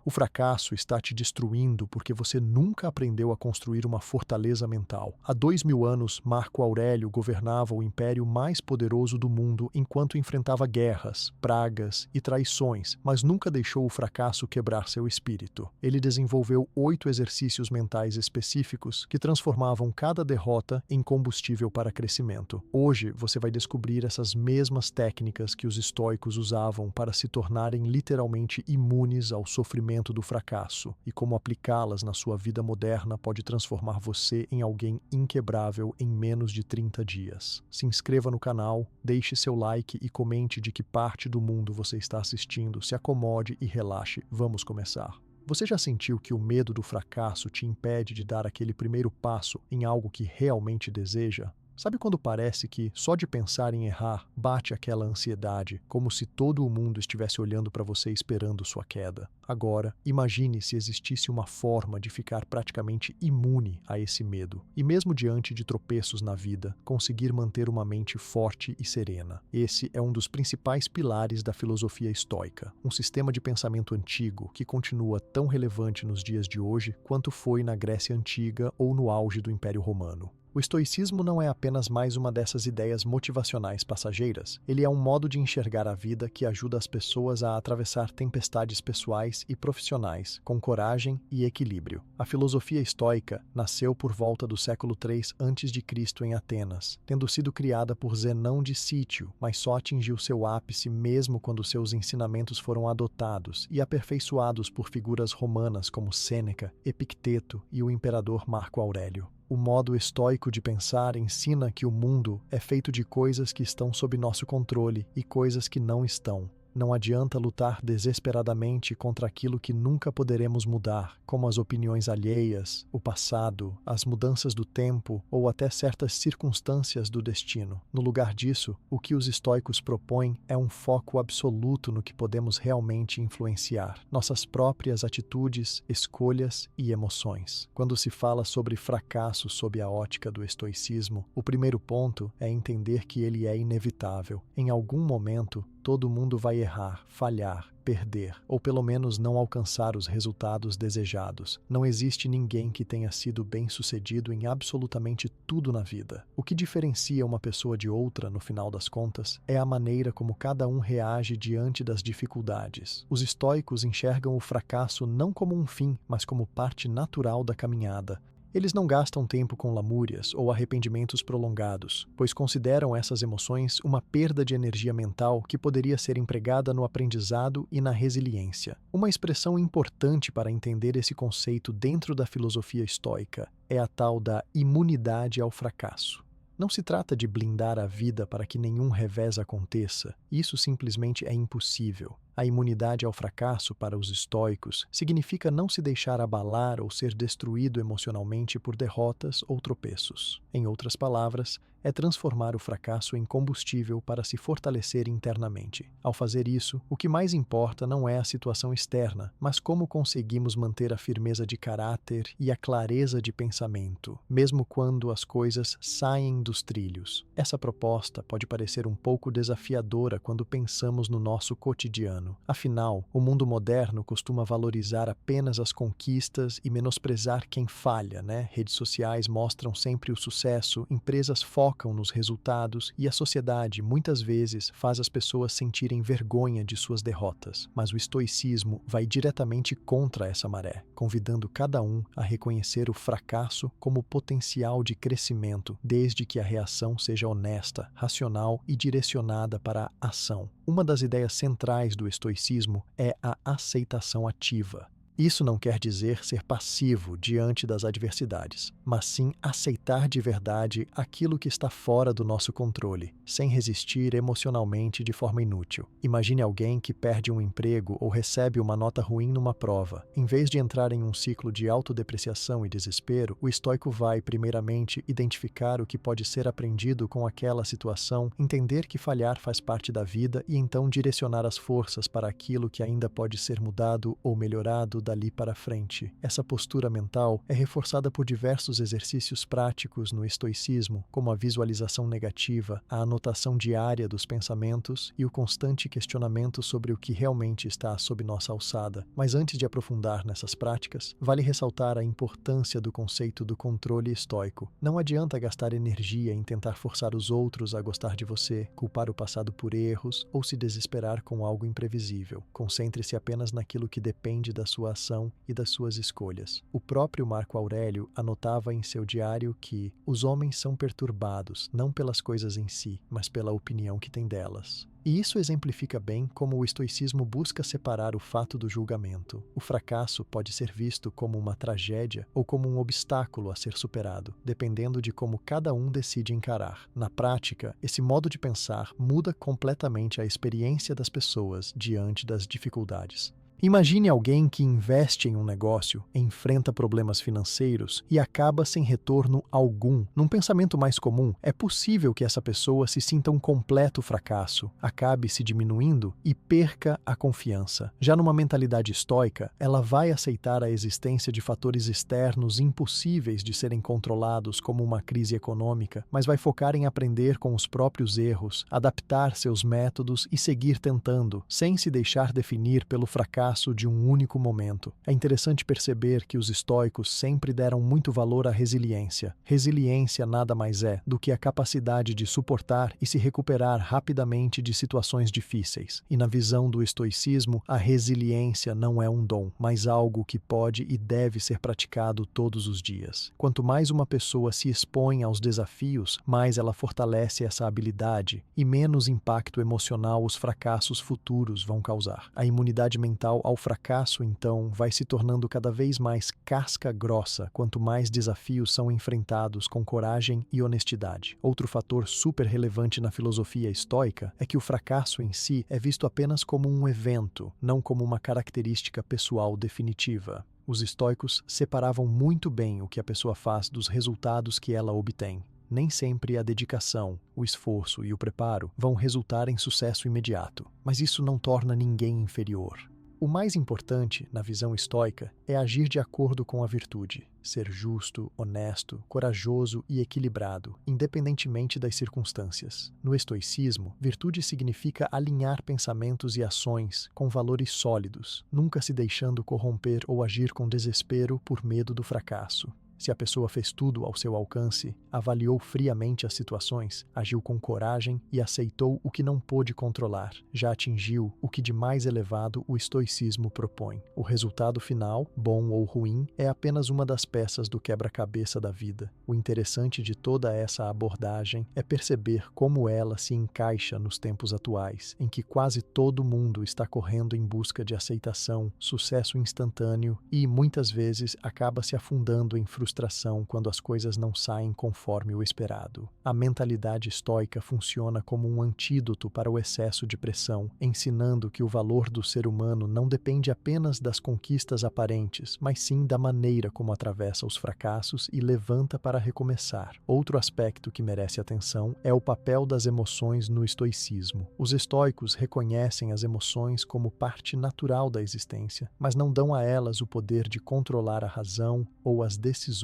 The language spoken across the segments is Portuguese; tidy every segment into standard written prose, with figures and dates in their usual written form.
O fracasso está te destruindo porque você nunca aprendeu a construir uma fortaleza mental. Há 2000 anos, Marco Aurélio governava o império mais poderoso do mundo enquanto enfrentava guerras, pragas e traições, mas nunca deixou o fracasso quebrar seu espírito. Ele desenvolveu 8 exercícios mentais específicos que transformavam cada derrota em combustível para crescimento. Hoje, você vai descobrir essas mesmas técnicas que os estoicos usavam para se tornarem literalmente imunes ao sofrimento do fracasso e como aplicá-las na sua vida moderna pode transformar você em alguém inquebrável em menos de 30 dias. Se inscreva no canal, deixe seu like e comente de que parte do mundo você está assistindo. Se acomode e relaxe. Vamos começar. Você já sentiu que o medo do fracasso te impede de dar aquele primeiro passo em algo que realmente deseja? Sabe quando parece que, só de pensar em errar, bate aquela ansiedade, como se todo o mundo estivesse olhando para você esperando sua queda? Agora, imagine se existisse uma forma de ficar praticamente imune a esse medo, e mesmo diante de tropeços na vida, conseguir manter uma mente forte e serena. Esse é um dos principais pilares da filosofia estoica, um sistema de pensamento antigo que continua tão relevante nos dias de hoje quanto foi na Grécia Antiga ou no auge do Império Romano. O estoicismo não é apenas mais uma dessas ideias motivacionais passageiras. Ele é um modo de enxergar a vida que ajuda as pessoas a atravessar tempestades pessoais e profissionais com coragem e equilíbrio. A filosofia estoica nasceu por volta do século III a.C. em Atenas, tendo sido criada por Zenão de Cítio, mas só atingiu seu ápice mesmo quando seus ensinamentos foram adotados e aperfeiçoados por figuras romanas como Sêneca, Epicteto e o imperador Marco Aurélio. O modo estoico de pensar ensina que o mundo é feito de coisas que estão sob nosso controle e coisas que não estão. Não adianta lutar desesperadamente contra aquilo que nunca poderemos mudar, como as opiniões alheias, o passado, as mudanças do tempo ou até certas circunstâncias do destino. No lugar disso, o que os estoicos propõem é um foco absoluto no que podemos realmente influenciar, nossas próprias atitudes, escolhas e emoções. Quando se fala sobre fracasso sob a ótica do estoicismo, o primeiro ponto é entender que ele é inevitável. Em algum momento, todo mundo vai errar, falhar, perder, ou pelo menos não alcançar os resultados desejados. Não existe ninguém que tenha sido bem-sucedido em absolutamente tudo na vida. O que diferencia uma pessoa de outra, no final das contas, é a maneira como cada um reage diante das dificuldades. Os estoicos enxergam o fracasso não como um fim, mas como parte natural da caminhada. Eles não gastam tempo com lamúrias ou arrependimentos prolongados, pois consideram essas emoções uma perda de energia mental que poderia ser empregada no aprendizado e na resiliência. Uma expressão importante para entender esse conceito dentro da filosofia estoica é a tal da imunidade ao fracasso. Não se trata de blindar a vida para que nenhum revés aconteça. Isso simplesmente é impossível. A imunidade ao fracasso para os estoicos significa não se deixar abalar ou ser destruído emocionalmente por derrotas ou tropeços. Em outras palavras, é transformar o fracasso em combustível para se fortalecer internamente. Ao fazer isso, o que mais importa não é a situação externa, mas como conseguimos manter a firmeza de caráter e a clareza de pensamento, mesmo quando as coisas saem dos trilhos. Essa proposta pode parecer um pouco desafiadora quando pensamos no nosso cotidiano. Afinal, o mundo moderno costuma valorizar apenas as conquistas e menosprezar quem falha, né? Redes sociais mostram sempre o sucesso, empresas focam nos resultados e a sociedade, muitas vezes, faz as pessoas sentirem vergonha de suas derrotas. Mas o estoicismo vai diretamente contra essa maré, convidando cada um a reconhecer o fracasso como potencial de crescimento, desde que a reação seja honesta, racional e direcionada para a ação. Uma das ideias centrais do estoicismo é a aceitação ativa. Isso não quer dizer ser passivo diante das adversidades, mas sim aceitar de verdade aquilo que está fora do nosso controle, sem resistir emocionalmente de forma inútil. Imagine alguém que perde um emprego ou recebe uma nota ruim numa prova. Em vez de entrar em um ciclo de autodepreciação e desespero, o estoico vai, primeiramente, identificar o que pode ser aprendido com aquela situação, entender que falhar faz parte da vida e então direcionar as forças para aquilo que ainda pode ser mudado ou melhorado dali para frente. Essa postura mental é reforçada por diversos exercícios práticos no estoicismo, como a visualização negativa, a anotação diária dos pensamentos e o constante questionamento sobre o que realmente está sob nossa alçada. Mas antes de aprofundar nessas práticas, vale ressaltar a importância do conceito do controle estoico. Não adianta gastar energia em tentar forçar os outros a gostar de você, culpar o passado por erros ou se desesperar com algo imprevisível. Concentre-se apenas naquilo que depende da sua ação e das suas escolhas. O próprio Marco Aurélio anotava em seu diário que os homens são perturbados não pelas coisas em si, mas pela opinião que têm delas. E isso exemplifica bem como o estoicismo busca separar o fato do julgamento. O fracasso pode ser visto como uma tragédia ou como um obstáculo a ser superado, dependendo de como cada um decide encarar. Na prática, esse modo de pensar muda completamente a experiência das pessoas diante das dificuldades. Imagine alguém que investe em um negócio, enfrenta problemas financeiros e acaba sem retorno algum. Num pensamento mais comum, é possível que essa pessoa se sinta um completo fracasso, acabe se diminuindo e perca a confiança. Já numa mentalidade estoica, ela vai aceitar a existência de fatores externos impossíveis de serem controlados, como uma crise econômica, mas vai focar em aprender com os próprios erros, adaptar seus métodos e seguir tentando, sem se deixar definir pelo fracasso de um único momento. É interessante perceber que os estoicos sempre deram muito valor à resiliência. Resiliência nada mais é do que a capacidade de suportar e se recuperar rapidamente de situações difíceis. E na visão do estoicismo, a resiliência não é um dom, mas algo que pode e deve ser praticado todos os dias. Quanto mais uma pessoa se expõe aos desafios, mais ela fortalece essa habilidade e menos impacto emocional os fracassos futuros vão causar. A imunidade mental ao fracasso, então, vai se tornando cada vez mais casca grossa quanto mais desafios são enfrentados com coragem e honestidade. Outro fator super relevante na filosofia estoica é que o fracasso em si é visto apenas como um evento, não como uma característica pessoal definitiva. Os estoicos separavam muito bem o que a pessoa faz dos resultados que ela obtém. Nem sempre a dedicação, o esforço e o preparo vão resultar em sucesso imediato, mas isso não torna ninguém inferior. O mais importante, na visão estoica, é agir de acordo com a virtude, ser justo, honesto, corajoso e equilibrado, independentemente das circunstâncias. No estoicismo, virtude significa alinhar pensamentos e ações com valores sólidos, nunca se deixando corromper ou agir com desespero por medo do fracasso. Se a pessoa fez tudo ao seu alcance, avaliou friamente as situações, agiu com coragem e aceitou o que não pôde controlar, já atingiu o que de mais elevado o estoicismo propõe. O resultado final, bom ou ruim, é apenas uma das peças do quebra-cabeça da vida. O interessante de toda essa abordagem é perceber como ela se encaixa nos tempos atuais, em que quase todo mundo está correndo em busca de aceitação, sucesso instantâneo e, muitas vezes, acaba se afundando em frustração quando as coisas não saem conforme o esperado. A mentalidade estoica funciona como um antídoto para o excesso de pressão, ensinando que o valor do ser humano não depende apenas das conquistas aparentes, mas sim da maneira como atravessa os fracassos e levanta para recomeçar. Outro aspecto que merece atenção é o papel das emoções no estoicismo. Os estoicos reconhecem as emoções como parte natural da existência, mas não dão a elas o poder de controlar a razão ou as decisões.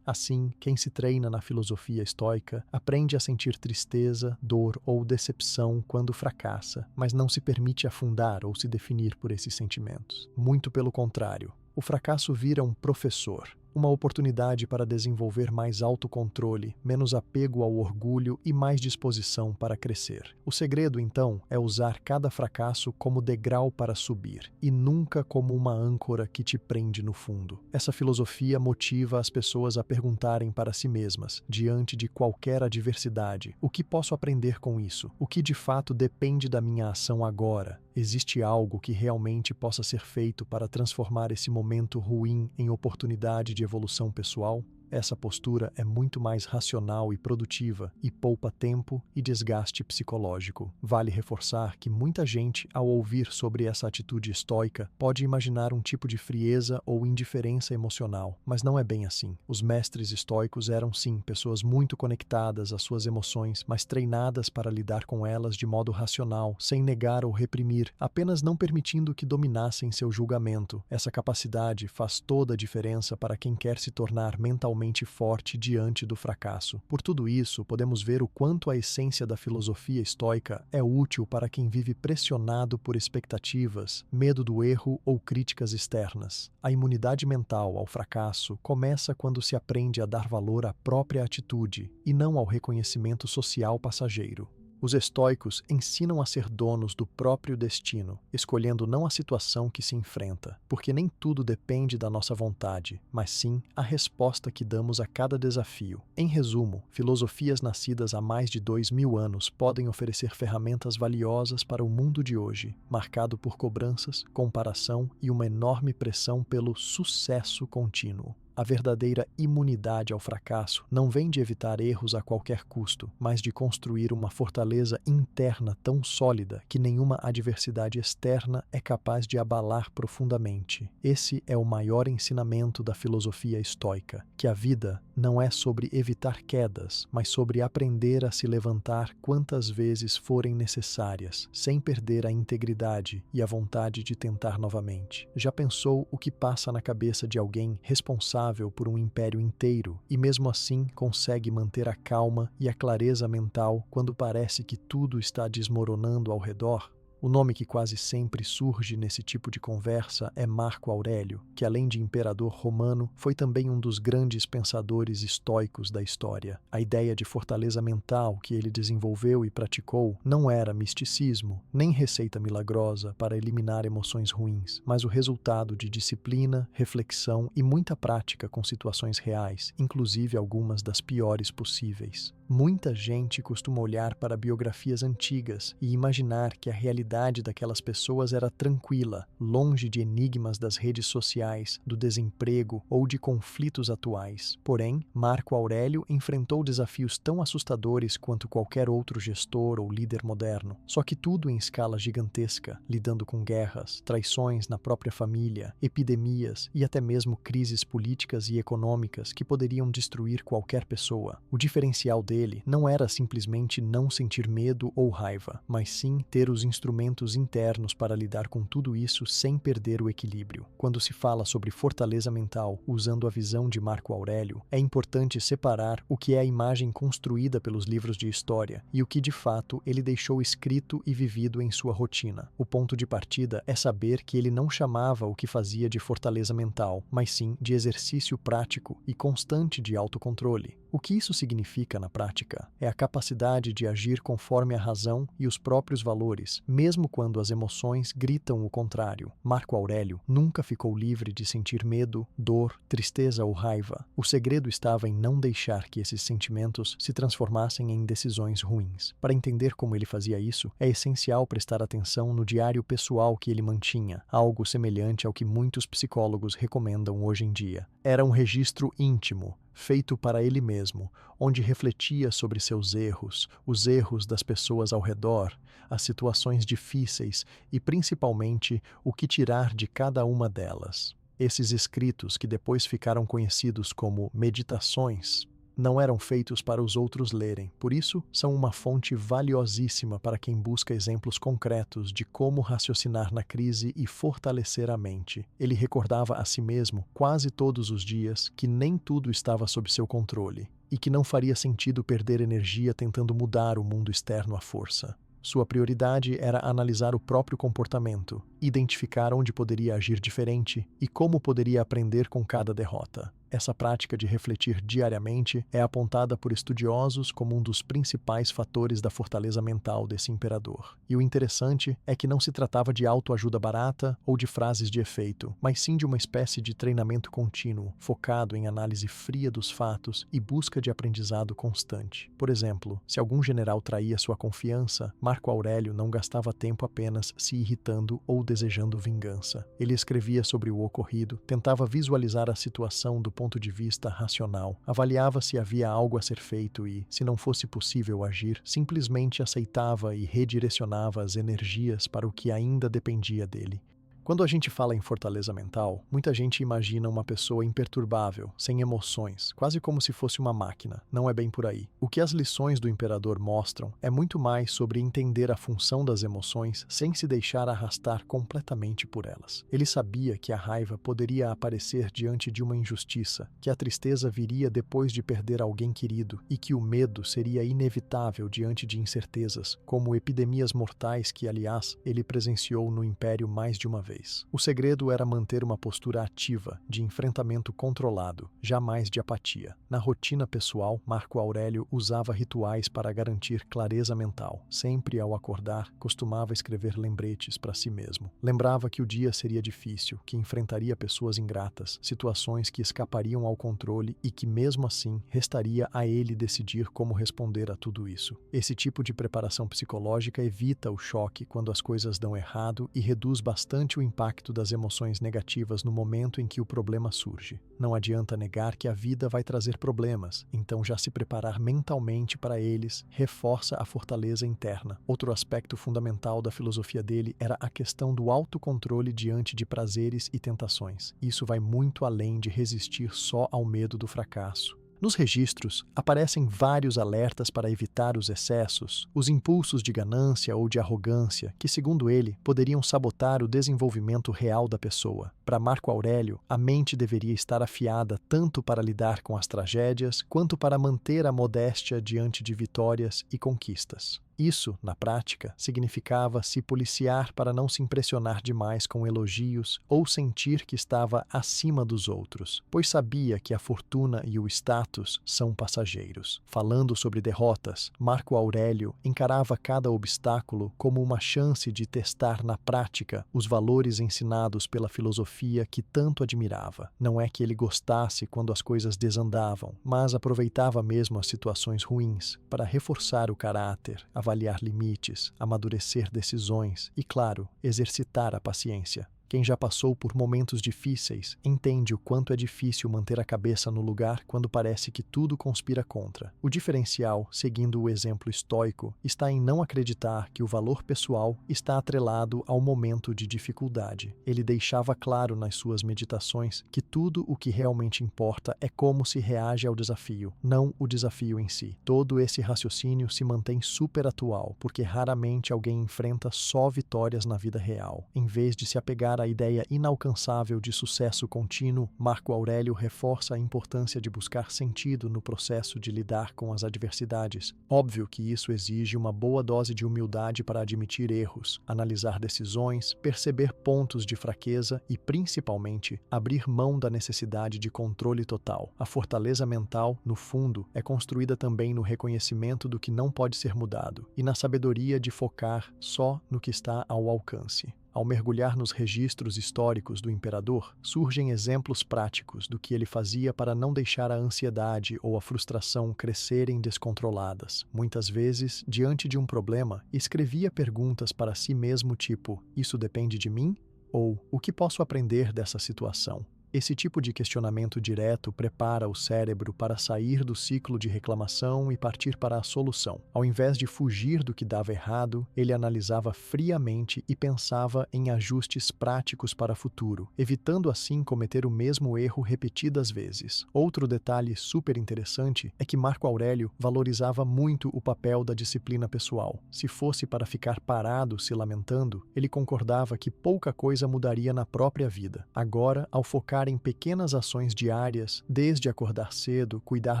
Assim, quem se treina na filosofia estoica aprende a sentir tristeza, dor ou decepção quando fracassa, mas não se permite afundar ou se definir por esses sentimentos. Muito pelo contrário, o fracasso vira um professor, uma oportunidade para desenvolver mais autocontrole, menos apego ao orgulho e mais disposição para crescer. O segredo, então, é usar cada fracasso como degrau para subir, e nunca como uma âncora que te prende no fundo. Essa filosofia motiva as pessoas a perguntarem para si mesmas, diante de qualquer adversidade, o que posso aprender com isso? O que de fato depende da minha ação agora? Existe algo que realmente possa ser feito para transformar esse momento ruim em oportunidade de evolução pessoal? Essa postura é muito mais racional e produtiva e poupa tempo e desgaste psicológico. Vale reforçar que muita gente, ao ouvir sobre essa atitude estoica, pode imaginar um tipo de frieza ou indiferença emocional, mas não é bem assim. Os mestres estoicos eram, sim, pessoas muito conectadas às suas emoções, mas treinadas para lidar com elas de modo racional, sem negar ou reprimir, apenas não permitindo que dominassem seu julgamento. Essa capacidade faz toda a diferença para quem quer se tornar mentalmente forte diante do fracasso. Por tudo isso, podemos ver o quanto a essência da filosofia estoica é útil para quem vive pressionado por expectativas, medo do erro ou críticas externas. A imunidade mental ao fracasso começa quando se aprende a dar valor à própria atitude e não ao reconhecimento social passageiro. Os estoicos ensinam a ser donos do próprio destino, escolhendo não a situação que se enfrenta, porque nem tudo depende da nossa vontade, mas sim a resposta que damos a cada desafio. Em resumo, filosofias nascidas há mais de 2000 anos podem oferecer ferramentas valiosas para o mundo de hoje, marcado por cobranças, comparação e uma enorme pressão pelo sucesso contínuo. A verdadeira imunidade ao fracasso não vem de evitar erros a qualquer custo, mas de construir uma fortaleza interna tão sólida que nenhuma adversidade externa é capaz de abalar profundamente. Esse é o maior ensinamento da filosofia estoica, que a vida não é sobre evitar quedas, mas sobre aprender a se levantar quantas vezes forem necessárias, sem perder a integridade e a vontade de tentar novamente. Já pensou o que passa na cabeça de alguém responsável por um império inteiro e mesmo assim consegue manter a calma e a clareza mental quando parece que tudo está desmoronando ao redor? O nome que quase sempre surge nesse tipo de conversa é Marco Aurélio, que além de imperador romano, foi também um dos grandes pensadores estoicos da história. A ideia de fortaleza mental que ele desenvolveu e praticou não era misticismo, nem receita milagrosa para eliminar emoções ruins, mas o resultado de disciplina, reflexão e muita prática com situações reais, inclusive algumas das piores possíveis. Muita gente costuma olhar para biografias antigas e imaginar que a realidade daquelas pessoas era tranquila, longe de enigmas das redes sociais, do desemprego ou de conflitos atuais. Porém, Marco Aurélio enfrentou desafios tão assustadores quanto qualquer outro gestor ou líder moderno, só que tudo em escala gigantesca, lidando com guerras, traições na própria família, epidemias e até mesmo crises políticas e econômicas que poderiam destruir qualquer pessoa. O diferencial dele não era simplesmente não sentir medo ou raiva, mas sim ter os instrumentos internos para lidar com tudo isso sem perder o equilíbrio. Quando se fala sobre fortaleza mental usando a visão de Marco Aurélio, é importante separar o que é a imagem construída pelos livros de história e o que de fato ele deixou escrito e vivido em sua rotina. O ponto de partida é saber que ele não chamava o que fazia de fortaleza mental, mas sim de exercício prático e constante de autocontrole. O que isso significa na prática é a capacidade de agir conforme a razão e os próprios valores, mesmo quando as emoções gritam o contrário. Marco Aurélio nunca ficou livre de sentir medo, dor, tristeza ou raiva. O segredo estava em não deixar que esses sentimentos se transformassem em decisões ruins. Para entender como ele fazia isso, é essencial prestar atenção no diário pessoal que ele mantinha, algo semelhante ao que muitos psicólogos recomendam hoje em dia. Era um registro íntimo, feito para ele mesmo, onde refletia sobre seus erros, os erros das pessoas ao redor, as situações difíceis e, principalmente, o que tirar de cada uma delas. Esses escritos, que depois ficaram conhecidos como meditações, não eram feitos para os outros lerem, por isso são uma fonte valiosíssima para quem busca exemplos concretos de como raciocinar na crise e fortalecer a mente. Ele recordava a si mesmo, quase todos os dias, que nem tudo estava sob seu controle e que não faria sentido perder energia tentando mudar o mundo externo à força. Sua prioridade era analisar o próprio comportamento, identificar onde poderia agir diferente e como poderia aprender com cada derrota. Essa prática de refletir diariamente é apontada por estudiosos como um dos principais fatores da fortaleza mental desse imperador. E o interessante é que não se tratava de autoajuda barata ou de frases de efeito, mas sim de uma espécie de treinamento contínuo, focado em análise fria dos fatos e busca de aprendizado constante. Por exemplo, se algum general traía sua confiança, Marco Aurélio não gastava tempo apenas se irritando ou desejando vingança. Ele escrevia sobre o ocorrido, tentava visualizar a situação do ponto de vista racional, avaliava se havia algo a ser feito e, se não fosse possível agir, simplesmente aceitava e redirecionava as energias para o que ainda dependia dele. Quando a gente fala em fortaleza mental, muita gente imagina uma pessoa imperturbável, sem emoções, quase como se fosse uma máquina. Não é bem por aí. O que as lições do Imperador mostram é muito mais sobre entender a função das emoções sem se deixar arrastar completamente por elas. Ele sabia que a raiva poderia aparecer diante de uma injustiça, que a tristeza viria depois de perder alguém querido e que o medo seria inevitável diante de incertezas, como epidemias mortais que, aliás, ele presenciou no Império mais de uma vez. O segredo era manter uma postura ativa, de enfrentamento controlado, jamais de apatia. Na rotina pessoal, Marco Aurélio usava rituais para garantir clareza mental. Sempre ao acordar, costumava escrever lembretes para si mesmo. Lembrava que o dia seria difícil, que enfrentaria pessoas ingratas, situações que escapariam ao controle e que, mesmo assim, restaria a ele decidir como responder a tudo isso. Esse tipo de preparação psicológica evita o choque quando as coisas dão errado e reduz bastante o impacto das emoções negativas no momento em que o problema surge. Não adianta negar que a vida vai trazer problemas, então já se preparar mentalmente para eles reforça a fortaleza interna. Outro aspecto fundamental da filosofia dele era a questão do autocontrole diante de prazeres e tentações. Isso vai muito além de resistir só ao medo do fracasso. Nos registros, aparecem vários alertas para evitar os excessos, os impulsos de ganância ou de arrogância, que, segundo ele, poderiam sabotar o desenvolvimento real da pessoa. Para Marco Aurélio, a mente deveria estar afiada tanto para lidar com as tragédias, quanto para manter a modéstia diante de vitórias e conquistas. Isso, na prática, significava se policiar para não se impressionar demais com elogios ou sentir que estava acima dos outros, pois sabia que a fortuna e o status são passageiros. Falando sobre derrotas, Marco Aurélio encarava cada obstáculo como uma chance de testar na prática os valores ensinados pela filosofia que tanto admirava. Não é que ele gostasse quando as coisas desandavam, mas aproveitava mesmo as situações ruins para reforçar o caráter, avaliar limites, amadurecer decisões e, claro, exercitar a paciência. Quem já passou por momentos difíceis entende o quanto é difícil manter a cabeça no lugar quando parece que tudo conspira contra. O diferencial, seguindo o exemplo estoico, está em não acreditar que o valor pessoal está atrelado ao momento de dificuldade. Ele deixava claro nas suas meditações que tudo o que realmente importa é como se reage ao desafio, não o desafio em si. Todo esse raciocínio se mantém super atual, porque raramente alguém enfrenta só vitórias na vida real. Em vez de se apegar a ideia inalcançável de sucesso contínuo, Marco Aurélio reforça a importância de buscar sentido no processo de lidar com as adversidades. Óbvio que isso exige uma boa dose de humildade para admitir erros, analisar decisões, perceber pontos de fraqueza e, principalmente, abrir mão da necessidade de controle total. A fortaleza mental, no fundo, é construída também no reconhecimento do que não pode ser mudado e na sabedoria de focar só no que está ao alcance. Ao mergulhar nos registros históricos do imperador, surgem exemplos práticos do que ele fazia para não deixar a ansiedade ou a frustração crescerem descontroladas. Muitas vezes, diante de um problema, escrevia perguntas para si mesmo tipo: "Isso depende de mim?" Ou "O que posso aprender dessa situação?" Esse tipo de questionamento direto prepara o cérebro para sair do ciclo de reclamação e partir para a solução. Ao invés de fugir do que dava errado, ele analisava friamente e pensava em ajustes práticos para o futuro, evitando assim cometer o mesmo erro repetidas vezes. Outro detalhe super interessante é que Marco Aurélio valorizava muito o papel da disciplina pessoal. Se fosse para ficar parado se lamentando, ele concordava que pouca coisa mudaria na própria vida. Agora, ao focar em pequenas ações diárias, desde acordar cedo, cuidar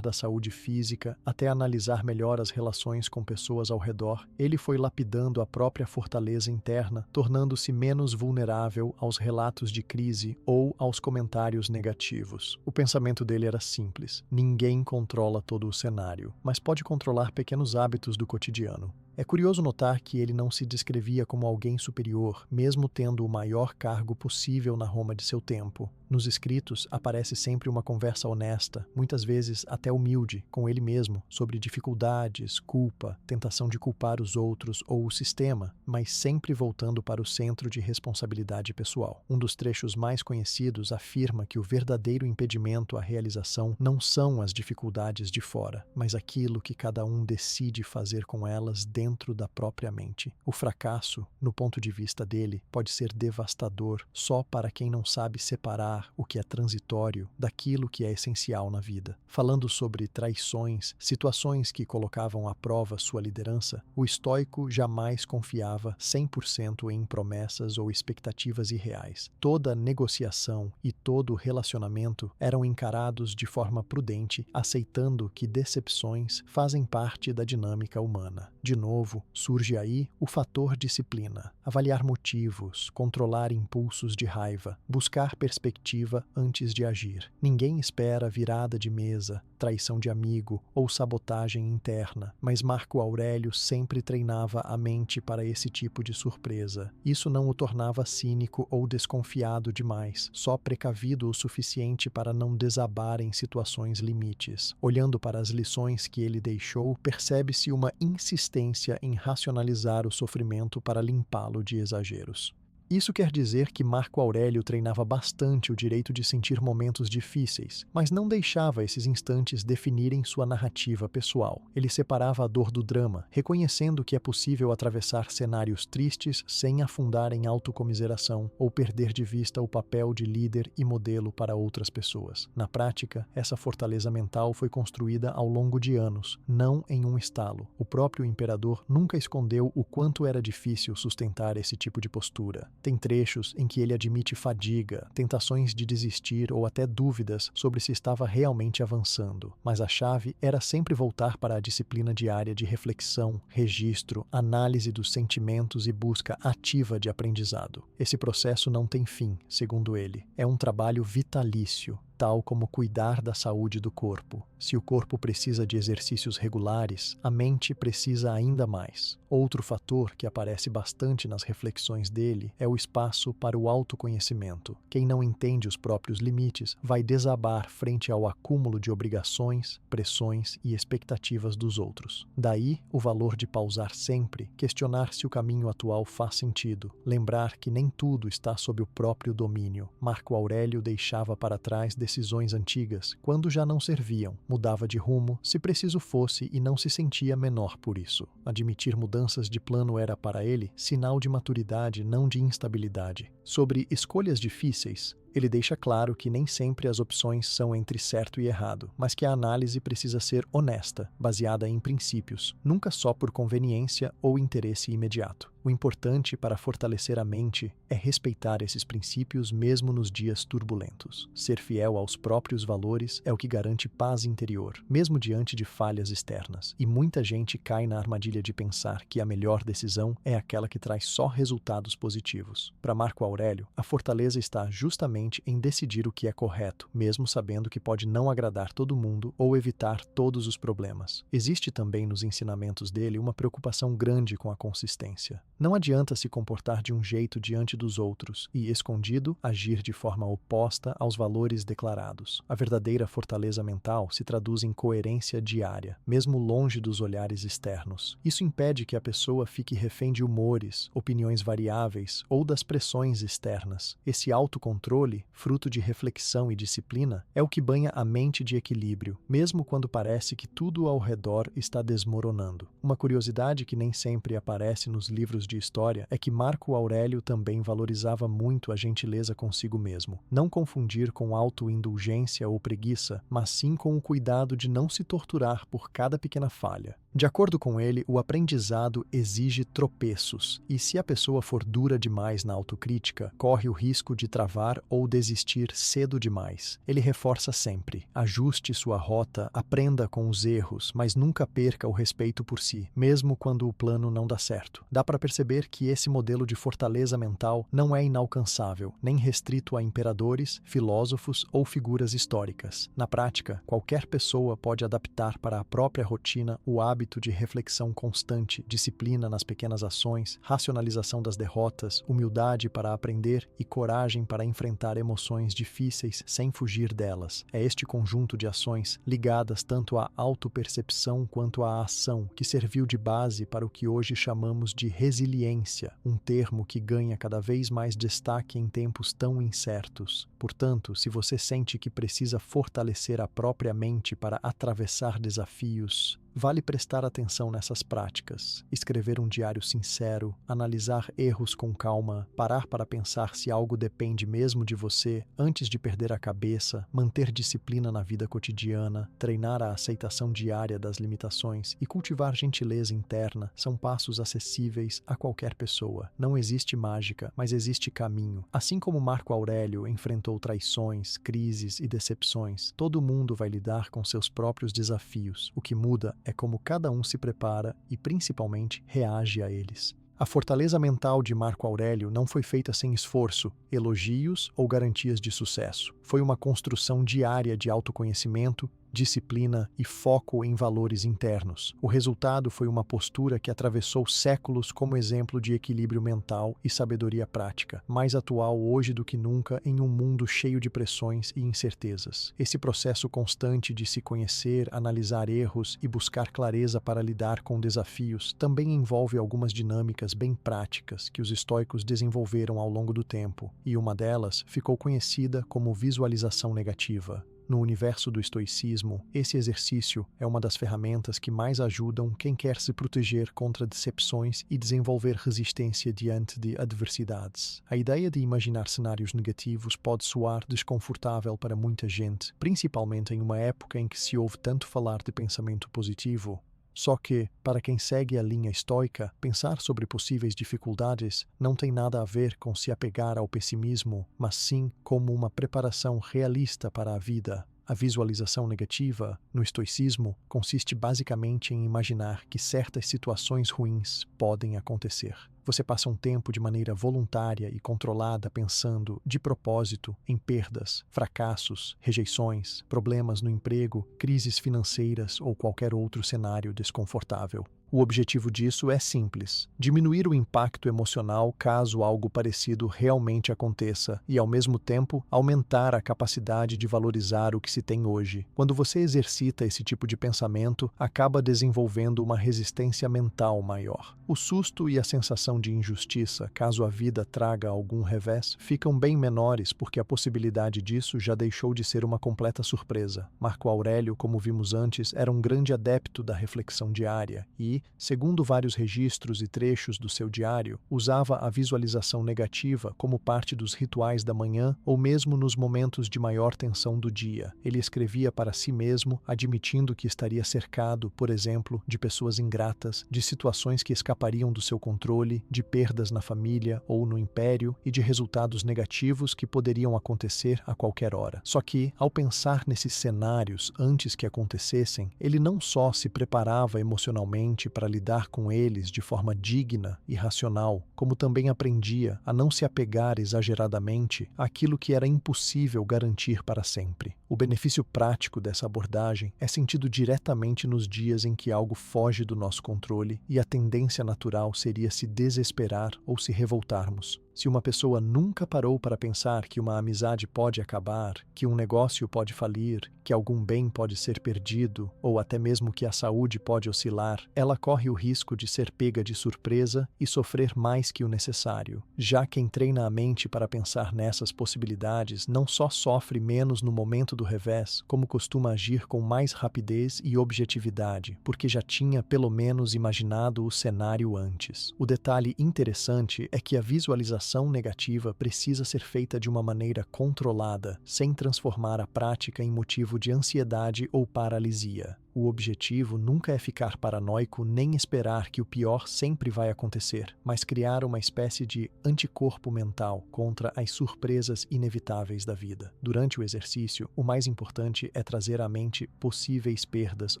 da saúde física, até analisar melhor as relações com pessoas ao redor, ele foi lapidando a própria fortaleza interna, tornando-se menos vulnerável aos relatos de crise ou aos comentários negativos. O pensamento dele era simples: ninguém controla todo o cenário, mas pode controlar pequenos hábitos do cotidiano. É curioso notar que ele não se descrevia como alguém superior, mesmo tendo o maior cargo possível na Roma de seu tempo. Nos escritos, aparece sempre uma conversa honesta, muitas vezes até humilde, com ele mesmo, sobre dificuldades, culpa, tentação de culpar os outros ou o sistema, mas sempre voltando para o centro de responsabilidade pessoal. Um dos trechos mais conhecidos afirma que o verdadeiro impedimento à realização não são as dificuldades de fora, mas aquilo que cada um decide fazer com elas dentro da própria mente. O fracasso, no ponto de vista dele, pode ser devastador só para quem não sabe separar o que é transitório daquilo que é essencial na vida. Falando sobre traições, situações que colocavam à prova sua liderança, o estoico jamais confiava 100% em promessas ou expectativas irreais. Toda negociação e todo relacionamento eram encarados de forma prudente, aceitando que decepções fazem parte da dinâmica humana. De novo, surge aí o fator disciplina. Avaliar motivos, controlar impulsos de raiva, buscar perspectiva antes de agir. Ninguém espera virada de mesa, traição de amigo ou sabotagem interna, mas Marco Aurélio sempre treinava a mente para esse tipo de surpresa. Isso não o tornava cínico ou desconfiado demais, só precavido o suficiente para não desabar em situações limites. Olhando para as lições que ele deixou, percebe-se uma insistência em racionalizar o sofrimento para limpá-lo de exageros. Isso quer dizer que Marco Aurélio treinava bastante o direito de sentir momentos difíceis, mas não deixava esses instantes definirem sua narrativa pessoal. Ele separava a dor do drama, reconhecendo que é possível atravessar cenários tristes sem afundar em autocomiseração ou perder de vista o papel de líder e modelo para outras pessoas. Na prática, essa fortaleza mental foi construída ao longo de anos, não em um estalo. O próprio imperador nunca escondeu o quanto era difícil sustentar esse tipo de postura. Tem trechos em que ele admite fadiga, tentações de desistir ou até dúvidas sobre se estava realmente avançando, mas a chave era sempre voltar para a disciplina diária de reflexão, registro, análise dos sentimentos e busca ativa de aprendizado. Esse processo não tem fim, segundo ele. É um trabalho vitalício, tal como cuidar da saúde do corpo. Se o corpo precisa de exercícios regulares, a mente precisa ainda mais. Outro fator que aparece bastante nas reflexões dele é o espaço para o autoconhecimento. Quem não entende os próprios limites vai desabar frente ao acúmulo de obrigações, pressões e expectativas dos outros. Daí o valor de pausar sempre, questionar se o caminho atual faz sentido, lembrar que nem tudo está sob o próprio domínio. Marco Aurélio deixava para trás decisões antigas quando já não serviam, mudava de rumo se preciso fosse e não se sentia menor por isso. Admitir mudanças de plano era para ele sinal de maturidade, não de instabilidade. Sobre escolhas difíceis, ele deixa claro que nem sempre as opções são entre certo e errado, mas que a análise precisa ser honesta, baseada em princípios, nunca só por conveniência ou interesse imediato. O importante para fortalecer a mente é respeitar esses princípios mesmo nos dias turbulentos. Ser fiel aos próprios valores é o que garante paz interior, mesmo diante de falhas externas. E muita gente cai na armadilha de pensar que a melhor decisão é aquela que traz só resultados positivos. Para Marco Aurélio, a fortaleza está justamente em decidir o que é correto, mesmo sabendo que pode não agradar todo mundo ou evitar todos os problemas. Existe também nos ensinamentos dele uma preocupação grande com a consistência. Não adianta se comportar de um jeito diante dos outros e, escondido, agir de forma oposta aos valores declarados. A verdadeira fortaleza mental se traduz em coerência diária, mesmo longe dos olhares externos. Isso impede que a pessoa fique refém de humores, opiniões variáveis ou das pressões externas. Esse autocontrole, fruto de reflexão e disciplina, é o que banha a mente de equilíbrio, mesmo quando parece que tudo ao redor está desmoronando. Uma curiosidade que nem sempre aparece nos livros de história é que Marco Aurélio também valorizava muito a gentileza consigo mesmo. Não confundir com autoindulgência ou preguiça, mas sim com o cuidado de não se torturar por cada pequena falha. De acordo com ele, o aprendizado exige tropeços, e se a pessoa for dura demais na autocrítica, corre o risco de travar ou ou desistir cedo demais. Ele reforça sempre: ajuste sua rota, aprenda com os erros, mas nunca perca o respeito por si, mesmo quando o plano não dá certo. Dá para perceber que esse modelo de fortaleza mental não é inalcançável, nem restrito a imperadores, filósofos ou figuras históricas. Na prática, qualquer pessoa pode adaptar para a própria rotina o hábito de reflexão constante, disciplina nas pequenas ações, racionalização das derrotas, humildade para aprender e coragem para enfrentar emoções difíceis sem fugir delas. É este conjunto de ações, ligadas tanto à autopercepção quanto à ação, que serviu de base para o que hoje chamamos de resiliência, um termo que ganha cada vez mais destaque em tempos tão incertos. Portanto, se você sente que precisa fortalecer a própria mente para atravessar desafios, vale prestar atenção nessas práticas, escrever um diário sincero, analisar erros com calma, parar para pensar se algo depende mesmo de você antes de perder a cabeça, manter disciplina na vida cotidiana, treinar a aceitação diária das limitações e cultivar gentileza interna são passos acessíveis a qualquer pessoa. Não existe mágica, mas existe caminho. Assim como Marco Aurélio enfrentou traições, crises e decepções, todo mundo vai lidar com seus próprios desafios. O que muda é como cada um se prepara e, principalmente, reage a eles. A fortaleza mental de Marco Aurélio não foi feita sem esforço, elogios ou garantias de sucesso. Foi uma construção diária de autoconhecimento, disciplina e foco em valores internos. O resultado foi uma postura que atravessou séculos como exemplo de equilíbrio mental e sabedoria prática, mais atual hoje do que nunca em um mundo cheio de pressões e incertezas. Esse processo constante de se conhecer, analisar erros e buscar clareza para lidar com desafios também envolve algumas dinâmicas bem práticas que os estoicos desenvolveram ao longo do tempo, e uma delas ficou conhecida como visualização negativa. No universo do estoicismo, esse exercício é uma das ferramentas que mais ajudam quem quer se proteger contra decepções e desenvolver resistência diante de adversidades. A ideia de imaginar cenários negativos pode soar desconfortável para muita gente, principalmente em uma época em que se ouve tanto falar de pensamento positivo. Só que, para quem segue a linha estoica, pensar sobre possíveis dificuldades não tem nada a ver com se apegar ao pessimismo, mas sim como uma preparação realista para a vida. A visualização negativa, no estoicismo, consiste basicamente em imaginar que certas situações ruins podem acontecer. Você passa um tempo de maneira voluntária e controlada pensando, de propósito, em perdas, fracassos, rejeições, problemas no emprego, crises financeiras ou qualquer outro cenário desconfortável. O objetivo disso é simples: diminuir o impacto emocional caso algo parecido realmente aconteça e, ao mesmo tempo, aumentar a capacidade de valorizar o que se tem hoje. Quando você exercita esse tipo de pensamento, acaba desenvolvendo uma resistência mental maior. O susto e a sensação de injustiça, caso a vida traga algum revés, ficam bem menores porque a possibilidade disso já deixou de ser uma completa surpresa. Marco Aurélio, como vimos antes, era um grande adepto da reflexão diária e, segundo vários registros e trechos do seu diário, usava a visualização negativa como parte dos rituais da manhã ou mesmo nos momentos de maior tensão do dia. Ele escrevia para si mesmo, admitindo que estaria cercado, por exemplo, de pessoas ingratas, de situações que escapariam do seu controle, de perdas na família ou no império e de resultados negativos que poderiam acontecer a qualquer hora. Só que, ao pensar nesses cenários antes que acontecessem, ele não só se preparava emocionalmente para lidar com eles de forma digna e racional, como também aprendia a não se apegar exageradamente àquilo que era impossível garantir para sempre. O benefício prático dessa abordagem é sentido diretamente nos dias em que algo foge do nosso controle e a tendência natural seria se desesperar ou se revoltarmos. Se uma pessoa nunca parou para pensar que uma amizade pode acabar, que um negócio pode falir, que algum bem pode ser perdido, ou até mesmo que a saúde pode oscilar, ela corre o risco de ser pega de surpresa e sofrer mais que o necessário. Já quem treina a mente para pensar nessas possibilidades não só sofre menos no momento do revés, como costuma agir com mais rapidez e objetividade, porque já tinha pelo menos imaginado o cenário antes. O detalhe interessante é que a visualização negativa precisa ser feita de uma maneira controlada, sem transformar a prática em motivo de ansiedade ou paralisia. O objetivo nunca é ficar paranoico nem esperar que o pior sempre vai acontecer, mas criar uma espécie de anticorpo mental contra as surpresas inevitáveis da vida. Durante o exercício, o mais importante é trazer à mente possíveis perdas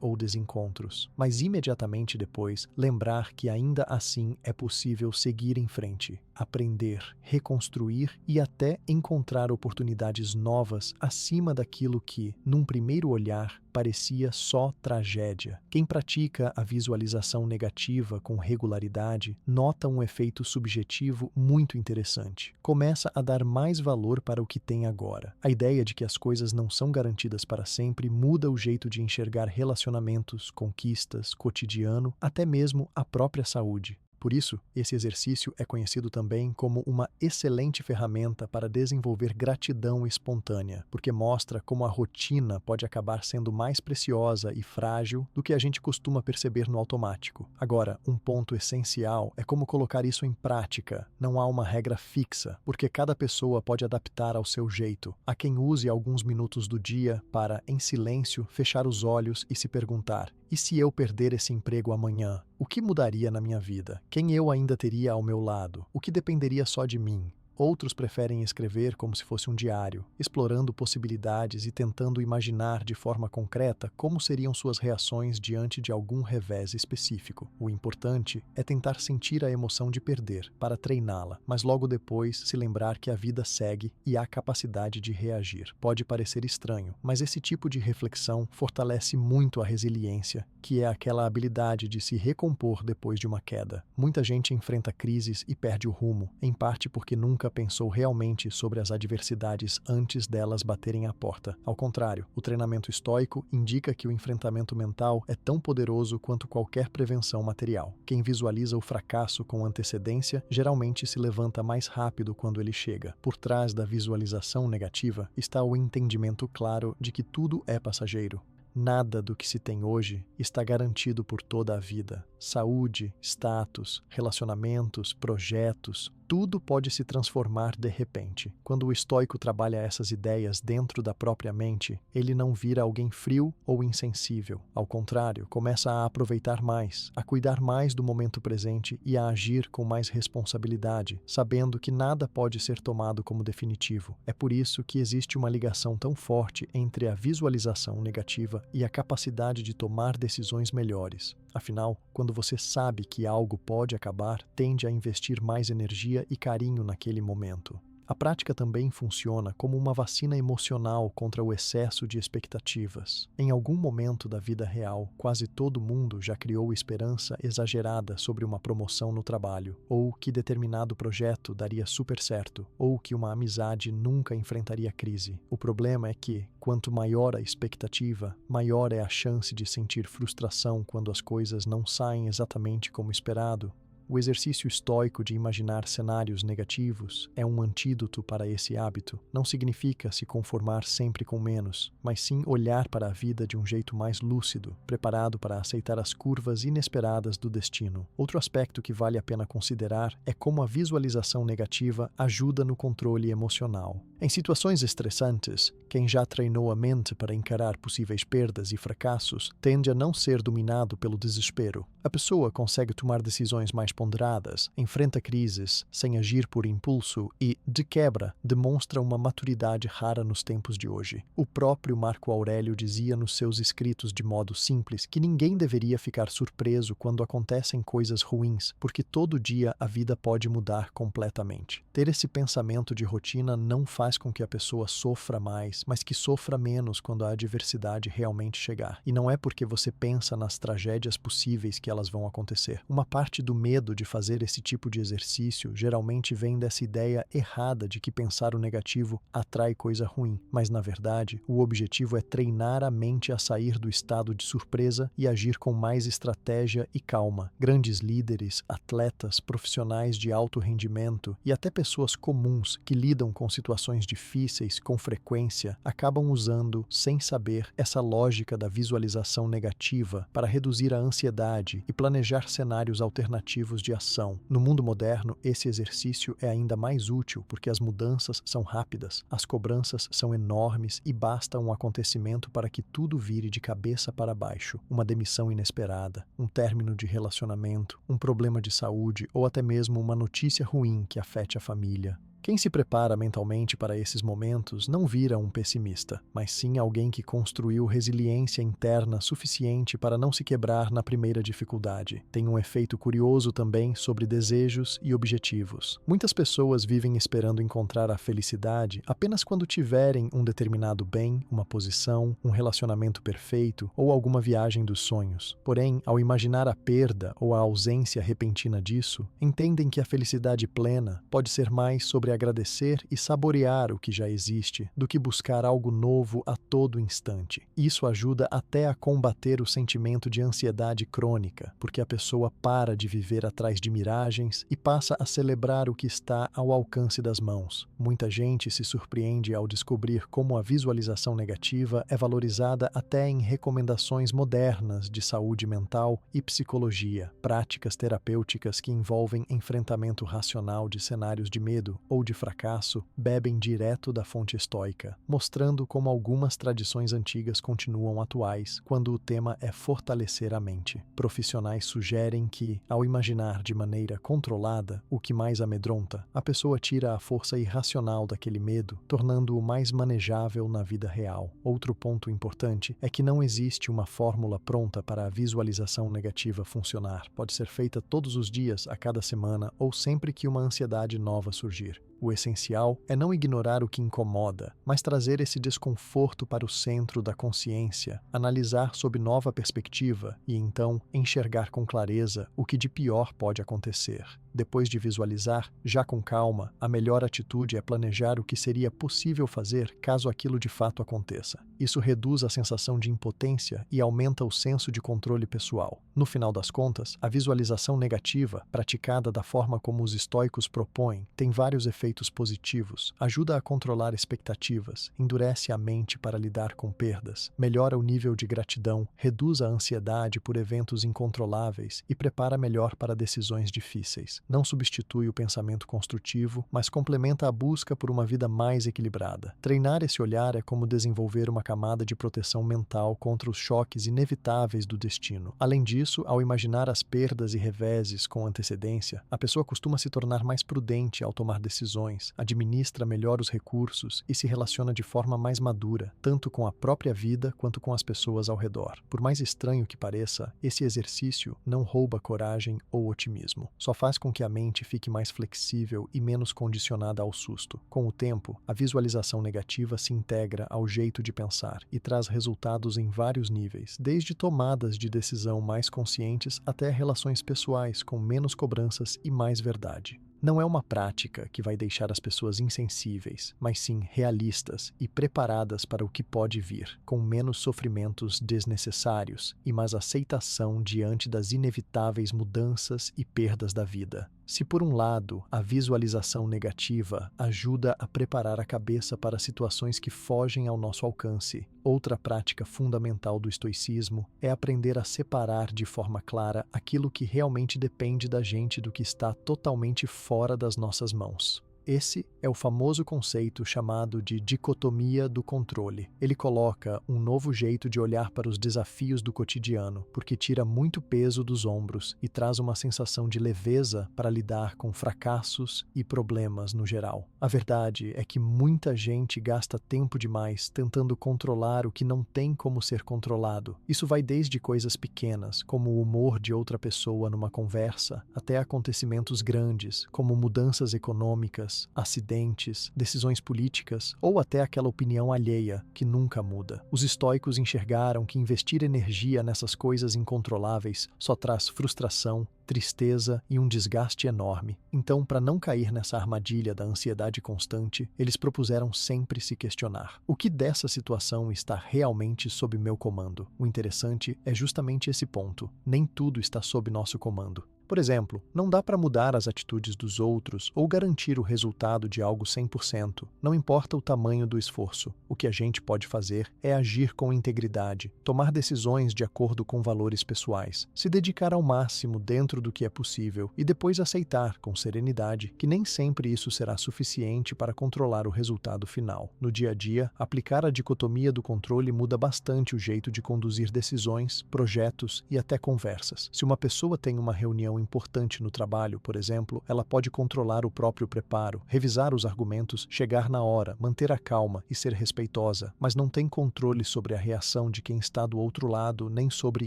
ou desencontros, mas imediatamente depois lembrar que ainda assim é possível seguir em frente, aprender, reconstruir e até encontrar oportunidades novas acima daquilo que, num primeiro olhar, parecia só tragédia. Quem pratica a visualização negativa com regularidade nota um efeito subjetivo muito interessante. Começa a dar mais valor para o que tem agora. A ideia de que as coisas não são garantidas para sempre muda o jeito de enxergar relacionamentos, conquistas, cotidiano, até mesmo a própria saúde. Por isso, esse exercício é conhecido também como uma excelente ferramenta para desenvolver gratidão espontânea, porque mostra como a rotina pode acabar sendo mais preciosa e frágil do que a gente costuma perceber no automático. Agora, um ponto essencial é como colocar isso em prática. Não há uma regra fixa, porque cada pessoa pode adaptar ao seu jeito. Há quem use alguns minutos do dia para, em silêncio, fechar os olhos e se perguntar: e se eu perder esse emprego amanhã? O que mudaria na minha vida? Quem eu ainda teria ao meu lado? O que dependeria só de mim? Outros preferem escrever como se fosse um diário, explorando possibilidades e tentando imaginar de forma concreta como seriam suas reações diante de algum revés específico. O importante é tentar sentir a emoção de perder, para treiná-la, mas logo depois se lembrar que a vida segue e há capacidade de reagir. Pode parecer estranho, mas esse tipo de reflexão fortalece muito a resiliência, que é aquela habilidade de se recompor depois de uma queda. Muita gente enfrenta crises e perde o rumo, em parte porque nunca pensou realmente sobre as adversidades antes delas baterem à porta. Ao contrário, o treinamento estoico indica que o enfrentamento mental é tão poderoso quanto qualquer prevenção material. Quem visualiza o fracasso com antecedência geralmente se levanta mais rápido quando ele chega. Por trás da visualização negativa está o entendimento claro de que tudo é passageiro. Nada do que se tem hoje está garantido por toda a vida. Saúde, status, relacionamentos, projetos, tudo pode se transformar de repente. Quando o estoico trabalha essas ideias dentro da própria mente, ele não vira alguém frio ou insensível. Ao contrário, começa a aproveitar mais, a cuidar mais do momento presente e a agir com mais responsabilidade, sabendo que nada pode ser tomado como definitivo. É por isso que existe uma ligação tão forte entre a visualização negativa e a capacidade de tomar decisões melhores. Afinal, quando você sabe que algo pode acabar, tende a investir mais energia e carinho naquele momento. A prática também funciona como uma vacina emocional contra o excesso de expectativas. Em algum momento da vida real, quase todo mundo já criou esperança exagerada sobre uma promoção no trabalho, ou que determinado projeto daria super certo, ou que uma amizade nunca enfrentaria crise. O problema é que, quanto maior a expectativa, maior é a chance de sentir frustração quando as coisas não saem exatamente como esperado. O exercício estoico de imaginar cenários negativos é um antídoto para esse hábito. Não significa se conformar sempre com menos, mas sim olhar para a vida de um jeito mais lúcido, preparado para aceitar as curvas inesperadas do destino. Outro aspecto que vale a pena considerar é como a visualização negativa ajuda no controle emocional. Em situações estressantes, quem já treinou a mente para encarar possíveis perdas e fracassos tende a não ser dominado pelo desespero. A pessoa consegue tomar decisões mais ponderadas, enfrenta crises sem agir por impulso e, de quebra, demonstra uma maturidade rara nos tempos de hoje. O próprio Marco Aurélio dizia nos seus escritos de modo simples que ninguém deveria ficar surpreso quando acontecem coisas ruins, porque todo dia a vida pode mudar completamente. Ter esse pensamento de rotina não faz com que a pessoa sofra mais, mas que sofra menos quando a adversidade realmente chegar. E não é porque você pensa nas tragédias possíveis que elas vão acontecer. Uma parte do medo de fazer esse tipo de exercício geralmente vem dessa ideia errada de que pensar o negativo atrai coisa ruim, mas na verdade o objetivo é treinar a mente a sair do estado de surpresa e agir com mais estratégia e calma. Grandes líderes, atletas, profissionais de alto rendimento e até pessoas comuns que lidam com situações situações difíceis com frequência acabam usando, sem saber, essa lógica da visualização negativa para reduzir a ansiedade e planejar cenários alternativos de ação. No mundo moderno, esse exercício é ainda mais útil porque as mudanças são rápidas, as cobranças são enormes e basta um acontecimento para que tudo vire de cabeça para baixo. Uma demissão inesperada, um término de relacionamento, um problema de saúde ou até mesmo uma notícia ruim que afete a família. Quem se prepara mentalmente para esses momentos não vira um pessimista, mas sim alguém que construiu resiliência interna suficiente para não se quebrar na primeira dificuldade. Tem um efeito curioso também sobre desejos e objetivos. Muitas pessoas vivem esperando encontrar a felicidade apenas quando tiverem um determinado bem, uma posição, um relacionamento perfeito ou alguma viagem dos sonhos. Porém, ao imaginar a perda ou a ausência repentina disso, entendem que a felicidade plena pode ser mais sobre agradecer e saborear o que já existe do que buscar algo novo a todo instante. Isso ajuda até a combater o sentimento de ansiedade crônica, porque a pessoa para de viver atrás de miragens e passa a celebrar o que está ao alcance das mãos. Muita gente se surpreende ao descobrir como a visualização negativa é valorizada até em recomendações modernas de saúde mental e psicologia, práticas terapêuticas que envolvem enfrentamento racional de cenários de medo ou de fracasso bebem direto da fonte estoica, mostrando como algumas tradições antigas continuam atuais quando o tema é fortalecer a mente. Profissionais sugerem que, ao imaginar de maneira controlada o que mais amedronta, a pessoa tira a força irracional daquele medo, tornando-o mais manejável na vida real. Outro ponto importante é que não existe uma fórmula pronta para a visualização negativa funcionar. Pode ser feita todos os dias, a cada semana ou sempre que uma ansiedade nova surgir. O essencial é não ignorar o que incomoda, mas trazer esse desconforto para o centro da consciência, analisar sob nova perspectiva e, então, enxergar com clareza o que de pior pode acontecer. Depois de visualizar, já com calma, a melhor atitude é planejar o que seria possível fazer caso aquilo de fato aconteça. Isso reduz a sensação de impotência e aumenta o senso de controle pessoal. No final das contas, a visualização negativa, praticada da forma como os estoicos propõem, tem vários efeitos positivos, ajuda a controlar expectativas, endurece a mente para lidar com perdas, melhora o nível de gratidão, reduz a ansiedade por eventos incontroláveis e prepara melhor para decisões difíceis. Não substitui o pensamento construtivo, mas complementa a busca por uma vida mais equilibrada. Treinar esse olhar é como desenvolver uma camada de proteção mental contra os choques inevitáveis do destino. Além disso, ao imaginar as perdas e reveses com antecedência, a pessoa costuma se tornar mais prudente ao tomar decisões, administra melhor os recursos e se relaciona de forma mais madura, tanto com a própria vida quanto com as pessoas ao redor. Por mais estranho que pareça, esse exercício não rouba coragem ou otimismo. Só faz com que a mente fique mais flexível e menos condicionada ao susto. Com o tempo, a visualização negativa se integra ao jeito de pensar e traz resultados em vários níveis, desde tomadas de decisão mais conscientes até relações pessoais com menos cobranças e mais verdade. Não é uma prática que vai deixar as pessoas insensíveis, mas sim realistas e preparadas para o que pode vir, com menos sofrimentos desnecessários e mais aceitação diante das inevitáveis mudanças e perdas da vida. Se, por um lado, a visualização negativa ajuda a preparar a cabeça para situações que fogem ao nosso alcance, outra prática fundamental do estoicismo é aprender a separar de forma clara aquilo que realmente depende da gente do que está totalmente fora das nossas mãos. Esse é o famoso conceito chamado de dicotomia do controle. Ele coloca um novo jeito de olhar para os desafios do cotidiano, porque tira muito peso dos ombros e traz uma sensação de leveza para lidar com fracassos e problemas no geral. A verdade é que muita gente gasta tempo demais tentando controlar o que não tem como ser controlado. Isso vai desde coisas pequenas, como o humor de outra pessoa numa conversa, até acontecimentos grandes, como mudanças econômicas, acidentes, decisões políticas ou até aquela opinião alheia que nunca muda. Os estoicos enxergaram que investir energia nessas coisas incontroláveis só traz frustração, tristeza e um desgaste enorme. Então, para não cair nessa armadilha da ansiedade constante, eles propuseram sempre se questionar: o que dessa situação está realmente sob meu comando? O interessante é justamente esse ponto. Nem tudo está sob nosso comando. Por exemplo, não dá para mudar as atitudes dos outros ou garantir o resultado de algo 100%, não importa o tamanho do esforço. O que a gente pode fazer é agir com integridade, tomar decisões de acordo com valores pessoais, se dedicar ao máximo dentro do que é possível e depois aceitar, com serenidade, que nem sempre isso será suficiente para controlar o resultado final. No dia a dia, aplicar a dicotomia do controle muda bastante o jeito de conduzir decisões, projetos e até conversas. Se uma pessoa tem uma reunião importante no trabalho, por exemplo, ela pode controlar o próprio preparo, revisar os argumentos, chegar na hora, manter a calma e ser respeitosa, mas não tem controle sobre a reação de quem está do outro lado nem sobre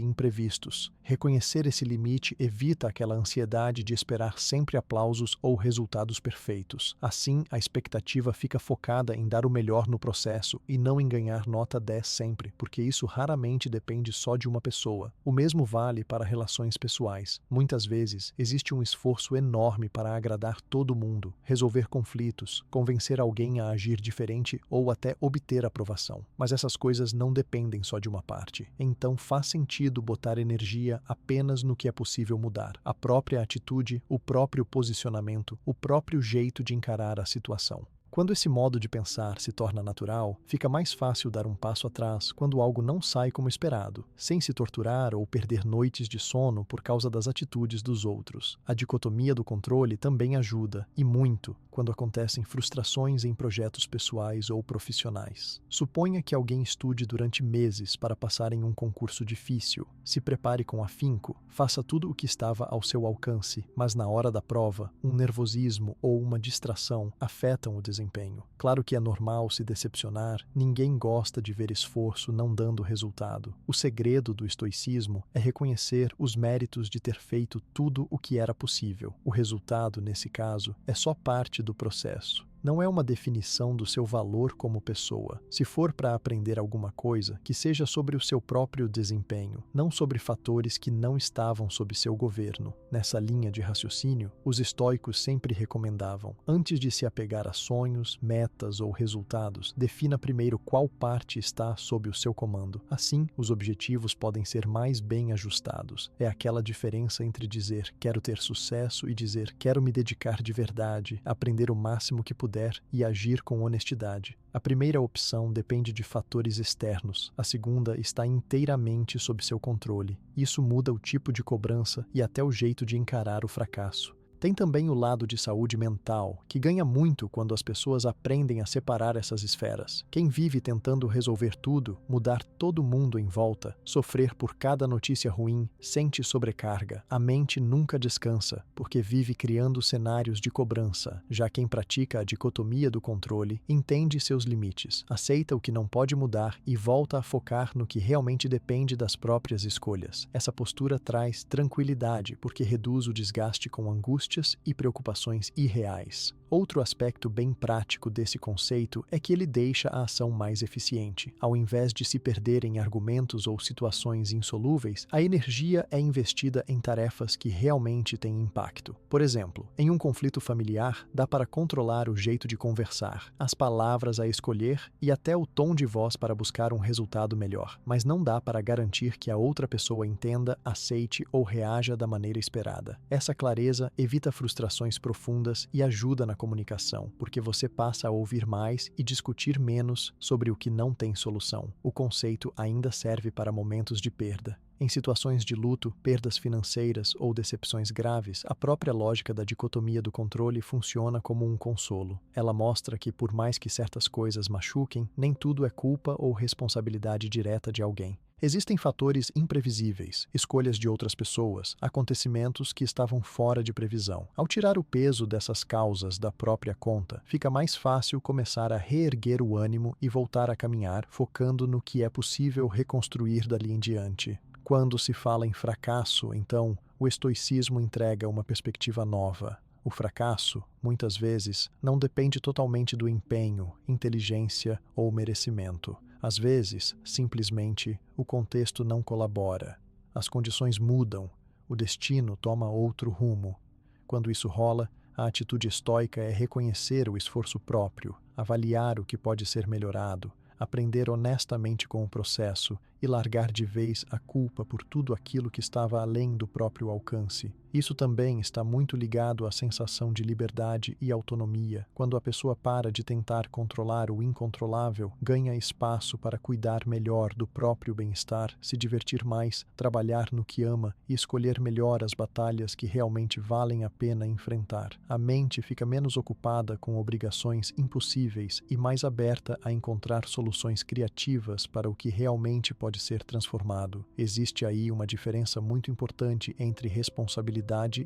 imprevistos. Reconhecer esse limite evita aquela ansiedade de esperar sempre aplausos ou resultados perfeitos. Assim, a expectativa fica focada em dar o melhor no processo e não em ganhar nota 10 sempre, porque isso raramente depende só de uma pessoa. O mesmo vale para relações pessoais. Muitas vezes, existe um esforço enorme para agradar todo mundo, resolver conflitos, convencer alguém a agir diferente ou até obter aprovação. Mas essas coisas não dependem só de uma parte. Então faz sentido botar energia apenas no que é possível mudar. A própria atitude, o próprio posicionamento, o próprio jeito de encarar a situação. Quando esse modo de pensar se torna natural, fica mais fácil dar um passo atrás quando algo não sai como esperado, sem se torturar ou perder noites de sono por causa das atitudes dos outros. A dicotomia do controle também ajuda, e muito, quando acontecem frustrações em projetos pessoais ou profissionais. Suponha que alguém estude durante meses para passar em um concurso difícil. Se prepare com afinco, faça tudo o que estava ao seu alcance, mas na hora da prova, um nervosismo ou uma distração afetam o desempenho. Claro que é normal se decepcionar, ninguém gosta de ver esforço não dando resultado. O segredo do estoicismo é reconhecer os méritos de ter feito tudo o que era possível. O resultado, nesse caso, é só parte do processo. Não é uma definição do seu valor como pessoa. Se for para aprender alguma coisa, que seja sobre o seu próprio desempenho, não sobre fatores que não estavam sob seu governo. Nessa linha de raciocínio, os estoicos sempre recomendavam: antes de se apegar a sonhos, metas ou resultados, defina primeiro qual parte está sob o seu comando. Assim, os objetivos podem ser mais bem ajustados. É aquela diferença entre dizer quero ter sucesso e dizer quero me dedicar de verdade, aprender o máximo que puder e agir com honestidade. A primeira opção depende de fatores externos, a segunda está inteiramente sob seu controle. Isso muda o tipo de cobrança e até o jeito de encarar o fracasso. Tem também o lado de saúde mental, que ganha muito quando as pessoas aprendem a separar essas esferas. Quem vive tentando resolver tudo, mudar todo mundo em volta, sofrer por cada notícia ruim, sente sobrecarga. A mente nunca descansa, porque vive criando cenários de cobrança. Já quem pratica a dicotomia do controle, entende seus limites, aceita o que não pode mudar e volta a focar no que realmente depende das próprias escolhas. Essa postura traz tranquilidade, porque reduz o desgaste com angústia e preocupações irreais. Outro aspecto bem prático desse conceito é que ele deixa a ação mais eficiente. Ao invés de se perder em argumentos ou situações insolúveis, a energia é investida em tarefas que realmente têm impacto. Por exemplo, em um conflito familiar, dá para controlar o jeito de conversar, as palavras a escolher e até o tom de voz para buscar um resultado melhor. Mas não dá para garantir que a outra pessoa entenda, aceite ou reaja da maneira esperada. Essa clareza evita frustrações profundas e ajuda na comunicação, porque você passa a ouvir mais e discutir menos sobre o que não tem solução. O conceito ainda serve para momentos de perda. Em situações de luto, perdas financeiras ou decepções graves, a própria lógica da dicotomia do controle funciona como um consolo. Ela mostra que, por mais que certas coisas machuquem, nem tudo é culpa ou responsabilidade direta de alguém. Existem fatores imprevisíveis, escolhas de outras pessoas, acontecimentos que estavam fora de previsão. Ao tirar o peso dessas causas da própria conta, fica mais fácil começar a reerguer o ânimo e voltar a caminhar, focando no que é possível reconstruir dali em diante. Quando se fala em fracasso, então, o estoicismo entrega uma perspectiva nova. O fracasso, muitas vezes, não depende totalmente do empenho, inteligência ou merecimento. Às vezes, simplesmente, o contexto não colabora. As condições mudam, o destino toma outro rumo. Quando isso rola, a atitude estoica é reconhecer o esforço próprio, avaliar o que pode ser melhorado, aprender honestamente com o processo e largar de vez a culpa por tudo aquilo que estava além do próprio alcance. Isso também está muito ligado à sensação de liberdade e autonomia. Quando a pessoa para de tentar controlar o incontrolável, ganha espaço para cuidar melhor do próprio bem-estar, se divertir mais, trabalhar no que ama e escolher melhor as batalhas que realmente valem a pena enfrentar. A mente fica menos ocupada com obrigações impossíveis e mais aberta a encontrar soluções criativas para o que realmente pode ser transformado. Existe aí uma diferença muito importante entre responsabilidade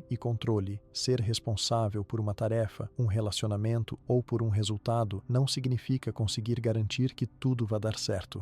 e controle. Ser responsável por uma tarefa, um relacionamento ou por um resultado não significa conseguir garantir que tudo vai dar certo.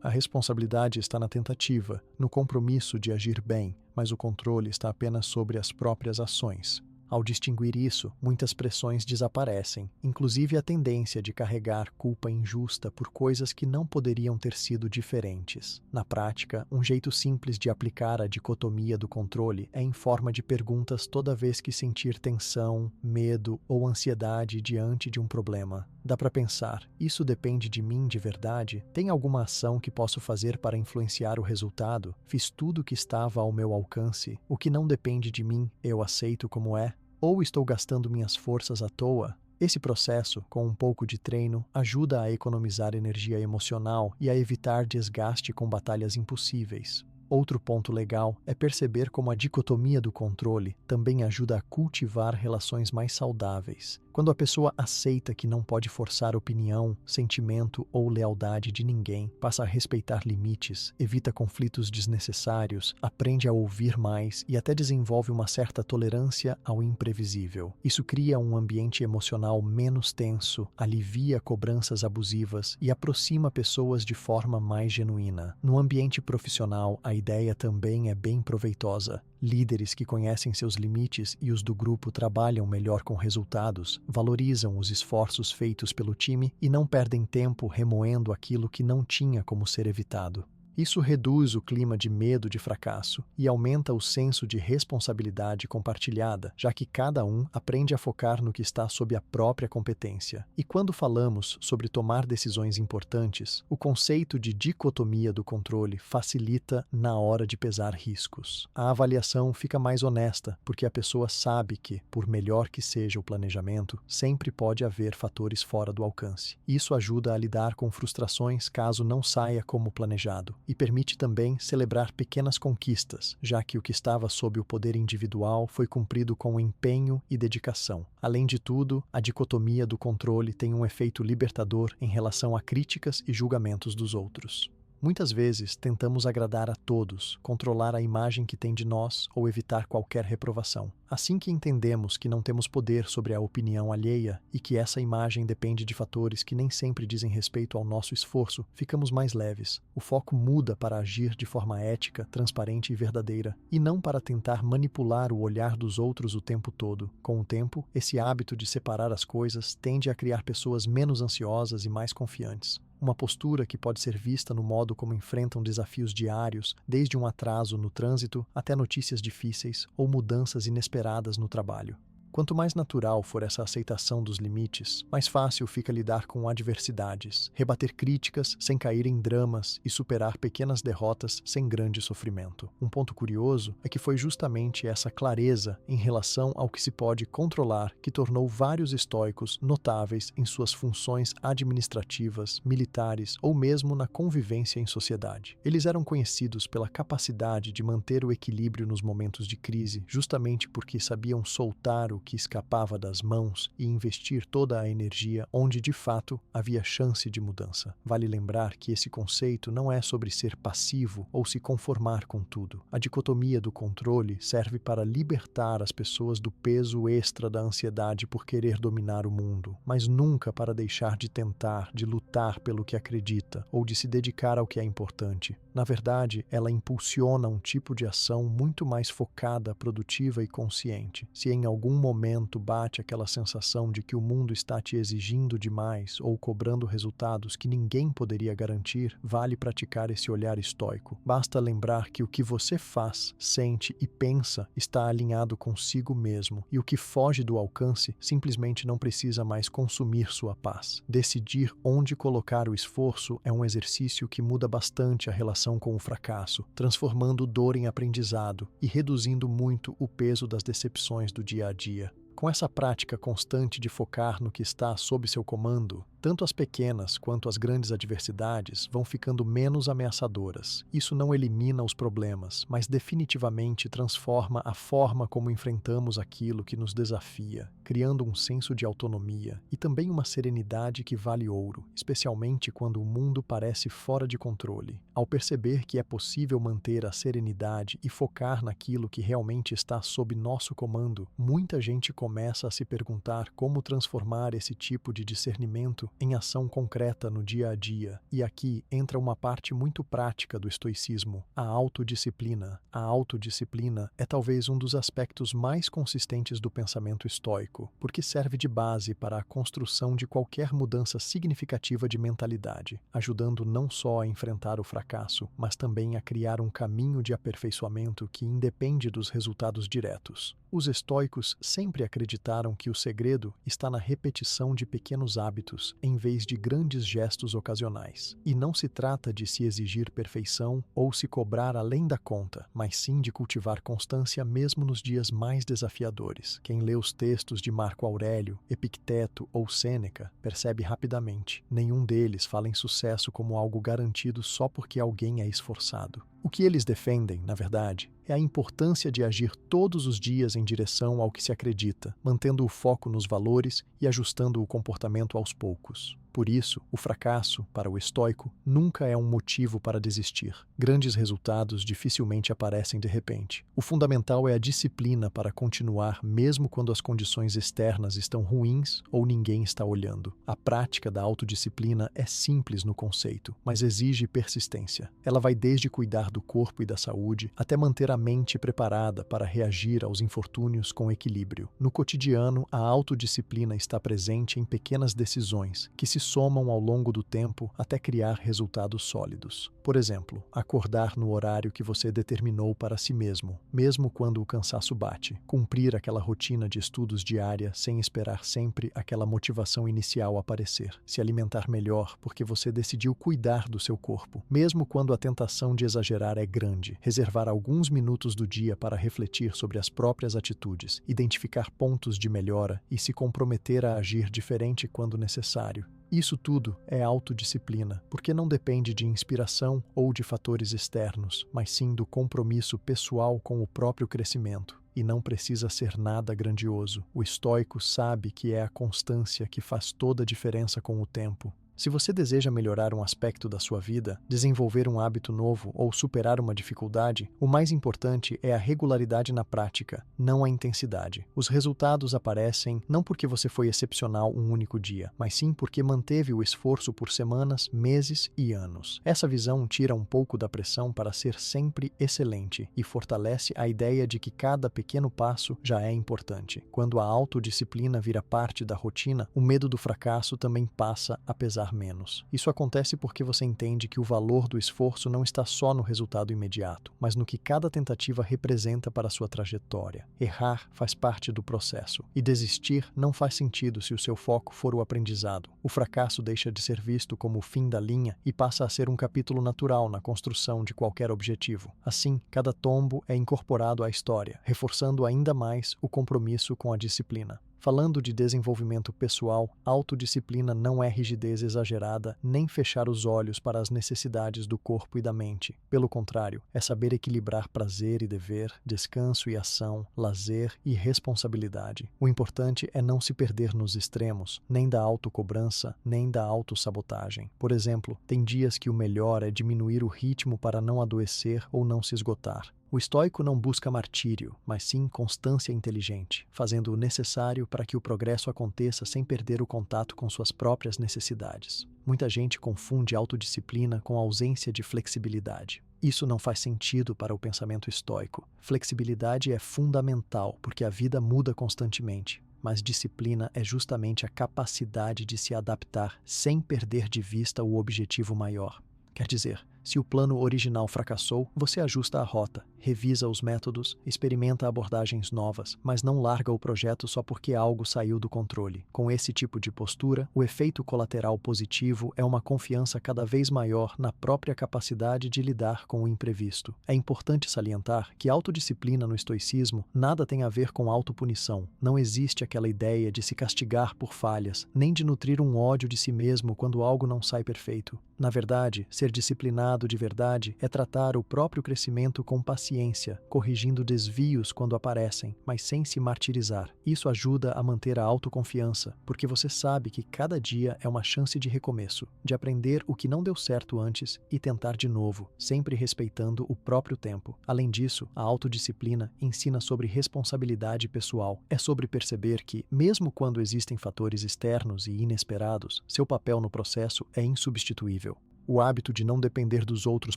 A responsabilidade está na tentativa, no compromisso de agir bem, mas o controle está apenas sobre as próprias ações. Ao distinguir isso, muitas pressões desaparecem, inclusive a tendência de carregar culpa injusta por coisas que não poderiam ter sido diferentes. Na prática, um jeito simples de aplicar a dicotomia do controle é em forma de perguntas toda vez que sentir tensão, medo ou ansiedade diante de um problema. Dá para pensar, isso depende de mim de verdade? Tem alguma ação que posso fazer para influenciar o resultado? Fiz tudo o que estava ao meu alcance? O que não depende de mim, eu aceito como é? Ou estou gastando minhas forças à toa? Esse processo, com um pouco de treino, ajuda a economizar energia emocional e a evitar desgaste com batalhas impossíveis. Outro ponto legal é perceber como a dicotomia do controle também ajuda a cultivar relações mais saudáveis. Quando a pessoa aceita que não pode forçar opinião, sentimento ou lealdade de ninguém, passa a respeitar limites, evita conflitos desnecessários, aprende a ouvir mais e até desenvolve uma certa tolerância ao imprevisível. Isso cria um ambiente emocional menos tenso, alivia cobranças abusivas e aproxima pessoas de forma mais genuína. No ambiente profissional, a ideia também é bem proveitosa. Líderes que conhecem seus limites e os do grupo trabalham melhor com resultados, valorizam os esforços feitos pelo time e não perdem tempo remoendo aquilo que não tinha como ser evitado. Isso reduz o clima de medo de fracasso e aumenta o senso de responsabilidade compartilhada, já que cada um aprende a focar no que está sob a própria competência. E quando falamos sobre tomar decisões importantes, o conceito de dicotomia do controle facilita na hora de pesar riscos. A avaliação fica mais honesta, porque a pessoa sabe que, por melhor que seja o planejamento, sempre pode haver fatores fora do alcance. Isso ajuda a lidar com frustrações caso não saia como planejado. E permite também celebrar pequenas conquistas, já que o que estava sob o poder individual foi cumprido com empenho e dedicação. Além de tudo, a dicotomia do controle tem um efeito libertador em relação a críticas e julgamentos dos outros. Muitas vezes tentamos agradar a todos, controlar a imagem que tem de nós ou evitar qualquer reprovação. Assim que entendemos que não temos poder sobre a opinião alheia e que essa imagem depende de fatores que nem sempre dizem respeito ao nosso esforço, ficamos mais leves. O foco muda para agir de forma ética, transparente e verdadeira, e não para tentar manipular o olhar dos outros o tempo todo. Com o tempo, esse hábito de separar as coisas tende a criar pessoas menos ansiosas e mais confiantes. Uma postura que pode ser vista no modo como enfrentam desafios diários, desde um atraso no trânsito até notícias difíceis ou mudanças inesperadas no trabalho. Quanto mais natural for essa aceitação dos limites, mais fácil fica lidar com adversidades, rebater críticas sem cair em dramas e superar pequenas derrotas sem grande sofrimento. Um ponto curioso é que foi justamente essa clareza em relação ao que se pode controlar que tornou vários estoicos notáveis em suas funções administrativas, militares ou mesmo na convivência em sociedade. Eles eram conhecidos pela capacidade de manter o equilíbrio nos momentos de crise, justamente porque sabiam soltar o que escapava das mãos e investir toda a energia onde de fato havia chance de mudança. Vale lembrar que esse conceito não é sobre ser passivo ou se conformar com tudo. A dicotomia do controle serve para libertar as pessoas do peso extra da ansiedade por querer dominar o mundo, mas nunca para deixar de tentar, de lutar pelo que acredita ou de se dedicar ao que é importante. Na verdade, ela impulsiona um tipo de ação muito mais focada, produtiva e consciente. Se em algum momento momento bate aquela sensação de que o mundo está te exigindo demais ou cobrando resultados que ninguém poderia garantir, vale praticar esse olhar estoico. Basta lembrar que o que você faz, sente e pensa está alinhado consigo mesmo, e o que foge do alcance simplesmente não precisa mais consumir sua paz. Decidir onde colocar o esforço é um exercício que muda bastante a relação com o fracasso, transformando dor em aprendizado e reduzindo muito o peso das decepções do dia a dia. Com essa prática constante de focar no que está sob seu comando, tanto as pequenas quanto as grandes adversidades vão ficando menos ameaçadoras. Isso não elimina os problemas, mas definitivamente transforma a forma como enfrentamos aquilo que nos desafia, criando um senso de autonomia e também uma serenidade que vale ouro, especialmente quando o mundo parece fora de controle. Ao perceber que é possível manter a serenidade e focar naquilo que realmente está sob nosso comando, muita gente começa a se perguntar como transformar esse tipo de discernimento em ação concreta no dia a dia. E aqui entra uma parte muito prática do estoicismo, a autodisciplina. A autodisciplina é talvez um dos aspectos mais consistentes do pensamento estoico, porque serve de base para a construção de qualquer mudança significativa de mentalidade, ajudando não só a enfrentar o fracasso, mas também a criar um caminho de aperfeiçoamento que independe dos resultados diretos. Os estoicos sempre acreditaram que o segredo está na repetição de pequenos hábitos, em vez de grandes gestos ocasionais. E não se trata de se exigir perfeição ou se cobrar além da conta, mas sim de cultivar constância mesmo nos dias mais desafiadores. Quem lê os textos de Marco Aurélio, Epicteto ou Sêneca percebe rapidamente: nenhum deles fala em sucesso como algo garantido só porque alguém é esforçado. O que eles defendem, na verdade, é a importância de agir todos os dias em direção ao que se acredita, mantendo o foco nos valores e ajustando o comportamento aos poucos. Por isso, o fracasso, para o estoico, nunca é um motivo para desistir. Grandes resultados dificilmente aparecem de repente. O fundamental é a disciplina para continuar mesmo quando as condições externas estão ruins ou ninguém está olhando. A prática da autodisciplina é simples no conceito, mas exige persistência. Ela vai desde cuidar do corpo e da saúde até manter a mente preparada para reagir aos infortúnios com equilíbrio. No cotidiano, a autodisciplina está presente em pequenas decisões que se somam ao longo do tempo até criar resultados sólidos. Por exemplo, acordar no horário que você determinou para si mesmo, mesmo quando o cansaço bate. Cumprir aquela rotina de estudos diária sem esperar sempre aquela motivação inicial aparecer. Se alimentar melhor porque você decidiu cuidar do seu corpo, mesmo quando a tentação de exagerar é grande. Reservar alguns minutos do dia para refletir sobre as próprias atitudes, identificar pontos de melhora e se comprometer a agir diferente quando necessário. Isso tudo é autodisciplina, porque não depende de inspiração ou de fatores externos, mas sim do compromisso pessoal com o próprio crescimento. E não precisa ser nada grandioso. O estoico sabe que é a constância que faz toda a diferença com o tempo. Se você deseja melhorar um aspecto da sua vida, desenvolver um hábito novo ou superar uma dificuldade, o mais importante é a regularidade na prática, não a intensidade. Os resultados aparecem não porque você foi excepcional um único dia, mas sim porque manteve o esforço por semanas, meses e anos. Essa visão tira um pouco da pressão para ser sempre excelente e fortalece a ideia de que cada pequeno passo já é importante. Quando a autodisciplina vira parte da rotina, o medo do fracasso também passa a pesar menos. Isso acontece porque você entende que o valor do esforço não está só no resultado imediato, mas no que cada tentativa representa para a sua trajetória. Errar faz parte do processo, e desistir não faz sentido se o seu foco for o aprendizado. O fracasso deixa de ser visto como o fim da linha e passa a ser um capítulo natural na construção de qualquer objetivo. Assim, cada tombo é incorporado à história, reforçando ainda mais o compromisso com a disciplina. Falando de desenvolvimento pessoal, autodisciplina não é rigidez exagerada nem fechar os olhos para as necessidades do corpo e da mente. Pelo contrário, é saber equilibrar prazer e dever, descanso e ação, lazer e responsabilidade. O importante é não se perder nos extremos, nem da autocobrança, nem da autossabotagem. Por exemplo, tem dias que o melhor é diminuir o ritmo para não adoecer ou não se esgotar. O estoico não busca martírio, mas sim constância inteligente, fazendo o necessário para que o progresso aconteça sem perder o contato com suas próprias necessidades. Muita gente confunde autodisciplina com ausência de flexibilidade. Isso não faz sentido para o pensamento estoico. Flexibilidade é fundamental porque a vida muda constantemente, mas disciplina é justamente a capacidade de se adaptar sem perder de vista o objetivo maior. Quer dizer, se o plano original fracassou, você ajusta a rota, revisa os métodos, experimenta abordagens novas, mas não larga o projeto só porque algo saiu do controle. Com esse tipo de postura, o efeito colateral positivo é uma confiança cada vez maior na própria capacidade de lidar com o imprevisto. É importante salientar que autodisciplina no estoicismo nada tem a ver com autopunição. Não existe aquela ideia de se castigar por falhas, nem de nutrir um ódio de si mesmo quando algo não sai perfeito. Na verdade, ser disciplinado de verdade é tratar o próprio crescimento com paciência, corrigindo desvios quando aparecem, mas sem se martirizar. Isso ajuda a manter a autoconfiança, porque você sabe que cada dia é uma chance de recomeço, de aprender o que não deu certo antes e tentar de novo, sempre respeitando o próprio tempo. Além disso, a autodisciplina ensina sobre responsabilidade pessoal. É sobre perceber que, mesmo quando existem fatores externos e inesperados, seu papel no processo é insubstituível. O hábito de não depender dos outros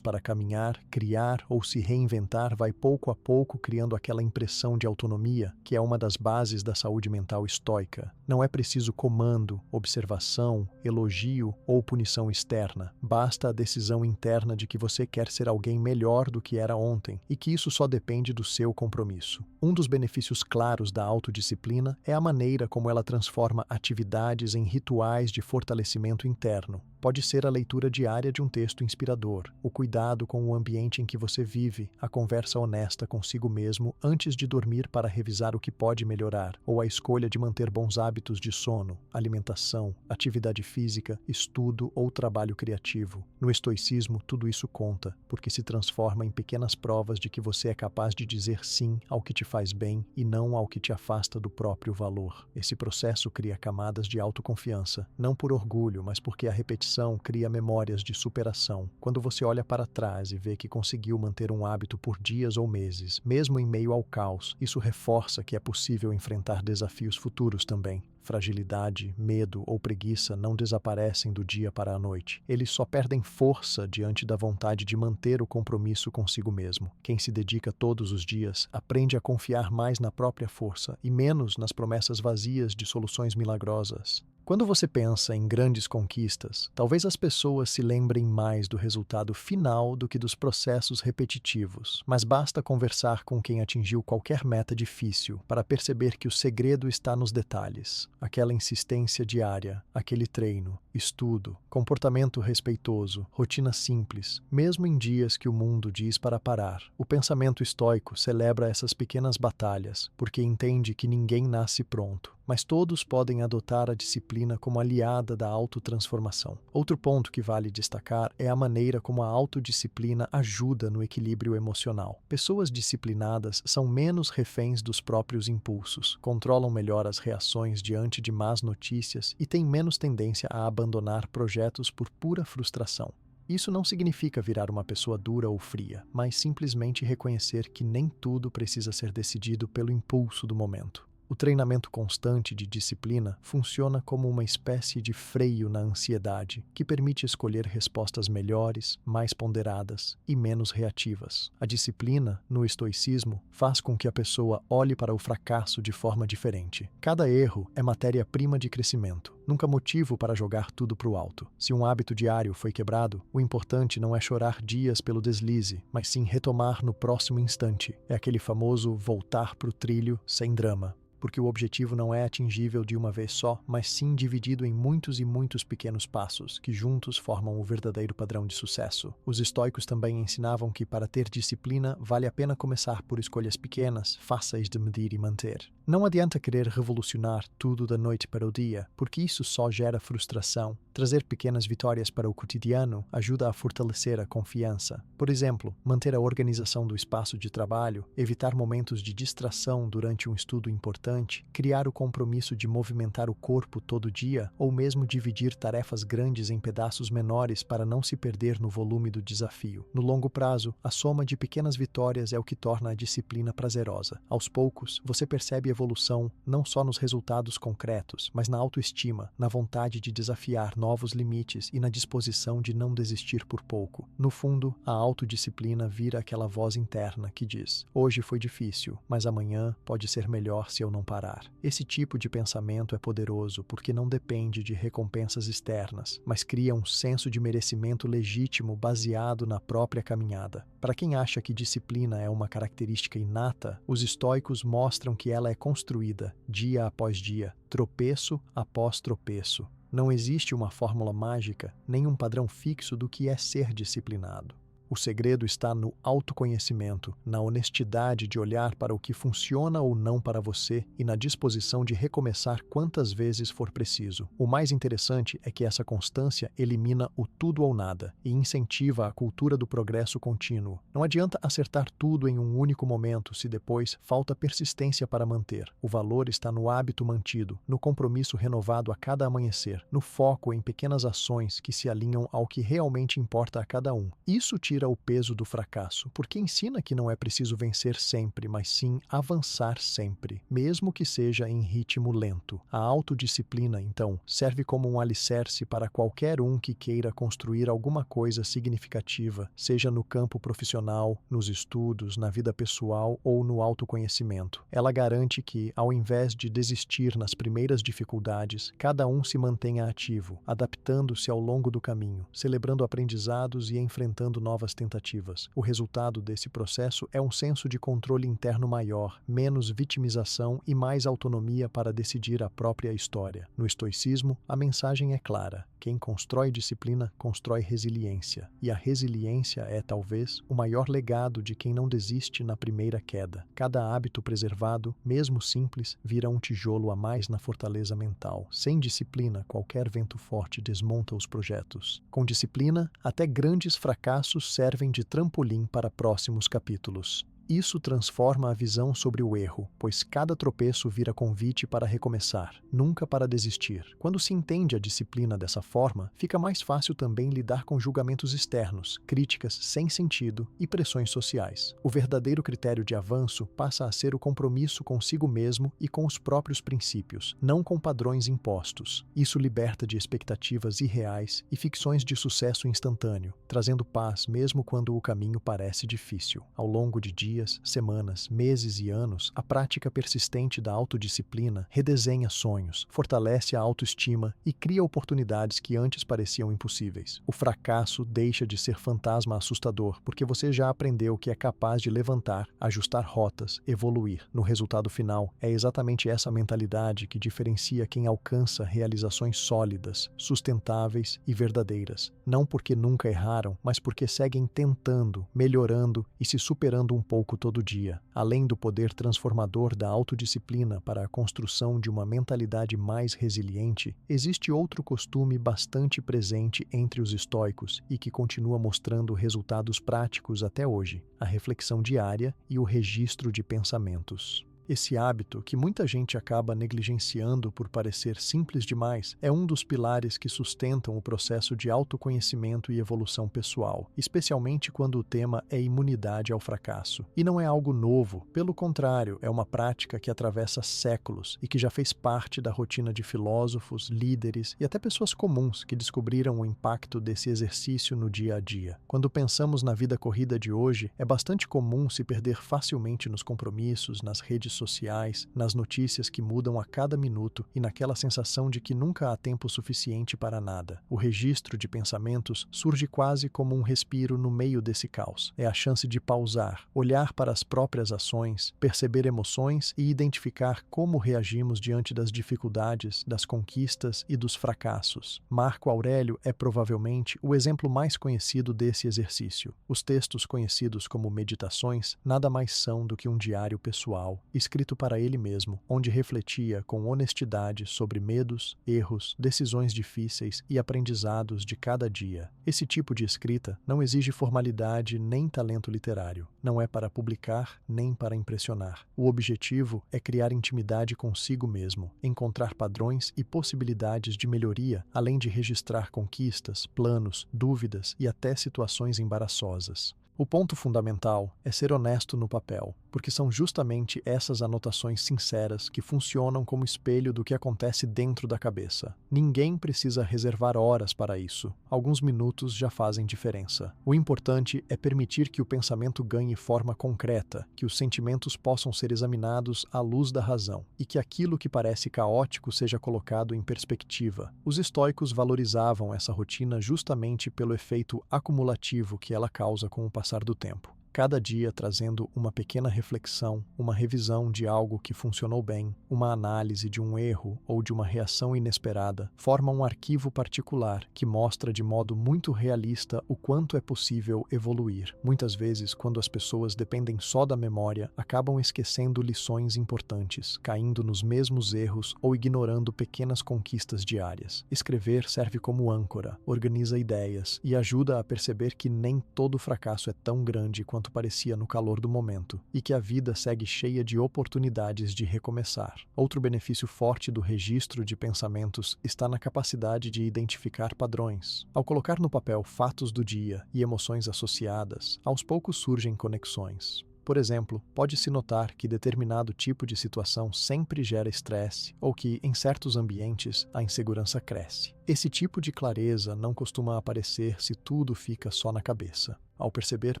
para caminhar, criar ou se reinventar vai pouco a pouco criando aquela impressão de autonomia que é uma das bases da saúde mental estoica. Não é preciso comando, observação, elogio ou punição externa. Basta a decisão interna de que você quer ser alguém melhor do que era ontem e que isso só depende do seu compromisso. Um dos benefícios claros da autodisciplina é a maneira como ela transforma atividades em rituais de fortalecimento interno. Pode ser a leitura diária de um texto inspirador, o cuidado com o ambiente em que você vive, a conversa honesta consigo mesmo antes de dormir para revisar o que pode melhorar, ou a escolha de manter bons hábitos de sono, alimentação, atividade física, estudo ou trabalho criativo. No estoicismo, tudo isso conta, porque se transforma em pequenas provas de que você é capaz de dizer sim ao que te faz bem e não ao que te afasta do próprio valor. Esse processo cria camadas de autoconfiança, não por orgulho, mas porque a repetição cria memórias de superação. Quando você olha para trás e vê que conseguiu manter um hábito por dias ou meses, mesmo em meio ao caos, isso reforça que é possível enfrentar desafios futuros também. Fragilidade, medo ou preguiça não desaparecem do dia para a noite. Eles só perdem força diante da vontade de manter o compromisso consigo mesmo. Quem se dedica todos os dias aprende a confiar mais na própria força e menos nas promessas vazias de soluções milagrosas. Quando você pensa em grandes conquistas, talvez as pessoas se lembrem mais do resultado final do que dos processos repetitivos, mas basta conversar com quem atingiu qualquer meta difícil para perceber que o segredo está nos detalhes. Aquela insistência diária, aquele treino, estudo, comportamento respeitoso, rotina simples, mesmo em dias que o mundo diz para parar. O pensamento estoico celebra essas pequenas batalhas, porque entende que ninguém nasce pronto, mas todos podem adotar a disciplina como aliada da autotransformação. Outro ponto que vale destacar é a maneira como a autodisciplina ajuda no equilíbrio emocional. Pessoas disciplinadas são menos reféns dos próprios impulsos, controlam melhor as reações diante de más notícias e têm menos tendência a abandonar projetos por pura frustração. Isso não significa virar uma pessoa dura ou fria, mas simplesmente reconhecer que nem tudo precisa ser decidido pelo impulso do momento. O treinamento constante de disciplina funciona como uma espécie de freio na ansiedade, que permite escolher respostas melhores, mais ponderadas e menos reativas. A disciplina, no estoicismo, faz com que a pessoa olhe para o fracasso de forma diferente. Cada erro é matéria-prima de crescimento, nunca motivo para jogar tudo para o alto. Se um hábito diário foi quebrado, o importante não é chorar dias pelo deslize, mas sim retomar no próximo instante. É aquele famoso voltar para o trilho sem drama. Porque o objetivo não é atingível de uma vez só, mas sim dividido em muitos e muitos pequenos passos, que juntos formam o verdadeiro padrão de sucesso. Os estoicos também ensinavam que para ter disciplina vale a pena começar por escolhas pequenas, fáceis de medir e manter. Não adianta querer revolucionar tudo da noite para o dia, porque isso só gera frustração. Trazer pequenas vitórias para o cotidiano ajuda a fortalecer a confiança. Por exemplo, manter a organização do espaço de trabalho, evitar momentos de distração durante um estudo importante constante, criar o compromisso de movimentar o corpo todo dia ou mesmo dividir tarefas grandes em pedaços menores para não se perder no volume do desafio. No longo prazo, a soma de pequenas vitórias é o que torna a disciplina prazerosa. Aos poucos, você percebe evolução não só nos resultados concretos, mas na autoestima, na vontade de desafiar novos limites e na disposição de não desistir por pouco. No fundo, a autodisciplina vira aquela voz interna que diz: hoje foi difícil, mas amanhã pode ser melhor se eu não parar. Esse tipo de pensamento é poderoso porque não depende de recompensas externas, mas cria um senso de merecimento legítimo baseado na própria caminhada. Para quem acha que disciplina é uma característica inata, os estoicos mostram que ela é construída, dia após dia, tropeço após tropeço. Não existe uma fórmula mágica, nem um padrão fixo do que é ser disciplinado. O segredo está no autoconhecimento, na honestidade de olhar para o que funciona ou não para você e na disposição de recomeçar quantas vezes for preciso. O mais interessante é que essa constância elimina o tudo ou nada e incentiva a cultura do progresso contínuo. Não adianta acertar tudo em um único momento se depois falta persistência para manter. O valor está no hábito mantido, no compromisso renovado a cada amanhecer, no foco em pequenas ações que se alinham ao que realmente importa a cada um. Isso tira o peso do fracasso, porque ensina que não é preciso vencer sempre, mas sim avançar sempre, mesmo que seja em ritmo lento. A autodisciplina, então, serve como um alicerce para qualquer um que queira construir alguma coisa significativa, seja no campo profissional, nos estudos, na vida pessoal ou no autoconhecimento. Ela garante que, ao invés de desistir nas primeiras dificuldades, cada um se mantenha ativo, adaptando-se ao longo do caminho, celebrando aprendizados e enfrentando novas tentativas. O resultado desse processo é um senso de controle interno maior, menos vitimização e mais autonomia para decidir a própria história. No estoicismo, a mensagem é clara: quem constrói disciplina, constrói resiliência. E a resiliência é, talvez, o maior legado de quem não desiste na primeira queda. Cada hábito preservado, mesmo simples, vira um tijolo a mais na fortaleza mental. Sem disciplina, qualquer vento forte desmonta os projetos. Com disciplina, até grandes fracassos servem de trampolim para próximos capítulos. Isso transforma a visão sobre o erro, pois cada tropeço vira convite para recomeçar, nunca para desistir. Quando se entende a disciplina dessa forma, fica mais fácil também lidar com julgamentos externos, críticas sem sentido e pressões sociais. O verdadeiro critério de avanço passa a ser o compromisso consigo mesmo e com os próprios princípios, não com padrões impostos. Isso liberta de expectativas irreais e ficções de sucesso instantâneo, trazendo paz mesmo quando o caminho parece difícil. Ao longo de dias, semanas, meses e anos, a prática persistente da autodisciplina redesenha sonhos, fortalece a autoestima e cria oportunidades que antes pareciam impossíveis. O fracasso deixa de ser fantasma assustador, porque você já aprendeu que é capaz de levantar, ajustar rotas, evoluir. No resultado final, é exatamente essa mentalidade que diferencia quem alcança realizações sólidas, sustentáveis e verdadeiras. Não porque nunca erraram, mas porque seguem tentando, melhorando e se superando um pouco todo dia. Além do poder transformador da autodisciplina para a construção de uma mentalidade mais resiliente, existe outro costume bastante presente entre os estoicos e que continua mostrando resultados práticos até hoje: a reflexão diária e o registro de pensamentos. Esse hábito, que muita gente acaba negligenciando por parecer simples demais, é um dos pilares que sustentam o processo de autoconhecimento e evolução pessoal, especialmente quando o tema é imunidade ao fracasso. E não é algo novo, pelo contrário, é uma prática que atravessa séculos e que já fez parte da rotina de filósofos, líderes e até pessoas comuns que descobriram o impacto desse exercício no dia a dia. Quando pensamos na vida corrida de hoje, é bastante comum se perder facilmente nos compromissos, nas redes sociais, nas notícias que mudam a cada minuto e naquela sensação de que nunca há tempo suficiente para nada. O registro de pensamentos surge quase como um respiro no meio desse caos. É a chance de pausar, olhar para as próprias ações, perceber emoções e identificar como reagimos diante das dificuldades, das conquistas e dos fracassos. Marco Aurélio é provavelmente o exemplo mais conhecido desse exercício. Os textos conhecidos como meditações nada mais são do que um diário pessoal, escrito para ele mesmo, onde refletia com honestidade sobre medos, erros, decisões difíceis e aprendizados de cada dia. Esse tipo de escrita não exige formalidade nem talento literário. Não é para publicar nem para impressionar. O objetivo é criar intimidade consigo mesmo, encontrar padrões e possibilidades de melhoria, além de registrar conquistas, planos, dúvidas e até situações embaraçosas. O ponto fundamental é ser honesto no papel, porque são justamente essas anotações sinceras que funcionam como espelho do que acontece dentro da cabeça. Ninguém precisa reservar horas para isso. Alguns minutos já fazem diferença. O importante é permitir que o pensamento ganhe forma concreta, que os sentimentos possam ser examinados à luz da razão, e que aquilo que parece caótico seja colocado em perspectiva. Os estoicos valorizavam essa rotina justamente pelo efeito acumulativo que ela causa com o passar do tempo. Cada dia trazendo uma pequena reflexão, uma revisão de algo que funcionou bem, uma análise de um erro ou de uma reação inesperada, forma um arquivo particular que mostra de modo muito realista o quanto é possível evoluir. Muitas vezes, quando as pessoas dependem só da memória, acabam esquecendo lições importantes, caindo nos mesmos erros ou ignorando pequenas conquistas diárias. Escrever serve como âncora, organiza ideias e ajuda a perceber que nem todo fracasso é tão grande quanto parecia no calor do momento, e que a vida segue cheia de oportunidades de recomeçar. Outro benefício forte do registro de pensamentos está na capacidade de identificar padrões. Ao colocar no papel fatos do dia e emoções associadas, aos poucos surgem conexões. Por exemplo, pode-se notar que determinado tipo de situação sempre gera estresse ou que, em certos ambientes, a insegurança cresce. Esse tipo de clareza não costuma aparecer se tudo fica só na cabeça. Ao perceber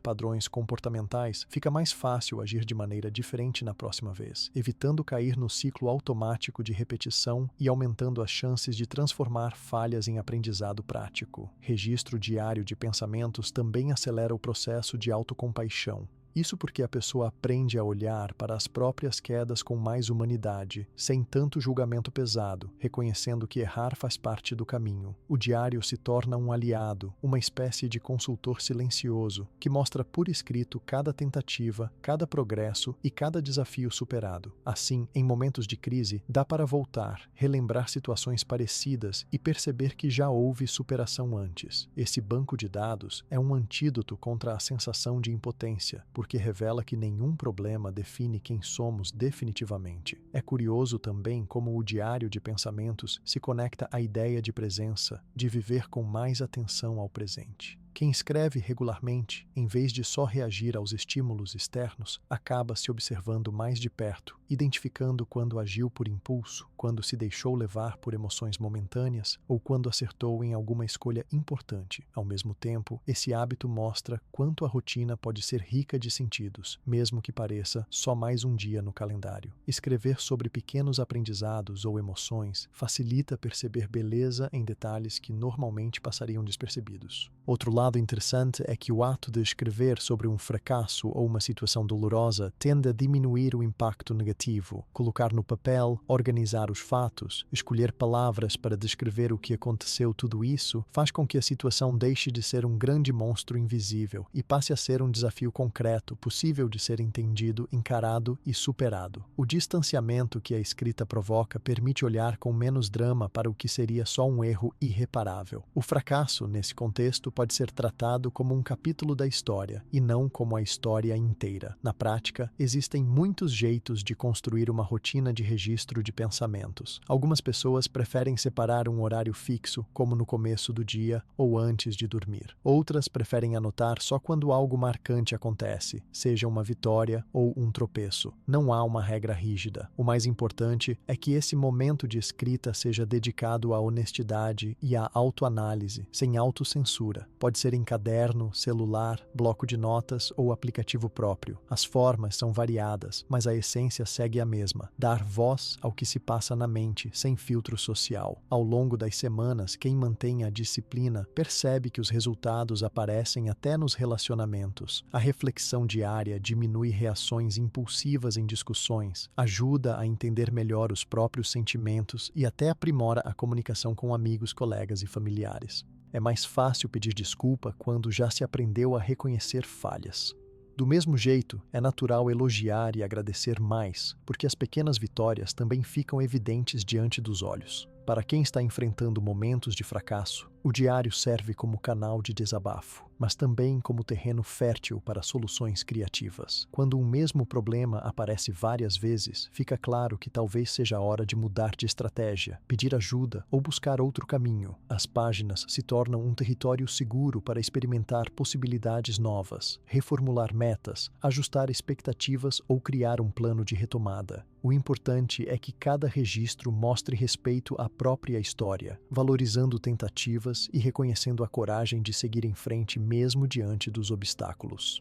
padrões comportamentais, fica mais fácil agir de maneira diferente na próxima vez, evitando cair no ciclo automático de repetição e aumentando as chances de transformar falhas em aprendizado prático. Registro diário de pensamentos também acelera o processo de autocompaixão. Isso porque a pessoa aprende a olhar para as próprias quedas com mais humanidade, sem tanto julgamento pesado, reconhecendo que errar faz parte do caminho. O diário se torna um aliado, uma espécie de consultor silencioso, que mostra por escrito cada tentativa, cada progresso e cada desafio superado. Assim, em momentos de crise, dá para voltar, relembrar situações parecidas e perceber que já houve superação antes. Esse banco de dados é um antídoto contra a sensação de impotência, porque revela que nenhum problema define quem somos definitivamente. É curioso também como o diário de pensamentos se conecta à ideia de presença, de viver com mais atenção ao presente. Quem escreve regularmente, em vez de só reagir aos estímulos externos, acaba se observando mais de perto, identificando quando agiu por impulso, quando se deixou levar por emoções momentâneas ou quando acertou em alguma escolha importante. Ao mesmo tempo, esse hábito mostra quanto a rotina pode ser rica de sentidos, mesmo que pareça só mais um dia no calendário. Escrever sobre pequenos aprendizados ou emoções facilita perceber beleza em detalhes que normalmente passariam despercebidos. Outro lado interessante é que o ato de escrever sobre um fracasso ou uma situação dolorosa tende a diminuir o impacto negativo. Colocar no papel, organizar os fatos, escolher palavras para descrever o que aconteceu, tudo isso faz com que a situação deixe de ser um grande monstro invisível e passe a ser um desafio concreto, possível de ser entendido, encarado e superado. O distanciamento que a escrita provoca permite olhar com menos drama para o que seria só um erro irreparável. O fracasso, nesse contexto, pode ser tratado como um capítulo da história e não como a história inteira. Na prática, existem muitos jeitos de construir uma rotina de registro de pensamentos. Algumas pessoas preferem separar um horário fixo, como no começo do dia ou antes de dormir. Outras preferem anotar só quando algo marcante acontece, seja uma vitória ou um tropeço. Não há uma regra rígida. O mais importante é que esse momento de escrita seja dedicado à honestidade e à autoanálise, sem autocensura. Pode ser em caderno, celular, bloco de notas ou aplicativo próprio. As formas são variadas, mas a essência segue a mesma: dar voz ao que se passa na mente, sem filtro social. Ao longo das semanas, quem mantém a disciplina percebe que os resultados aparecem até nos relacionamentos. A reflexão diária diminui reações impulsivas em discussões, ajuda a entender melhor os próprios sentimentos e até aprimora a comunicação com amigos, colegas e familiares. É mais fácil pedir desculpa quando já se aprendeu a reconhecer falhas. Do mesmo jeito, é natural elogiar e agradecer mais, porque as pequenas vitórias também ficam evidentes diante dos olhos. Para quem está enfrentando momentos de fracasso, o diário serve como canal de desabafo, mas também como terreno fértil para soluções criativas. Quando um mesmo problema aparece várias vezes, fica claro que talvez seja a hora de mudar de estratégia, pedir ajuda ou buscar outro caminho. As páginas se tornam um território seguro para experimentar possibilidades novas, reformular metas, ajustar expectativas ou criar um plano de retomada. O importante é que cada registro mostre respeito à própria história, valorizando tentativas e reconhecendo a coragem de seguir em frente mesmo diante dos obstáculos.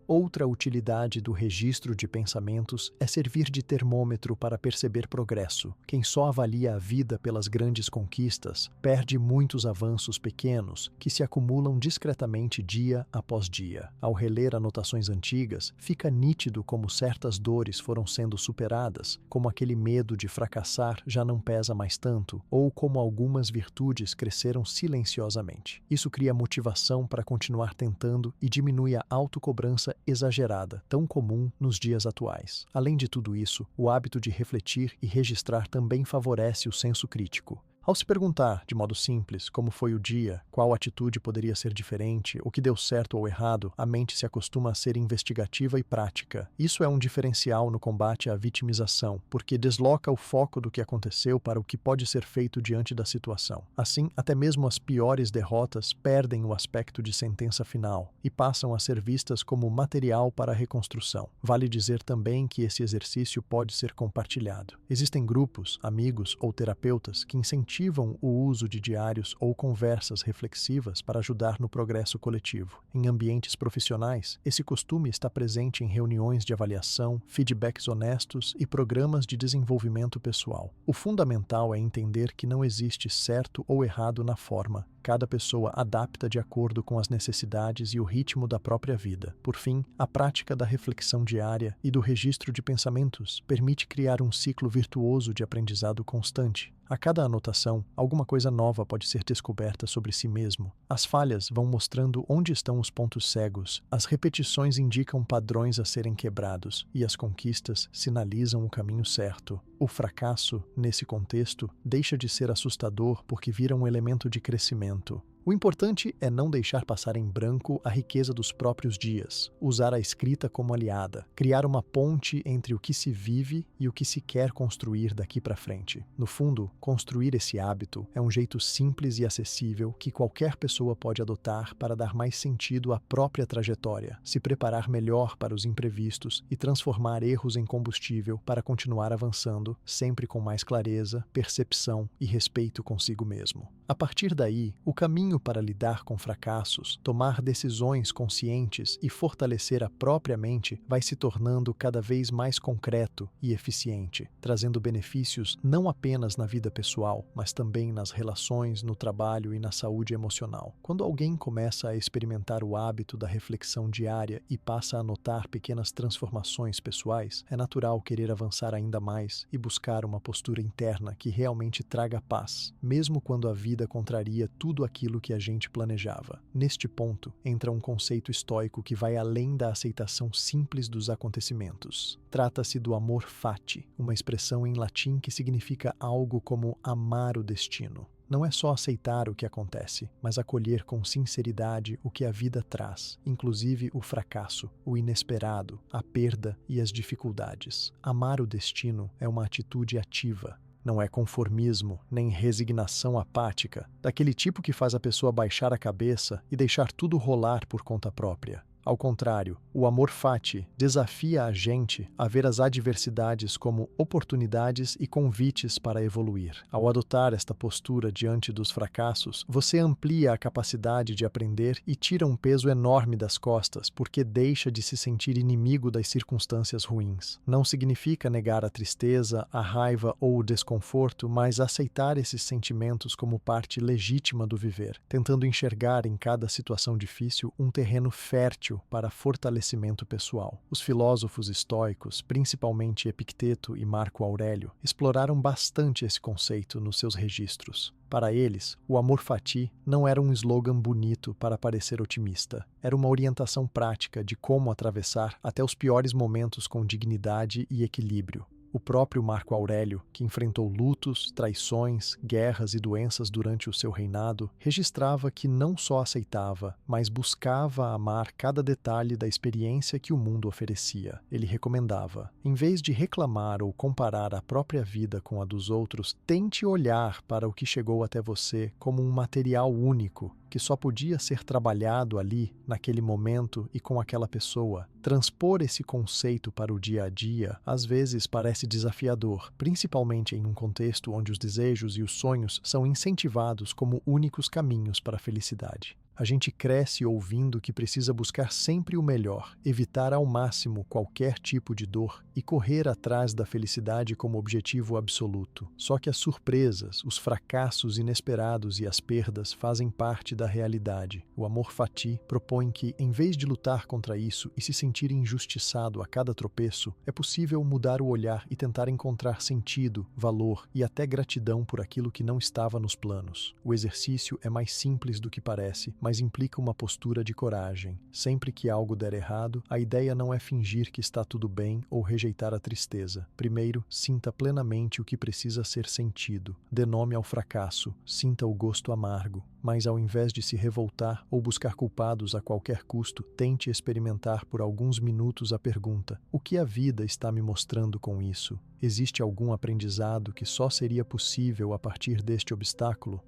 Outra utilidade do registro de pensamentos é servir de termômetro para perceber progresso. Quem só avalia a vida pelas grandes conquistas perde muitos avanços pequenos que se acumulam discretamente dia após dia. Ao reler anotações antigas, fica nítido como certas dores foram sendo superadas, como aquele medo de fracassar já não pesa mais tanto, ou como algumas virtudes cresceram silenciosamente. Isso cria motivação para continuar tentando e diminui a autocobrança exagerada, tão comum nos dias atuais. Além de tudo isso, o hábito de refletir e registrar também favorece o senso crítico. Ao se perguntar, de modo simples, como foi o dia, qual atitude poderia ser diferente, o que deu certo ou errado, a mente se acostuma a ser investigativa e prática. Isso é um diferencial no combate à vitimização, porque desloca o foco do que aconteceu para o que pode ser feito diante da situação. Assim, até mesmo as piores derrotas perdem o aspecto de sentença final e passam a ser vistas como material para a reconstrução. Vale dizer também que esse exercício pode ser compartilhado. Existem grupos, amigos ou terapeutas que incentivam o uso de diários ou conversas reflexivas para ajudar no progresso coletivo. Em ambientes profissionais, esse costume está presente em reuniões de avaliação, feedbacks honestos e programas de desenvolvimento pessoal. O fundamental é entender que não existe certo ou errado na forma. Cada pessoa adapta de acordo com as necessidades e o ritmo da própria vida. Por fim, a prática da reflexão diária e do registro de pensamentos permite criar um ciclo virtuoso de aprendizado constante. A cada anotação, alguma coisa nova pode ser descoberta sobre si mesmo. As falhas vão mostrando onde estão os pontos cegos, as repetições indicam padrões a serem quebrados e as conquistas sinalizam o caminho certo. O fracasso, nesse contexto, deixa de ser assustador porque vira um elemento de crescimento. O importante é não deixar passar em branco a riqueza dos próprios dias, usar a escrita como aliada, criar uma ponte entre o que se vive e o que se quer construir daqui para frente. No fundo, construir esse hábito é um jeito simples e acessível que qualquer pessoa pode adotar para dar mais sentido à própria trajetória, se preparar melhor para os imprevistos e transformar erros em combustível para continuar avançando, sempre com mais clareza, percepção e respeito consigo mesmo. A partir daí, o caminho para lidar com fracassos, tomar decisões conscientes e fortalecer a própria mente vai se tornando cada vez mais concreto e eficiente, trazendo benefícios não apenas na vida pessoal, mas também nas relações, no trabalho e na saúde emocional. Quando alguém começa a experimentar o hábito da reflexão diária e passa a notar pequenas transformações pessoais, é natural querer avançar ainda mais e buscar uma postura interna que realmente traga paz, mesmo quando a vida contraria tudo aquilo que a gente planejava. Neste ponto, entra um conceito estoico que vai além da aceitação simples dos acontecimentos. Trata-se do amor fati, uma expressão em latim que significa algo como amar o destino. Não é só aceitar o que acontece, mas acolher com sinceridade o que a vida traz, inclusive o fracasso, o inesperado, a perda e as dificuldades. Amar o destino é uma atitude ativa. Não é conformismo, nem resignação apática, daquele tipo que faz a pessoa baixar a cabeça e deixar tudo rolar por conta própria. Ao contrário, o amor fati desafia a gente a ver as adversidades como oportunidades e convites para evoluir. Ao adotar esta postura diante dos fracassos, você amplia a capacidade de aprender e tira um peso enorme das costas, porque deixa de se sentir inimigo das circunstâncias ruins. Não significa negar a tristeza, a raiva ou o desconforto, mas aceitar esses sentimentos como parte legítima do viver, tentando enxergar em cada situação difícil um terreno fértil gancho para fortalecimento pessoal. Os filósofos estoicos, principalmente Epicteto e Marco Aurélio, exploraram bastante esse conceito nos seus registros. Para eles, o amor fati não era um slogan bonito para parecer otimista. Era uma orientação prática de como atravessar até os piores momentos com dignidade e equilíbrio. O próprio Marco Aurélio, que enfrentou lutos, traições, guerras e doenças durante o seu reinado, registrava que não só aceitava, mas buscava amar cada detalhe da experiência que o mundo oferecia. Ele recomendava: em vez de reclamar ou comparar a própria vida com a dos outros, tente olhar para o que chegou até você como um material único, que só podia ser trabalhado ali, naquele momento e com aquela pessoa. Transpor esse conceito para o dia a dia às vezes parece desafiador, principalmente em um contexto onde os desejos e os sonhos são incentivados como únicos caminhos para a felicidade. A gente cresce ouvindo que precisa buscar sempre o melhor, evitar ao máximo qualquer tipo de dor e correr atrás da felicidade como objetivo absoluto. Só que as surpresas, os fracassos inesperados e as perdas fazem parte da realidade. O amor fati propõe que, em vez de lutar contra isso e se sentir injustiçado a cada tropeço, é possível mudar o olhar e tentar encontrar sentido, valor e até gratidão por aquilo que não estava nos planos. O exercício é mais simples do que parece, mas implica uma postura de coragem. Sempre que algo der errado, a ideia não é fingir que está tudo bem ou rejeitar a tristeza. Primeiro, sinta plenamente o que precisa ser sentido. Dê nome ao fracasso, sinta o gosto amargo. Mas ao invés de se revoltar ou buscar culpados a qualquer custo, tente experimentar por alguns minutos a pergunta: o que a vida está me mostrando com isso? Existe algum aprendizado que só seria possível a partir deste obstáculo?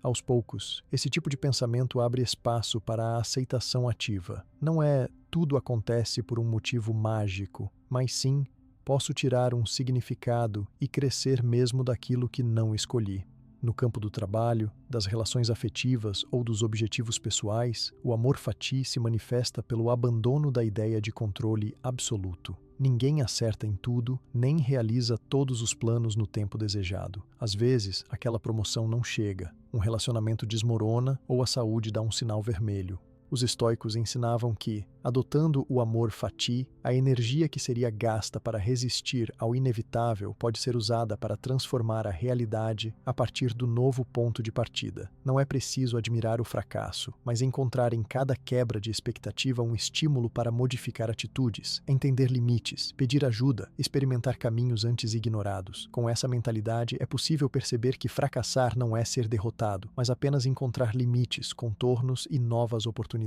Aos poucos, esse tipo de pensamento abre espaço para a aceitação ativa. Não é tudo acontece por um motivo mágico, mas sim posso tirar um significado e crescer mesmo daquilo que não escolhi. No campo do trabalho, das relações afetivas ou dos objetivos pessoais, o amor fati se manifesta pelo abandono da ideia de controle absoluto. Ninguém acerta em tudo, nem realiza todos os planos no tempo desejado. Às vezes, aquela promoção não chega, um relacionamento desmorona ou a saúde dá um sinal vermelho. Os estoicos ensinavam que, adotando o amor fati, a energia que seria gasta para resistir ao inevitável pode ser usada para transformar a realidade a partir do novo ponto de partida. Não é preciso admirar o fracasso, mas encontrar em cada quebra de expectativa um estímulo para modificar atitudes, entender limites, pedir ajuda, experimentar caminhos antes ignorados. Com essa mentalidade, é possível perceber que fracassar não é ser derrotado, mas apenas encontrar limites, contornos e novas oportunidades.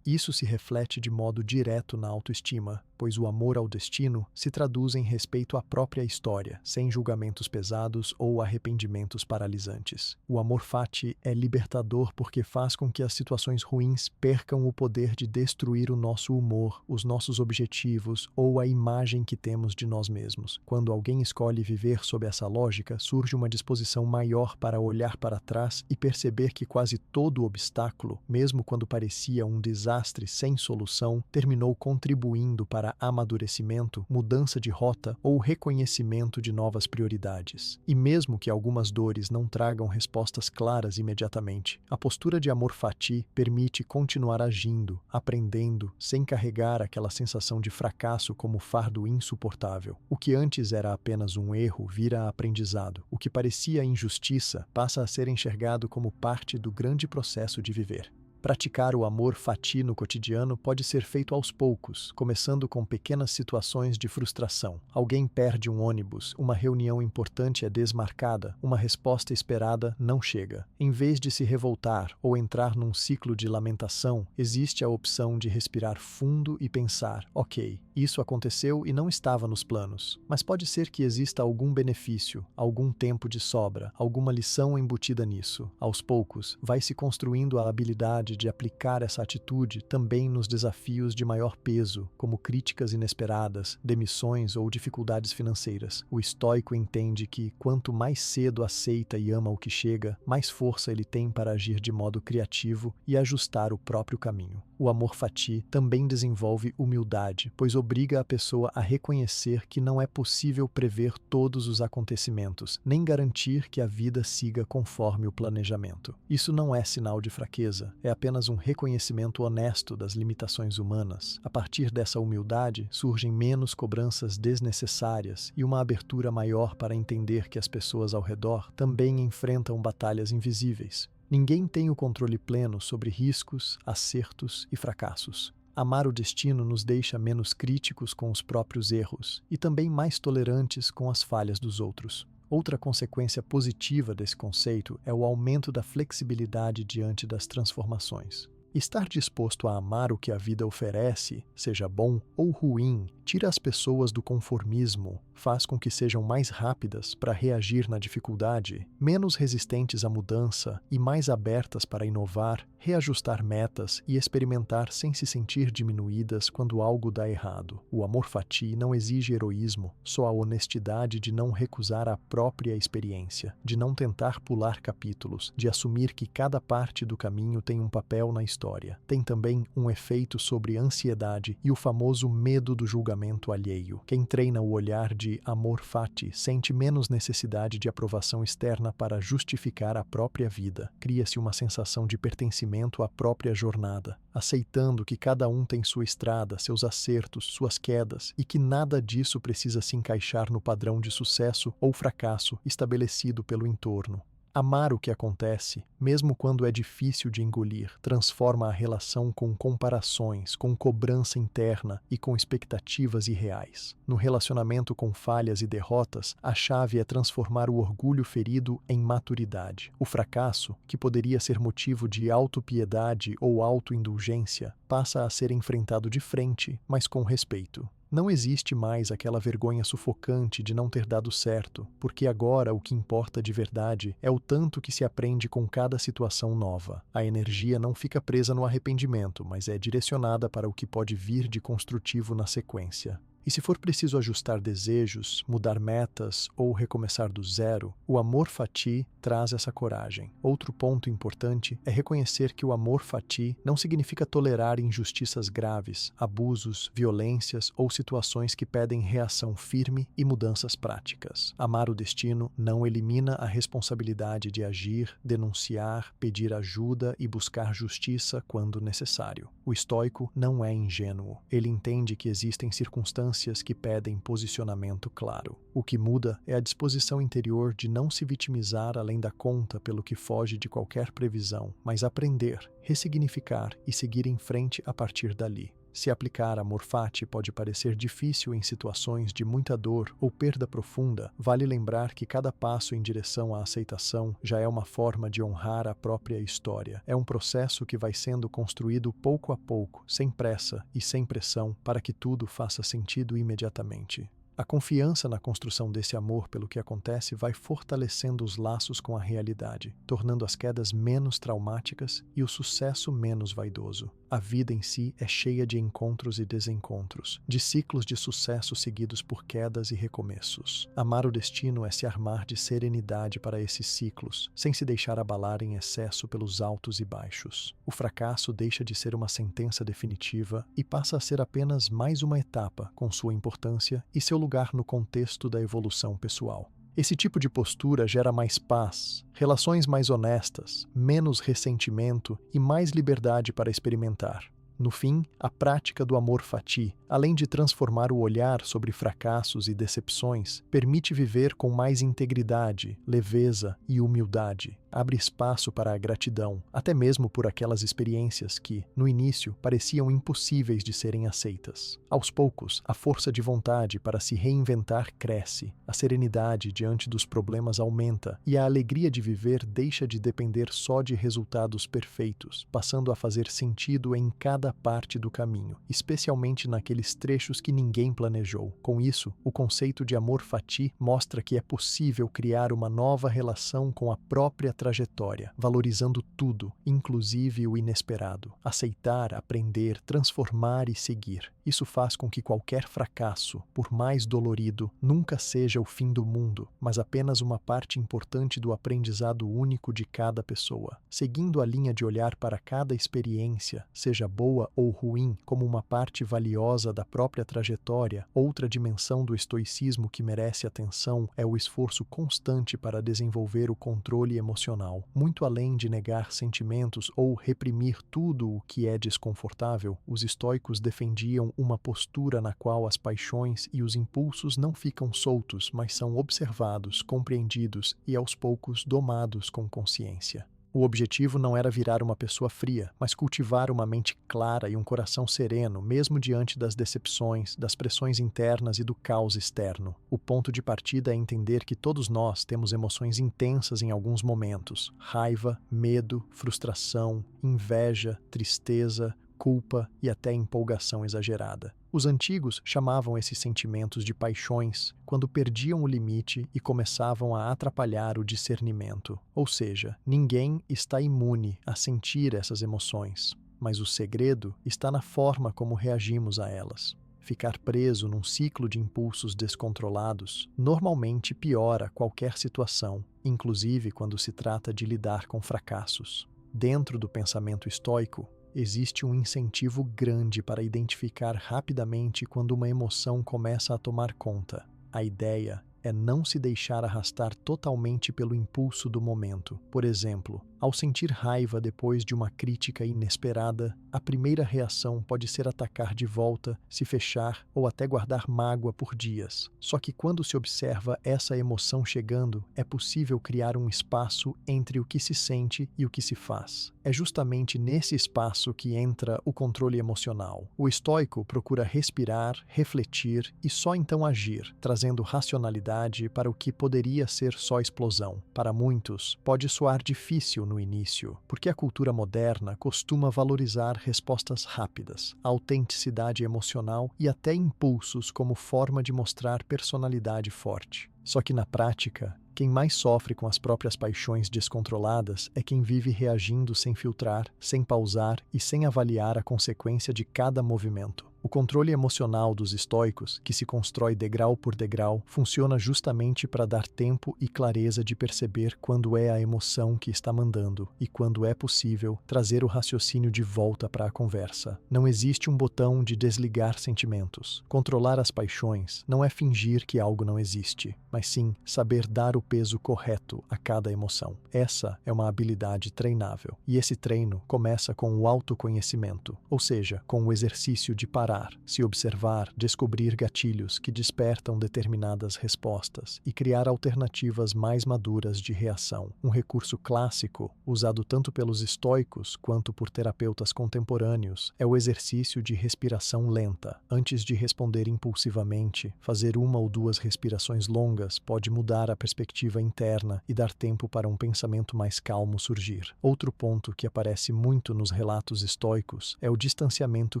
Isso se reflete de modo direto na autoestima, pois o amor ao destino se traduz em respeito à própria história, sem julgamentos pesados ou arrependimentos paralisantes. O amor fati é libertador porque faz com que as situações ruins percam o poder de destruir o nosso humor, os nossos objetivos ou a imagem que temos de nós mesmos. Quando alguém escolhe viver sob essa lógica, surge uma disposição maior para olhar para trás e perceber que quase todo obstáculo, mesmo quando parecia um desastre sem solução, terminou contribuindo para amadurecimento, mudança de rota ou reconhecimento de novas prioridades. E mesmo que algumas dores não tragam respostas claras imediatamente, a postura de amor fati permite continuar agindo, aprendendo, sem carregar aquela sensação de fracasso como fardo insuportável. O que antes era apenas um erro vira aprendizado. O que parecia injustiça passa a ser enxergado como parte do grande processo de viver. Praticar o amor fati no cotidiano pode ser feito aos poucos, começando com pequenas situações de frustração. Alguém perde um ônibus, uma reunião importante é desmarcada, uma resposta esperada não chega. Em vez de se revoltar ou entrar num ciclo de lamentação, existe a opção de respirar fundo e pensar: ok, isso aconteceu e não estava nos planos, mas pode ser que exista algum benefício, algum tempo de sobra, alguma lição embutida nisso. Aos poucos, vai se construindo a habilidade de aplicar essa atitude também nos desafios de maior peso, como críticas inesperadas, demissões ou dificuldades financeiras. O estoico entende que, quanto mais cedo aceita e ama o que chega, mais força ele tem para agir de modo criativo e ajustar o próprio caminho. O amor fati também desenvolve humildade, pois obriga a pessoa a reconhecer que não é possível prever todos os acontecimentos, nem garantir que a vida siga conforme o planejamento. Isso não é sinal de fraqueza, é apenas um reconhecimento honesto das limitações humanas. A partir dessa humildade, surgem menos cobranças desnecessárias e uma abertura maior para entender que as pessoas ao redor também enfrentam batalhas invisíveis. Ninguém tem o controle pleno sobre riscos, acertos e fracassos. Amar o destino nos deixa menos críticos com os próprios erros e também mais tolerantes com as falhas dos outros. Outra consequência positiva desse conceito é o aumento da flexibilidade diante das transformações. Estar disposto a amar o que a vida oferece, seja bom ou ruim, tira as pessoas do conformismo, faz com que sejam mais rápidas para reagir na dificuldade, menos resistentes à mudança e mais abertas para inovar, reajustar metas e experimentar sem se sentir diminuídas quando algo dá errado. O amor fati não exige heroísmo, só a honestidade de não recusar a própria experiência, de não tentar pular capítulos, de assumir que cada parte do caminho tem um papel na história. Tem também um efeito sobre ansiedade e o famoso medo do julgamento alheio. Quem treina o olhar de amor fati sente menos necessidade de aprovação externa para justificar a própria vida. Cria-se uma sensação de pertencimento à própria jornada, aceitando que cada um tem sua estrada, seus acertos, suas quedas e que nada disso precisa se encaixar no padrão de sucesso ou fracasso estabelecido pelo entorno. Amar o que acontece, mesmo quando é difícil de engolir, transforma a relação com comparações, com cobrança interna e com expectativas irreais. No relacionamento com falhas e derrotas, a chave é transformar o orgulho ferido em maturidade. O fracasso, que poderia ser motivo de autopiedade ou autoindulgência, passa a ser enfrentado de frente, mas com respeito. Não existe mais aquela vergonha sufocante de não ter dado certo, porque agora o que importa de verdade é o tanto que se aprende com cada situação nova. A energia não fica presa no arrependimento, mas é direcionada para o que pode vir de construtivo na sequência. E se for preciso ajustar desejos, mudar metas ou recomeçar do zero, o amor fati traz essa coragem. Outro ponto importante é reconhecer que o amor fati não significa tolerar injustiças graves, abusos, violências ou situações que pedem reação firme e mudanças práticas. Amar o destino não elimina a responsabilidade de agir, denunciar, pedir ajuda e buscar justiça quando necessário. O estoico não é ingênuo. Ele entende que existem circunstâncias que pedem posicionamento claro. O que muda é a disposição interior de não se vitimizar além da conta pelo que foge de qualquer previsão, mas aprender, ressignificar e seguir em frente a partir dali. Se aplicar amor fati pode parecer difícil em situações de muita dor ou perda profunda, vale lembrar que cada passo em direção à aceitação já é uma forma de honrar a própria história. É um processo que vai sendo construído pouco a pouco, sem pressa e sem pressão, para que tudo faça sentido imediatamente. A confiança na construção desse amor pelo que acontece vai fortalecendo os laços com a realidade, tornando as quedas menos traumáticas e o sucesso menos vaidoso. A vida em si é cheia de encontros e desencontros, de ciclos de sucesso seguidos por quedas e recomeços. Amar o destino é se armar de serenidade para esses ciclos, sem se deixar abalar em excesso pelos altos e baixos. O fracasso deixa de ser uma sentença definitiva e passa a ser apenas mais uma etapa, com sua importância e seu lugar no contexto da evolução pessoal. Esse tipo de postura gera mais paz, relações mais honestas, menos ressentimento e mais liberdade para experimentar. No fim, a prática do amor fati, além de transformar o olhar sobre fracassos e decepções, permite viver com mais integridade, leveza e humildade. Abre espaço para a gratidão, até mesmo por aquelas experiências que, no início, pareciam impossíveis de serem aceitas. Aos poucos, a força de vontade para se reinventar cresce, a serenidade diante dos problemas aumenta e a alegria de viver deixa de depender só de resultados perfeitos, passando a fazer sentido em cada parte do caminho, especialmente naqueles trechos que ninguém planejou. Com isso, o conceito de amor fati mostra que é possível criar uma nova relação com a própria trajetória, valorizando tudo, inclusive o inesperado. Aceitar, aprender, transformar e seguir. Isso faz com que qualquer fracasso, por mais dolorido, nunca seja o fim do mundo, mas apenas uma parte importante do aprendizado único de cada pessoa. Seguindo a linha de olhar para cada experiência, seja boa ou ruim, como uma parte valiosa da própria trajetória, outra dimensão do estoicismo que merece atenção é o esforço constante para desenvolver o controle emocional. Muito além de negar sentimentos ou reprimir tudo o que é desconfortável, os estoicos defendiam uma postura na qual as paixões e os impulsos não ficam soltos, mas são observados, compreendidos e aos poucos domados com consciência. O objetivo não era virar uma pessoa fria, mas cultivar uma mente clara e um coração sereno, mesmo diante das decepções, das pressões internas e do caos externo. O ponto de partida é entender que todos nós temos emoções intensas em alguns momentos: raiva, medo, frustração, inveja, tristeza, culpa e até empolgação exagerada. Os antigos chamavam esses sentimentos de paixões quando perdiam o limite e começavam a atrapalhar o discernimento. Ou seja, ninguém está imune a sentir essas emoções, mas o segredo está na forma como reagimos a elas. Ficar preso num ciclo de impulsos descontrolados normalmente piora qualquer situação, inclusive quando se trata de lidar com fracassos. Dentro do pensamento estoico, existe um incentivo grande para identificar rapidamente quando uma emoção começa a tomar conta. A ideia é não se deixar arrastar totalmente pelo impulso do momento. Por exemplo, ao sentir raiva depois de uma crítica inesperada, a primeira reação pode ser atacar de volta, se fechar ou até guardar mágoa por dias. Só que quando se observa essa emoção chegando, é possível criar um espaço entre o que se sente e o que se faz. É justamente nesse espaço que entra o controle emocional. O estoico procura respirar, refletir e só então agir, trazendo racionalidade para o que poderia ser só explosão. Para muitos, pode soar difícil no início, porque a cultura moderna costuma valorizar respostas rápidas, autenticidade emocional e até impulsos como forma de mostrar personalidade forte. Só que na prática, quem mais sofre com as próprias paixões descontroladas é quem vive reagindo sem filtrar, sem pausar e sem avaliar a consequência de cada movimento. O controle emocional dos estoicos, que se constrói degrau por degrau, funciona justamente para dar tempo e clareza de perceber quando é a emoção que está mandando e, quando é possível, trazer o raciocínio de volta para a conversa. Não existe um botão de desligar sentimentos. Controlar as paixões não é fingir que algo não existe, mas sim saber dar o peso correto a cada emoção. Essa é uma habilidade treinável, e esse treino começa com o autoconhecimento, ou seja, com o exercício de parar, se observar, descobrir gatilhos que despertam determinadas respostas e criar alternativas mais maduras de reação. Um recurso clássico, usado tanto pelos estoicos quanto por terapeutas contemporâneos, é o exercício de respiração lenta. Antes de responder impulsivamente, fazer uma ou duas respirações longas pode mudar a perspectiva interna e dar tempo para um pensamento mais calmo surgir. Outro ponto que aparece muito nos relatos estoicos é o distanciamento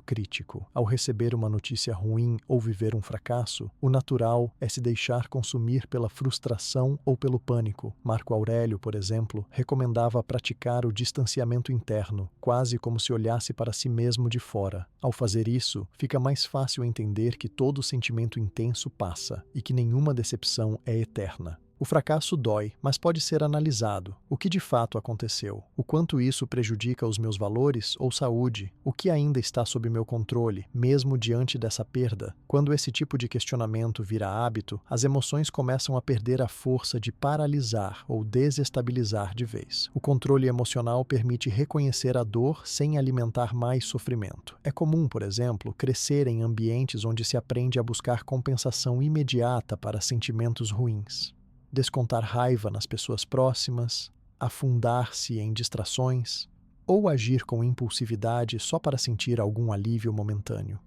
crítico. Ao receber uma notícia ruim ou viver um fracasso, o natural é se deixar consumir pela frustração ou pelo pânico. Marco Aurélio, por exemplo, recomendava praticar o distanciamento interno, quase como se olhasse para si mesmo de fora. Ao fazer isso, fica mais fácil entender que todo sentimento intenso passa e que nenhuma decepção é eterna. O fracasso dói, mas pode ser analisado. O que de fato aconteceu? O quanto isso prejudica os meus valores ou saúde? O que ainda está sob meu controle, mesmo diante dessa perda? Quando esse tipo de questionamento vira hábito, as emoções começam a perder a força de paralisar ou desestabilizar de vez. O controle emocional permite reconhecer a dor sem alimentar mais sofrimento. É comum, por exemplo, crescer em ambientes onde se aprende a buscar compensação imediata para sentimentos ruins. Descontar raiva nas pessoas próximas, afundar-se em distrações ou agir com impulsividade só para sentir algum alívio momentâneo.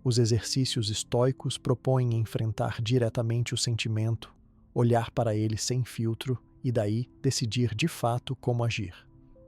Os exercícios estoicos propõem enfrentar diretamente o sentimento, olhar para ele sem filtro e daí decidir de fato como agir.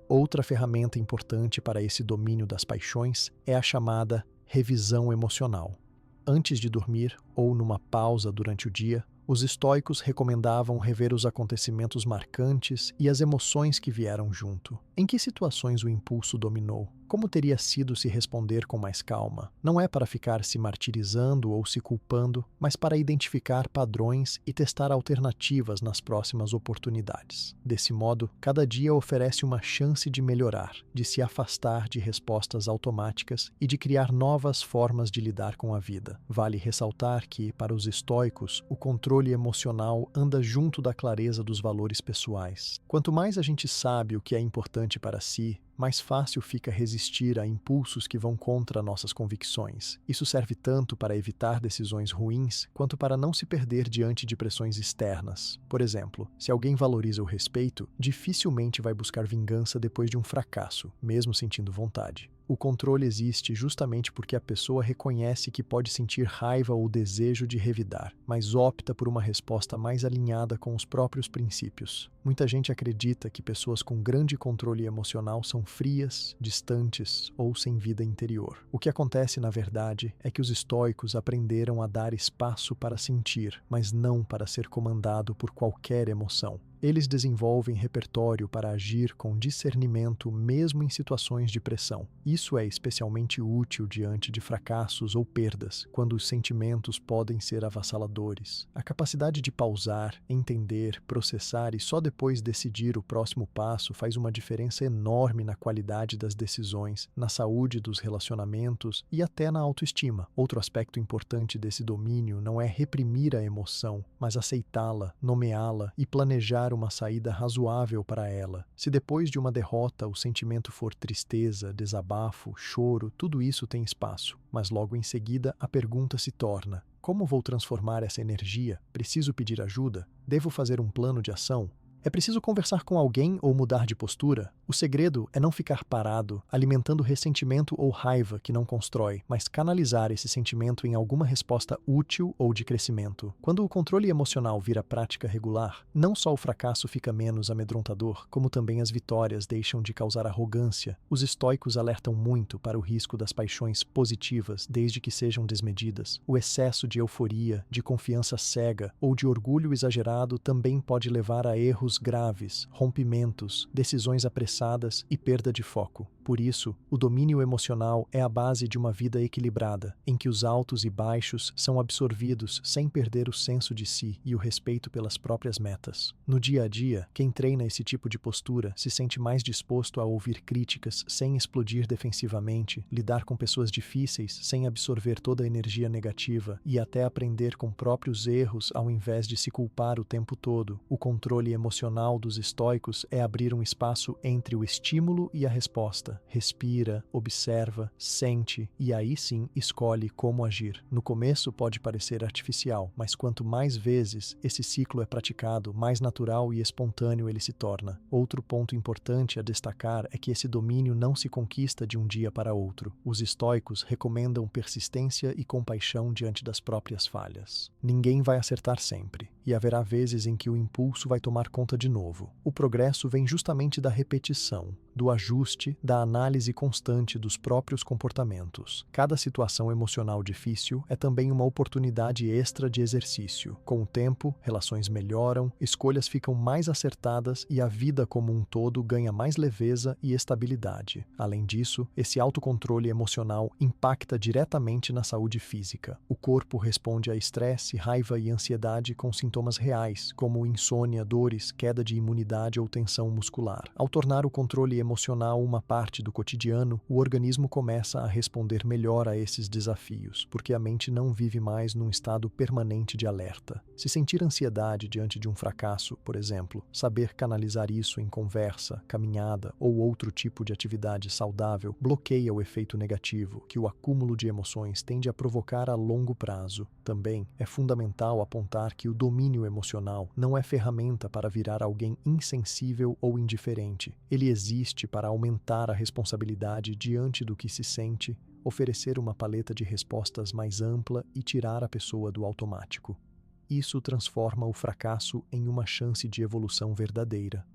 Outra ferramenta importante para esse domínio das paixões é a chamada revisão emocional. Antes de dormir ou numa pausa durante o dia, Os estoicos recomendavam rever os acontecimentos marcantes e as emoções que vieram junto. Em que situações o impulso dominou? Como teria sido se responder com mais calma? Não é para ficar se martirizando ou se culpando, mas para identificar padrões e testar alternativas nas próximas oportunidades. Desse modo, cada dia oferece uma chance de melhorar, de se afastar de respostas automáticas e de criar novas formas de lidar com a vida. Vale ressaltar que, para os estoicos, o controle emocional anda junto da clareza dos valores pessoais. Quanto mais a gente sabe o que é importante para si, mais fácil fica resistir a impulsos que vão contra nossas convicções. Isso serve tanto para evitar decisões ruins, quanto para não se perder diante de pressões externas. Por exemplo, se alguém valoriza o respeito, dificilmente vai buscar vingança depois de um fracasso, mesmo sentindo vontade. O controle existe justamente porque a pessoa reconhece que pode sentir raiva ou desejo de revidar, mas opta por uma resposta mais alinhada com os próprios princípios. Muita gente acredita que pessoas com grande controle emocional são frias, distantes ou sem vida interior. O que acontece, na verdade, é que os estoicos aprenderam a dar espaço para sentir, mas não para ser comandado por qualquer emoção. Eles desenvolvem repertório para agir com discernimento mesmo em situações de pressão. Isso é especialmente útil diante de fracassos ou perdas, quando os sentimentos podem ser avassaladores. A capacidade de pausar, entender, processar e só depois decidir o próximo passo faz uma diferença enorme na qualidade das decisões, na saúde dos relacionamentos e até na autoestima. Outro aspecto importante desse domínio não é reprimir a emoção, mas aceitá-la, nomeá-la e planejar uma saída razoável para ela. Se depois de uma derrota o sentimento for tristeza, desabafo, choro, tudo isso tem espaço, mas logo em seguida a pergunta se torna: como vou transformar essa energia? Preciso pedir ajuda? Devo fazer um plano de ação? É preciso conversar com alguém ou mudar de postura? O segredo é não ficar parado, alimentando ressentimento ou raiva que não constrói, mas canalizar esse sentimento em alguma resposta útil ou de crescimento. Quando o controle emocional vira prática regular, não só o fracasso fica menos amedrontador, como também as vitórias deixam de causar arrogância. Os estoicos alertam muito para o risco das paixões positivas, desde que sejam desmedidas. O excesso de euforia, de confiança cega ou de orgulho exagerado também pode levar a erros graves, rompimentos, decisões apressadas e perda de foco. Por isso, o domínio emocional é a base de uma vida equilibrada, em que os altos e baixos são absorvidos sem perder o senso de si e o respeito pelas próprias metas. No dia a dia, quem treina esse tipo de postura se sente mais disposto a ouvir críticas sem explodir defensivamente, lidar com pessoas difíceis sem absorver toda a energia negativa e até aprender com próprios erros ao invés de se culpar o tempo todo. O controle emocional dos estoicos é abrir um espaço entre o estímulo e a resposta. Respira, observa, sente e aí sim escolhe como agir. No começo pode parecer artificial, mas quanto mais vezes esse ciclo é praticado, mais natural e espontâneo ele se torna. Outro ponto importante a destacar é que esse domínio não se conquista de um dia para outro. Os estoicos recomendam persistência e compaixão diante das próprias falhas. Ninguém vai acertar sempre, e haverá vezes em que o impulso vai tomar conta de novo. O progresso vem justamente da repetição, do ajuste, da análise constante dos próprios comportamentos. Cada situação emocional difícil é também uma oportunidade extra de exercício. Com o tempo, relações melhoram, escolhas ficam mais acertadas e a vida como um todo ganha mais leveza e estabilidade. Além disso, esse autocontrole emocional impacta diretamente na saúde física. O corpo responde a estresse, raiva e ansiedade com sintomas reais, como insônia, dores, queda de imunidade ou tensão muscular. Ao tornar o controle emocional uma parte do cotidiano, o organismo começa a responder melhor a esses desafios, porque a mente não vive mais num estado permanente de alerta. Se sentir ansiedade diante de um fracasso, por exemplo, saber canalizar isso em conversa, caminhada ou outro tipo de atividade saudável bloqueia o efeito negativo que o acúmulo de emoções tende a provocar a longo prazo. Também é fundamental apontar que o domínio emocional não é ferramenta para virar alguém insensível ou indiferente. Ele existe para aumentar a responsabilidade diante do que se sente, oferecer uma paleta de respostas mais ampla e tirar a pessoa do automático. Isso transforma o fracasso em uma chance de evolução verdadeira.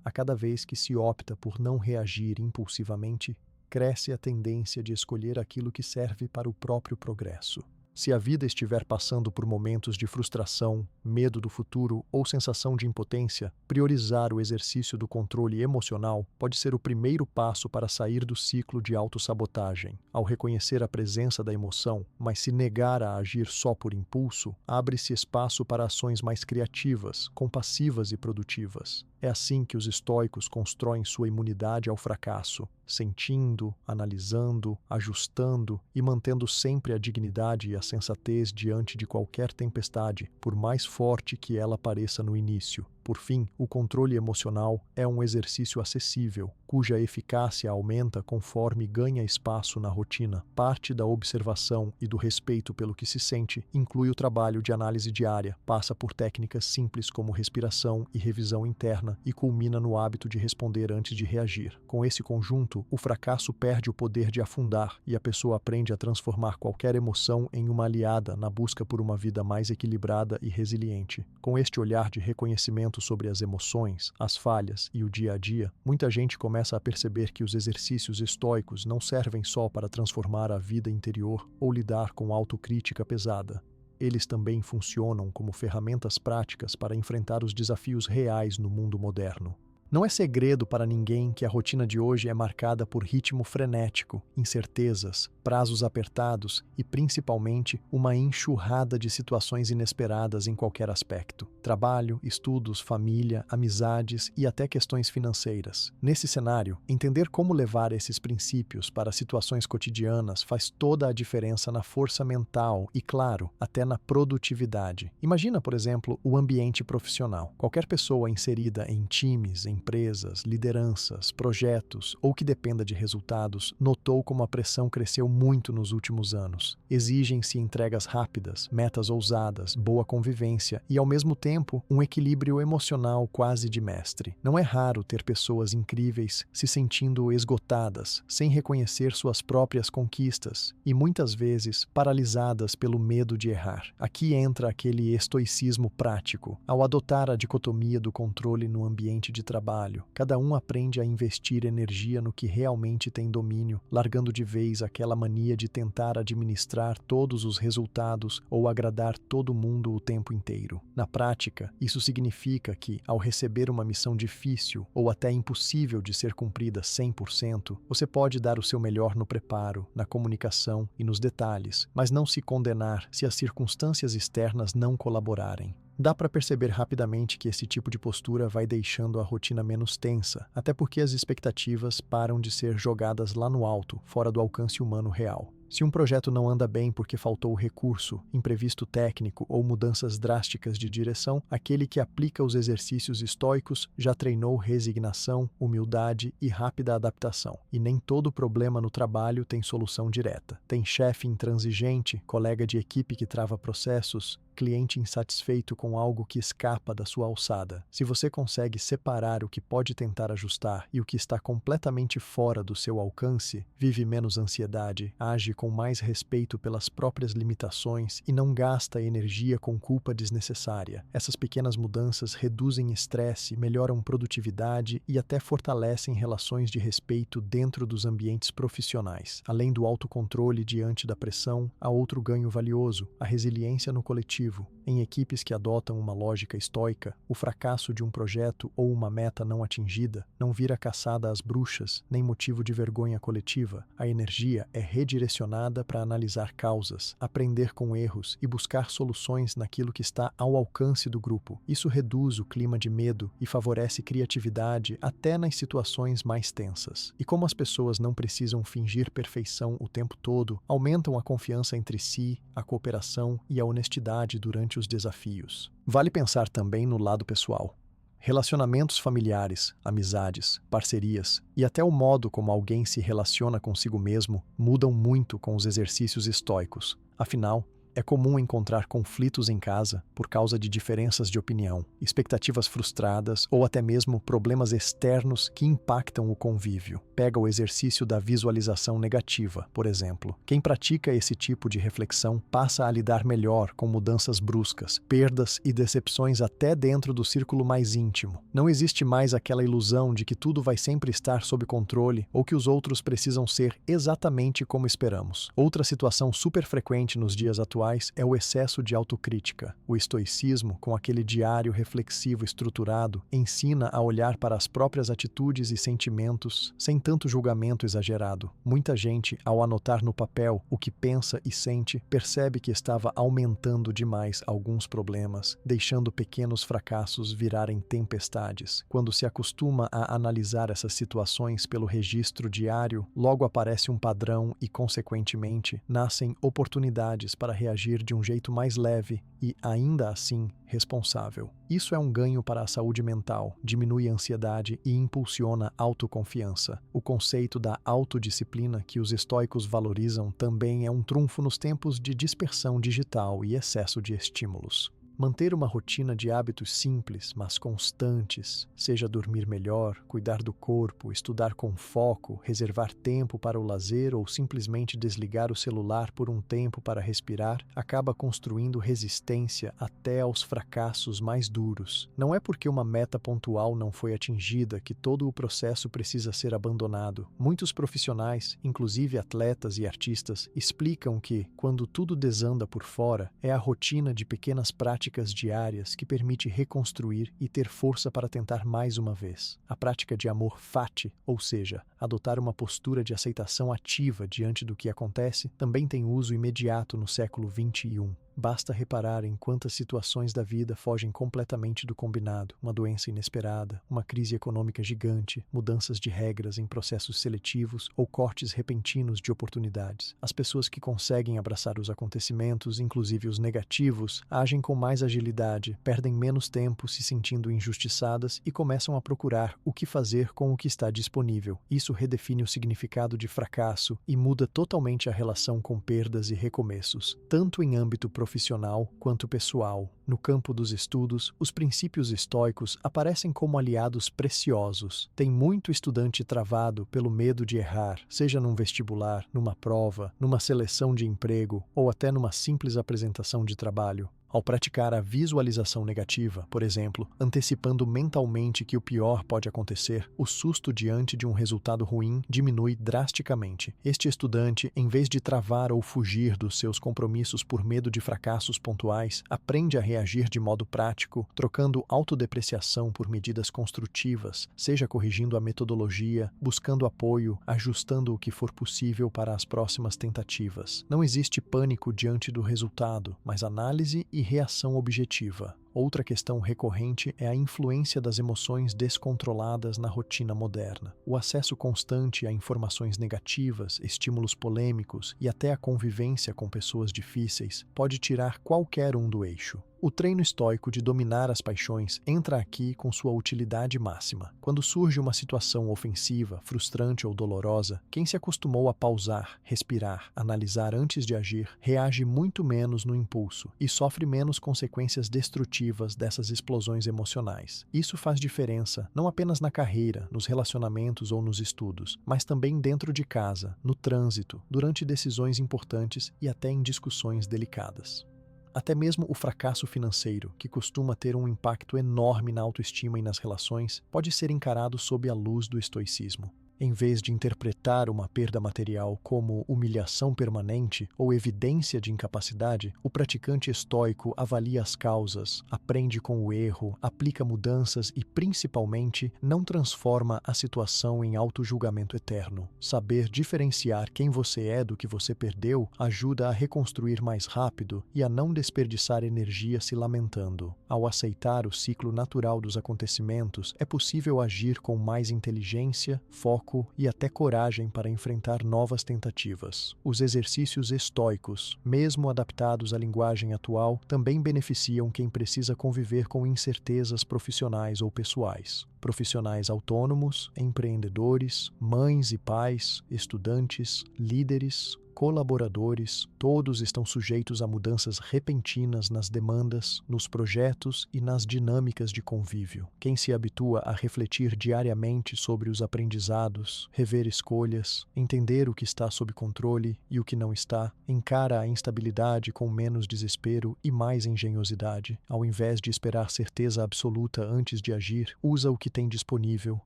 A cada vez que se opta por não reagir impulsivamente, cresce a tendência de escolher aquilo que serve para o próprio progresso. Se a vida estiver passando por momentos de frustração, medo do futuro ou sensação de impotência, priorizar o exercício do controle emocional pode ser o primeiro passo para sair do ciclo de autossabotagem. Ao reconhecer a presença da emoção, mas se negar a agir só por impulso, abre-se espaço para ações mais criativas, compassivas e produtivas. É assim que os estoicos constroem sua imunidade ao fracasso, sentindo, analisando, ajustando e mantendo sempre a dignidade e a sensatez diante de qualquer tempestade, por mais forte que ela pareça no início. Por fim, o controle emocional é um exercício acessível, cuja eficácia aumenta conforme ganha espaço na rotina. Parte da observação e do respeito pelo que se sente inclui o trabalho de análise diária, passa por técnicas simples como respiração e revisão interna e culmina no hábito de responder antes de reagir. Com esse conjunto, o fracasso perde o poder de afundar e a pessoa aprende a transformar qualquer emoção em uma aliada na busca por uma vida mais equilibrada e resiliente. Com este olhar de reconhecimento sobre as emoções, as falhas e o dia a dia, muita gente começa a perceber que os exercícios estoicos não servem só para transformar a vida interior ou lidar com autocrítica pesada. Eles também funcionam como ferramentas práticas para enfrentar os desafios reais no mundo moderno. Não é segredo para ninguém que a rotina de hoje é marcada por ritmo frenético, incertezas, prazos apertados e, principalmente, uma enxurrada de situações inesperadas em qualquer aspecto. Trabalho, estudos, família, amizades e até questões financeiras. Nesse cenário, entender como levar esses princípios para situações cotidianas faz toda a diferença na força mental e, claro, até na produtividade. Imagina, por exemplo, o ambiente profissional. Qualquer pessoa inserida em times, empresas, lideranças, projetos ou que dependa de resultados, notou como a pressão cresceu muito nos últimos anos. Exigem-se entregas rápidas, metas ousadas, boa convivência e, ao mesmo tempo, um equilíbrio emocional quase de mestre. Não é raro ter pessoas incríveis se sentindo esgotadas, sem reconhecer suas próprias conquistas e, muitas vezes, paralisadas pelo medo de errar. Aqui entra aquele estoicismo prático. Ao adotar a dicotomia do controle no ambiente de trabalho, cada um aprende a investir energia no que realmente tem domínio, largando de vez aquela mania de tentar administrar todos os resultados ou agradar todo mundo o tempo inteiro. Na prática, isso significa que, ao receber uma missão difícil ou até impossível de ser cumprida 100%, você pode dar o seu melhor no preparo, na comunicação e nos detalhes, mas não se condenar se as circunstâncias externas não colaborarem. Dá para perceber rapidamente que esse tipo de postura vai deixando a rotina menos tensa, até porque as expectativas param de ser jogadas lá no alto, fora do alcance humano real. Se um projeto não anda bem porque faltou recurso, imprevisto técnico ou mudanças drásticas de direção, aquele que aplica os exercícios estoicos já treinou resignação, humildade e rápida adaptação. E nem todo problema no trabalho tem solução direta. Tem chefe intransigente, colega de equipe que trava processos, cliente insatisfeito com algo que escapa da sua alçada. Se você consegue separar o que pode tentar ajustar e o que está completamente fora do seu alcance, vive menos ansiedade, age com mais respeito pelas próprias limitações e não gasta energia com culpa desnecessária. Essas pequenas mudanças reduzem estresse, melhoram produtividade e até fortalecem relações de respeito dentro dos ambientes profissionais. Além do autocontrole diante da pressão, há outro ganho valioso: a resiliência no coletivo. Em equipes que adotam uma lógica estoica, o fracasso de um projeto ou uma meta não atingida não vira caçada às bruxas, nem motivo de vergonha coletiva. A energia é redirecionada para analisar causas, aprender com erros e buscar soluções naquilo que está ao alcance do grupo. Isso reduz o clima de medo e favorece criatividade até nas situações mais tensas. E como as pessoas não precisam fingir perfeição o tempo todo, aumentam a confiança entre si, a cooperação e a honestidade durante os desafios. Vale pensar também no lado pessoal. Relacionamentos familiares, amizades, parcerias e até o modo como alguém se relaciona consigo mesmo mudam muito com os exercícios estoicos. Afinal, é comum encontrar conflitos em casa por causa de diferenças de opinião, expectativas frustradas ou até mesmo problemas externos que impactam o convívio. Pega o exercício da visualização negativa, por exemplo. Quem pratica esse tipo de reflexão passa a lidar melhor com mudanças bruscas, perdas e decepções até dentro do círculo mais íntimo. Não existe mais aquela ilusão de que tudo vai sempre estar sob controle ou que os outros precisam ser exatamente como esperamos. Outra situação super frequente nos dias atuais atuais é o excesso de autocrítica. O estoicismo, com aquele diário reflexivo estruturado, ensina a olhar para as próprias atitudes e sentimentos sem tanto julgamento exagerado. Muita gente, ao anotar no papel o que pensa e sente, percebe que estava aumentando demais alguns problemas, deixando pequenos fracassos virarem tempestades. Quando se acostuma a analisar essas situações pelo registro diário, logo aparece um padrão e, consequentemente, nascem oportunidades para reagir de um jeito mais leve e, ainda assim, responsável. Isso é um ganho para a saúde mental, diminui a ansiedade e impulsiona a autoconfiança. O conceito da autodisciplina que os estoicos valorizam também é um trunfo nos tempos de dispersão digital e excesso de estímulos. Manter uma rotina de hábitos simples, mas constantes, seja dormir melhor, cuidar do corpo, estudar com foco, reservar tempo para o lazer ou simplesmente desligar o celular por um tempo para respirar, acaba construindo resistência até aos fracassos mais duros. Não é porque uma meta pontual não foi atingida que todo o processo precisa ser abandonado. Muitos profissionais, inclusive atletas e artistas, explicam que, quando tudo desanda por fora, é a rotina de pequenas práticas diárias que permite reconstruir e ter força para tentar mais uma vez. A prática de amor fati, ou seja, adotar uma postura de aceitação ativa diante do que acontece, também tem uso imediato no século XXI. Basta reparar em quantas situações da vida fogem completamente do combinado: uma doença inesperada, uma crise econômica gigante, mudanças de regras em processos seletivos ou cortes repentinos de oportunidades. As pessoas que conseguem abraçar os acontecimentos, inclusive os negativos, agem com mais agilidade, perdem menos tempo se sentindo injustiçadas e começam a procurar o que fazer com o que está disponível. Isso redefine o significado de fracasso e muda totalmente a relação com perdas e recomeços, tanto em âmbito profissional quanto pessoal. No campo dos estudos, os princípios estoicos aparecem como aliados preciosos. Tem muito estudante travado pelo medo de errar, seja num vestibular, numa prova, numa seleção de emprego ou até numa simples apresentação de trabalho. Ao praticar a visualização negativa, por exemplo, antecipando mentalmente que o pior pode acontecer, o susto diante de um resultado ruim diminui drasticamente. Este estudante, em vez de travar ou fugir dos seus compromissos por medo de fracassos pontuais, aprende a reagir de modo prático, trocando autodepreciação por medidas construtivas, seja corrigindo a metodologia, buscando apoio, ajustando o que for possível para as próximas tentativas. Não existe pânico diante do resultado, mas análise e reação objetiva. Outra questão recorrente é a influência das emoções descontroladas na rotina moderna. O acesso constante a informações negativas, estímulos polêmicos e até a convivência com pessoas difíceis pode tirar qualquer um do eixo. O treino estoico de dominar as paixões entra aqui com sua utilidade máxima. Quando surge uma situação ofensiva, frustrante ou dolorosa, quem se acostumou a pausar, respirar, analisar antes de agir, reage muito menos no impulso e sofre menos consequências destrutivas dessas explosões emocionais. Isso faz diferença não apenas na carreira, nos relacionamentos ou nos estudos, mas também dentro de casa, no trânsito, durante decisões importantes e até em discussões delicadas. Até mesmo o fracasso financeiro, que costuma ter um impacto enorme na autoestima e nas relações, pode ser encarado sob a luz do estoicismo. Em vez de interpretar uma perda material como humilhação permanente ou evidência de incapacidade, o praticante estoico avalia as causas, aprende com o erro, aplica mudanças e, principalmente, não transforma a situação em autojulgamento eterno. Saber diferenciar quem você é do que você perdeu ajuda a reconstruir mais rápido e a não desperdiçar energia se lamentando. Ao aceitar o ciclo natural dos acontecimentos, é possível agir com mais inteligência, foco e até coragem para enfrentar novas tentativas. Os exercícios estoicos, mesmo adaptados à linguagem atual, também beneficiam quem precisa conviver com incertezas profissionais ou pessoais. Profissionais autônomos, empreendedores, mães e pais, estudantes, líderes, colaboradores, todos estão sujeitos a mudanças repentinas nas demandas, nos projetos e nas dinâmicas de convívio. Quem se habitua a refletir diariamente sobre os aprendizados, rever escolhas, entender o que está sob controle e o que não está, encara a instabilidade com menos desespero e mais engenhosidade. Ao invés de esperar certeza absoluta antes de agir, usa o que tem disponível,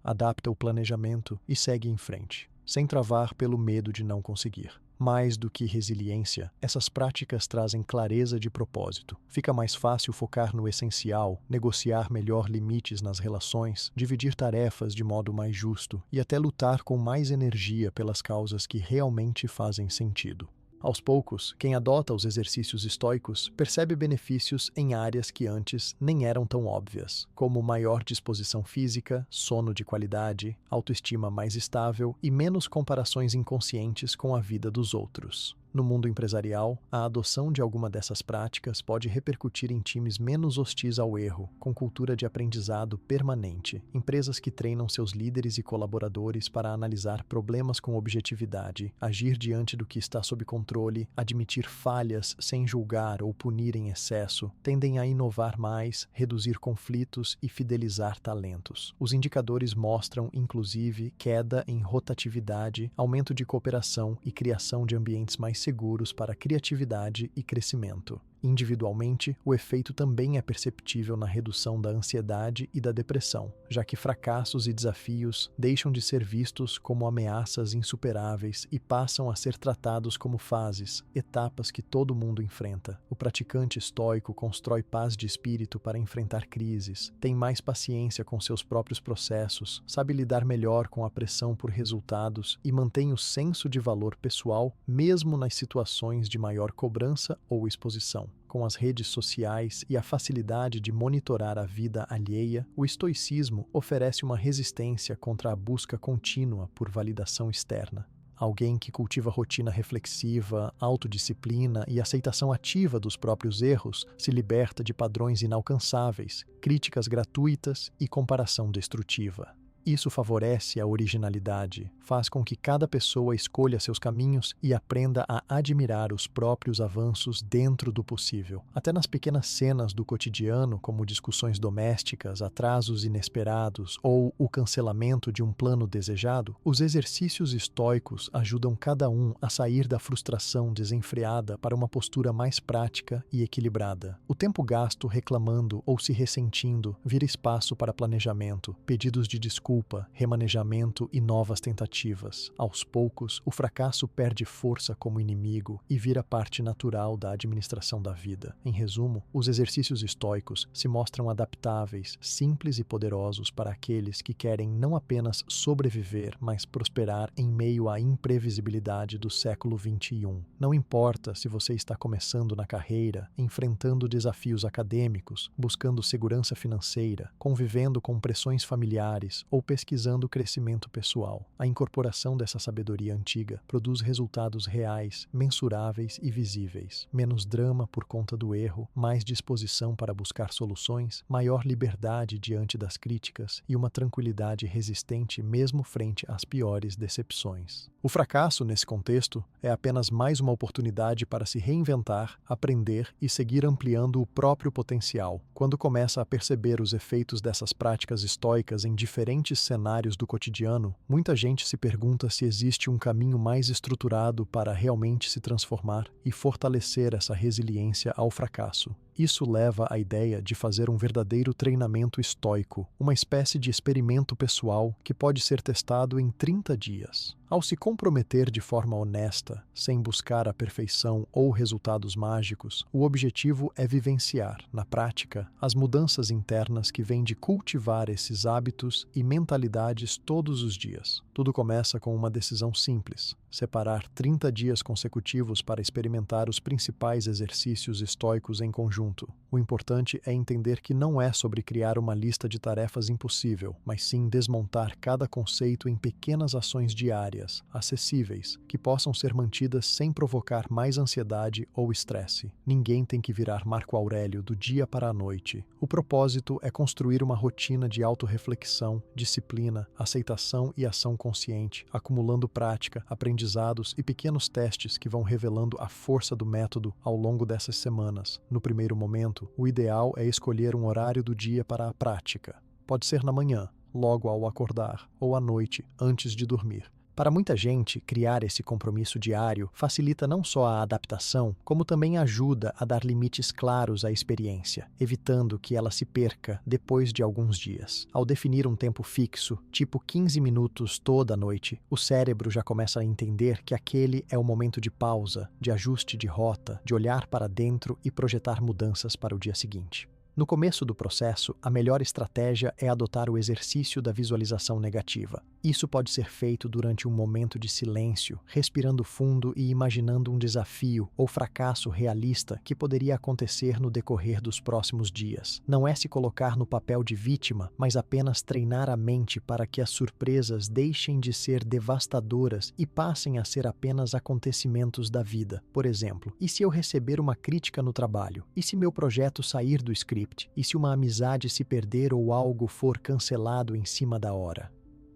adapta o planejamento e segue em frente, sem travar pelo medo de não conseguir. Mais do que resiliência, essas práticas trazem clareza de propósito. Fica mais fácil focar no essencial, negociar melhor limites nas relações, dividir tarefas de modo mais justo e até lutar com mais energia pelas causas que realmente fazem sentido. Aos poucos, quem adota os exercícios estoicos percebe benefícios em áreas que antes nem eram tão óbvias, como maior disposição física, sono de qualidade, autoestima mais estável e menos comparações inconscientes com a vida dos outros. No mundo empresarial, a adoção de alguma dessas práticas pode repercutir em times menos hostis ao erro, com cultura de aprendizado permanente, empresas que treinam seus líderes e colaboradores para analisar problemas com objetividade, agir diante do que está sob controle, admitir falhas sem julgar ou punir em excesso, tendem a inovar mais, reduzir conflitos e fidelizar talentos. Os indicadores mostram, inclusive, queda em rotatividade, aumento de cooperação e criação de ambientes mais seguros para criatividade e crescimento. Individualmente, o efeito também é perceptível na redução da ansiedade e da depressão, já que fracassos e desafios deixam de ser vistos como ameaças insuperáveis e passam a ser tratados como fases, etapas que todo mundo enfrenta. O praticante estoico constrói paz de espírito para enfrentar crises, tem mais paciência com seus próprios processos, sabe lidar melhor com a pressão por resultados e mantém o senso de valor pessoal mesmo nas situações de maior cobrança ou exposição. Com as redes sociais e a facilidade de monitorar a vida alheia, o estoicismo oferece uma resistência contra a busca contínua por validação externa. Alguém que cultiva rotina reflexiva, autodisciplina e aceitação ativa dos próprios erros se liberta de padrões inalcançáveis, críticas gratuitas e comparação destrutiva. Isso favorece a originalidade, faz com que cada pessoa escolha seus caminhos e aprenda a admirar os próprios avanços dentro do possível. Até nas pequenas cenas do cotidiano, como discussões domésticas, atrasos inesperados ou o cancelamento de um plano desejado, os exercícios estoicos ajudam cada um a sair da frustração desenfreada para uma postura mais prática e equilibrada. O tempo gasto reclamando ou se ressentindo vira espaço para planejamento, pedidos de desculpa, remanejamento e novas tentativas. Aos poucos, o fracasso perde força como inimigo e vira parte natural da administração da vida. Em resumo, os exercícios estoicos se mostram adaptáveis, simples e poderosos para aqueles que querem não apenas sobreviver, mas prosperar em meio à imprevisibilidade do século XXI. Não importa se você está começando na carreira, enfrentando desafios acadêmicos, buscando segurança financeira, convivendo com pressões familiares ou pesquisando crescimento pessoal. A incorporação dessa sabedoria antiga produz resultados reais, mensuráveis e visíveis. Menos drama por conta do erro, mais disposição para buscar soluções, maior liberdade diante das críticas e uma tranquilidade resistente mesmo frente às piores decepções. O fracasso, nesse contexto, é apenas mais uma oportunidade para se reinventar, aprender e seguir ampliando o próprio potencial. Quando começa a perceber os efeitos dessas práticas estoicas em diferentes cenários do cotidiano, muita gente se pergunta se existe um caminho mais estruturado para realmente se transformar e fortalecer essa resiliência ao fracasso. Isso leva à ideia de fazer um verdadeiro treinamento estoico, uma espécie de experimento pessoal que pode ser testado em 30 dias. Ao se comprometer de forma honesta, sem buscar a perfeição ou resultados mágicos, o objetivo é vivenciar, na prática, as mudanças internas que vêm de cultivar esses hábitos e mentalidades todos os dias. Tudo começa com uma decisão simples: separar 30 dias consecutivos para experimentar os principais exercícios estoicos em conjunto. O importante é entender que não é sobre criar uma lista de tarefas impossível, mas sim desmontar cada conceito em pequenas ações diárias, acessíveis, que possam ser mantidas sem provocar mais ansiedade ou estresse. Ninguém tem que virar Marco Aurélio do dia para a noite. O propósito é construir uma rotina de autorreflexão, disciplina, aceitação e ação consciente, acumulando prática, aprendizados e pequenos testes que vão revelando a força do método ao longo dessas semanas. No primeiro momento, o ideal é escolher um horário do dia para a prática. Pode ser na manhã, logo ao acordar, ou à noite, antes de dormir. Para muita gente, criar esse compromisso diário facilita não só a adaptação, como também ajuda a dar limites claros à experiência, evitando que ela se perca depois de alguns dias. Ao definir um tempo fixo, tipo 15 minutos toda noite, o cérebro já começa a entender que aquele é o momento de pausa, de ajuste de rota, de olhar para dentro e projetar mudanças para o dia seguinte. No começo do processo, a melhor estratégia é adotar o exercício da visualização negativa. Isso pode ser feito durante um momento de silêncio, respirando fundo e imaginando um desafio ou fracasso realista que poderia acontecer no decorrer dos próximos dias. Não é se colocar no papel de vítima, mas apenas treinar a mente para que as surpresas deixem de ser devastadoras e passem a ser apenas acontecimentos da vida. Por exemplo, e se eu receber uma crítica no trabalho? E se meu projeto sair do script? E se uma amizade se perder ou algo for cancelado em cima da hora?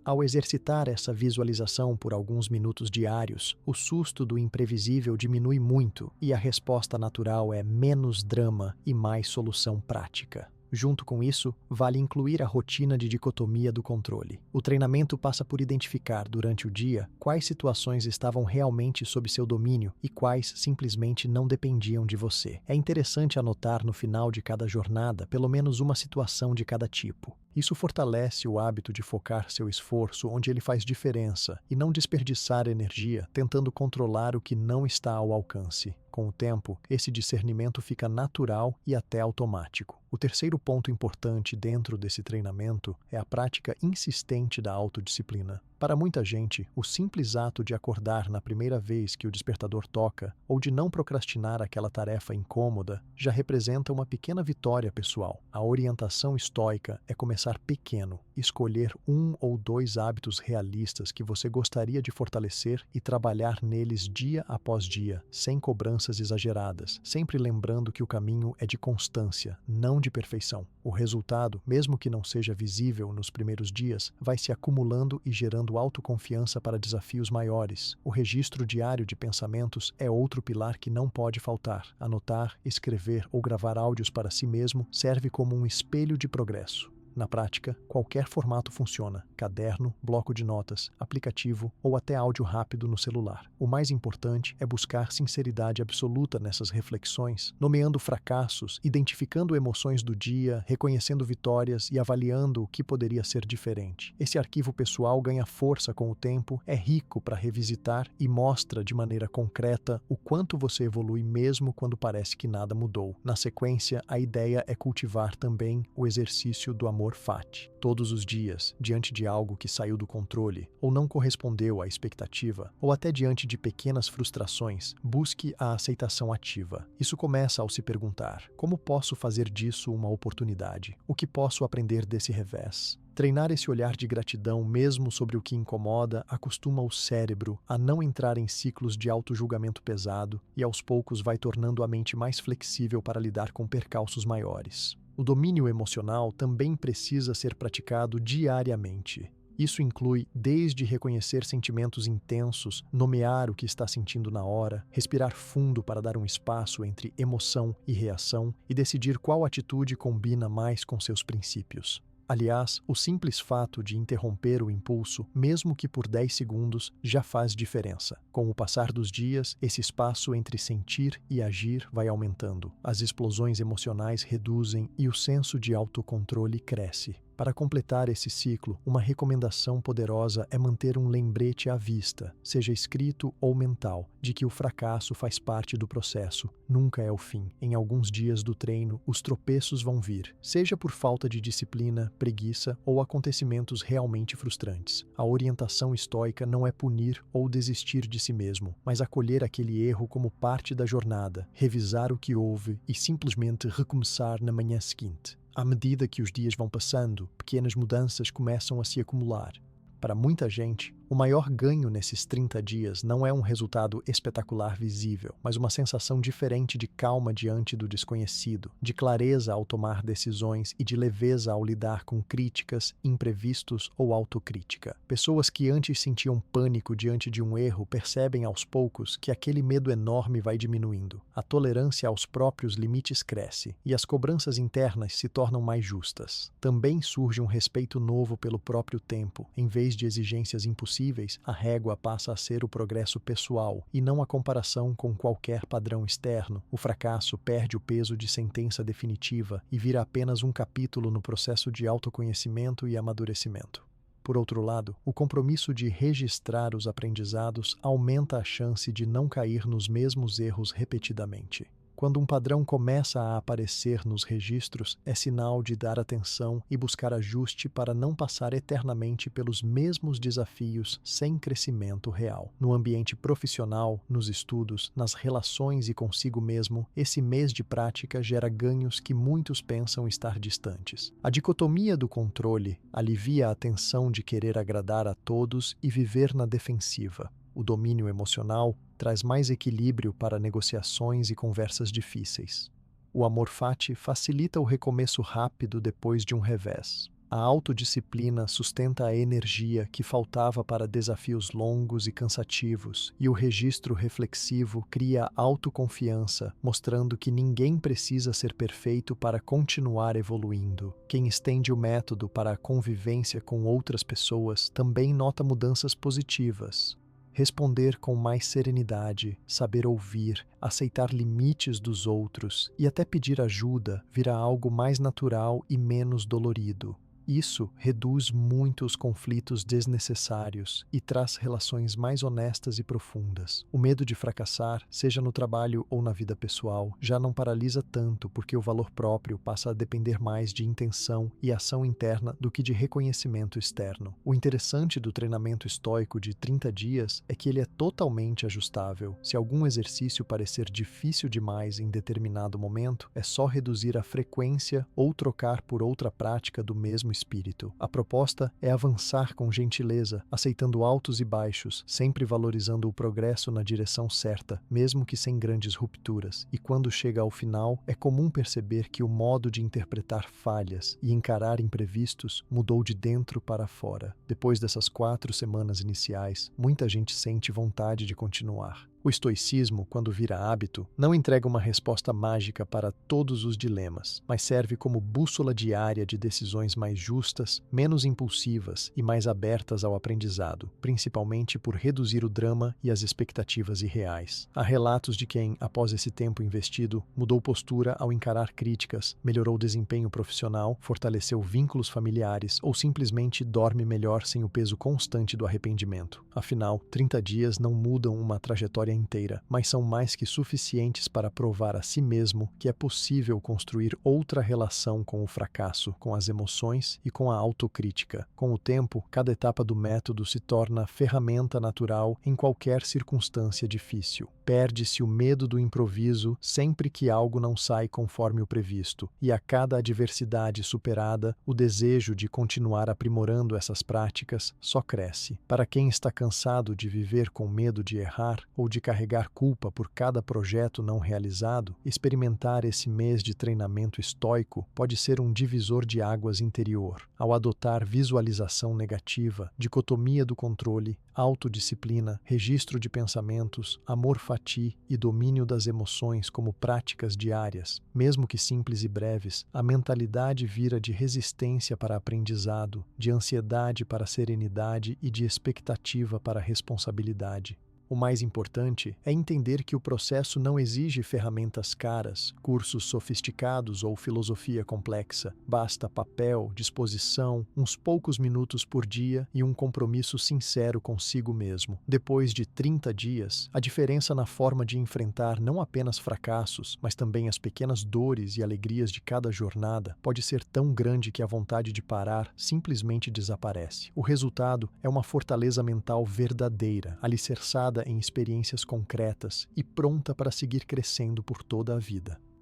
Ao exercitar essa visualização por alguns minutos diários, o susto do imprevisível diminui muito e a resposta natural é menos drama e mais solução prática. Junto com isso, vale incluir a rotina de dicotomia do controle. O treinamento passa por identificar, durante o dia, quais situações estavam realmente sob seu domínio e quais simplesmente não dependiam de você. É interessante anotar no final de cada jornada pelo menos uma situação de cada tipo. Isso fortalece o hábito de focar seu esforço onde ele faz diferença e não desperdiçar energia tentando controlar o que não está ao alcance. Com o tempo, esse discernimento fica natural e até automático. O terceiro ponto importante dentro desse treinamento é a prática insistente da autodisciplina. Para muita gente, o simples ato de acordar na primeira vez que o despertador toca ou de não procrastinar aquela tarefa incômoda já representa uma pequena vitória pessoal. A orientação estoica é começar pequeno, escolher 1 ou 2 hábitos realistas que você gostaria de fortalecer e trabalhar neles dia após dia, sem cobranças exageradas, sempre lembrando que o caminho é de constância, não de perfeição. O resultado, mesmo que não seja visível nos primeiros dias, vai se acumulando e gerando autoconfiança para desafios maiores. O registro diário de pensamentos é outro pilar que não pode faltar. Anotar, escrever ou gravar áudios para si mesmo serve como um espelho de progresso. Na prática, qualquer formato funciona: caderno, bloco de notas, aplicativo ou até áudio rápido no celular. O mais importante é buscar sinceridade absoluta nessas reflexões, nomeando fracassos, identificando emoções do dia, reconhecendo vitórias e avaliando o que poderia ser diferente. Esse arquivo pessoal ganha força com o tempo, é rico para revisitar e mostra de maneira concreta o quanto você evolui mesmo quando parece que nada mudou. Na sequência, a ideia é cultivar também o exercício do amor fati. Todos os dias, diante de algo que saiu do controle, ou não correspondeu à expectativa, ou até diante de pequenas frustrações, busque a aceitação ativa. Isso começa ao se perguntar: como posso fazer disso uma oportunidade? O que posso aprender desse revés? Treinar esse olhar de gratidão mesmo sobre o que incomoda acostuma o cérebro a não entrar em ciclos de autojulgamento pesado e aos poucos vai tornando a mente mais flexível para lidar com percalços maiores. O domínio emocional também precisa ser praticado diariamente. Isso inclui desde reconhecer sentimentos intensos, nomear o que está sentindo na hora, respirar fundo para dar um espaço entre emoção e reação e decidir qual atitude combina mais com seus princípios. Aliás, o simples fato de interromper o impulso, mesmo que por 10 segundos, já faz diferença. Com o passar dos dias, esse espaço entre sentir e agir vai aumentando. As explosões emocionais reduzem e o senso de autocontrole cresce. Para completar esse ciclo, uma recomendação poderosa é manter um lembrete à vista, seja escrito ou mental, de que o fracasso faz parte do processo, nunca é o fim. Em alguns dias do treino, os tropeços vão vir, seja por falta de disciplina, preguiça ou acontecimentos realmente frustrantes. A orientação estoica não é punir ou desistir de si mesmo, mas acolher aquele erro como parte da jornada, revisar o que houve e simplesmente recomeçar na manhã seguinte. À medida que os dias vão passando, pequenas mudanças começam a se acumular. Para muita gente, o maior ganho nesses 30 dias não é um resultado espetacular visível, mas uma sensação diferente de calma diante do desconhecido, de clareza ao tomar decisões e de leveza ao lidar com críticas, imprevistos ou autocrítica. Pessoas que antes sentiam pânico diante de um erro percebem aos poucos que aquele medo enorme vai diminuindo. A tolerância aos próprios limites cresce e as cobranças internas se tornam mais justas. Também surge um respeito novo pelo próprio tempo, em vez de exigências impossíveis possíveis, a régua passa a ser o progresso pessoal e não a comparação com qualquer padrão externo. O fracasso perde o peso de sentença definitiva e vira apenas um capítulo no processo de autoconhecimento e amadurecimento. Por outro lado, o compromisso de registrar os aprendizados aumenta a chance de não cair nos mesmos erros repetidamente. Quando um padrão começa a aparecer nos registros, é sinal de dar atenção e buscar ajuste para não passar eternamente pelos mesmos desafios sem crescimento real. No ambiente profissional, nos estudos, nas relações e consigo mesmo, esse mês de prática gera ganhos que muitos pensam estar distantes. A dicotomia do controle alivia a tensão de querer agradar a todos e viver na defensiva. O domínio emocional traz mais equilíbrio para negociações e conversas difíceis. O amor fati facilita o recomeço rápido depois de um revés. A autodisciplina sustenta a energia que faltava para desafios longos e cansativos, e o registro reflexivo cria autoconfiança, mostrando que ninguém precisa ser perfeito para continuar evoluindo. Quem estende o método para a convivência com outras pessoas também nota mudanças positivas. Responder com mais serenidade, saber ouvir, aceitar limites dos outros e até pedir ajuda virá algo mais natural e menos dolorido. Isso reduz muito os conflitos desnecessários e traz relações mais honestas e profundas. O medo de fracassar, seja no trabalho ou na vida pessoal, já não paralisa tanto porque o valor próprio passa a depender mais de intenção e ação interna do que de reconhecimento externo. O interessante do treinamento estoico de 30 dias é que ele é totalmente ajustável. Se algum exercício parecer difícil demais em determinado momento, é só reduzir a frequência ou trocar por outra prática do mesmo espírito. A proposta é avançar com gentileza, aceitando altos e baixos, sempre valorizando o progresso na direção certa, mesmo que sem grandes rupturas. E quando chega ao final, é comum perceber que o modo de interpretar falhas e encarar imprevistos mudou de dentro para fora. Depois dessas 4 semanas iniciais, muita gente sente vontade de continuar. O estoicismo, quando vira hábito, não entrega uma resposta mágica para todos os dilemas, mas serve como bússola diária de decisões mais justas, menos impulsivas e mais abertas ao aprendizado, principalmente por reduzir o drama e as expectativas irreais. Há relatos de quem, após esse tempo investido, mudou postura ao encarar críticas, melhorou o desempenho profissional, fortaleceu vínculos familiares ou simplesmente dorme melhor sem o peso constante do arrependimento. Afinal, 30 dias não mudam uma trajetória inteira, mas são mais que suficientes para provar a si mesmo que é possível construir outra relação com o fracasso, com as emoções e com a autocrítica. Com o tempo, cada etapa do método se torna ferramenta natural em qualquer circunstância difícil. Perde-se o medo do improviso sempre que algo não sai conforme o previsto, e a cada adversidade superada, o desejo de continuar aprimorando essas práticas só cresce. Para quem está cansado de viver com medo de errar ou de carregar culpa por cada projeto não realizado, experimentar esse mês de treinamento estoico pode ser um divisor de águas interior. Ao adotar visualização negativa, dicotomia do controle, autodisciplina, registro de pensamentos, amor fati e domínio das emoções como práticas diárias, mesmo que simples e breves, a mentalidade vira de resistência para aprendizado, de ansiedade para serenidade e de expectativa para responsabilidade. O mais importante é entender que o processo não exige ferramentas caras, cursos sofisticados ou filosofia complexa. Basta papel, disposição, uns poucos minutos por dia e um compromisso sincero consigo mesmo. Depois de 30 dias, a diferença na forma de enfrentar não apenas fracassos, mas também as pequenas dores e alegrias de cada jornada pode ser tão grande que a vontade de parar simplesmente desaparece. O resultado é uma fortaleza mental verdadeira, alicerçada em experiências concretas e pronta para seguir crescendo por toda a vida.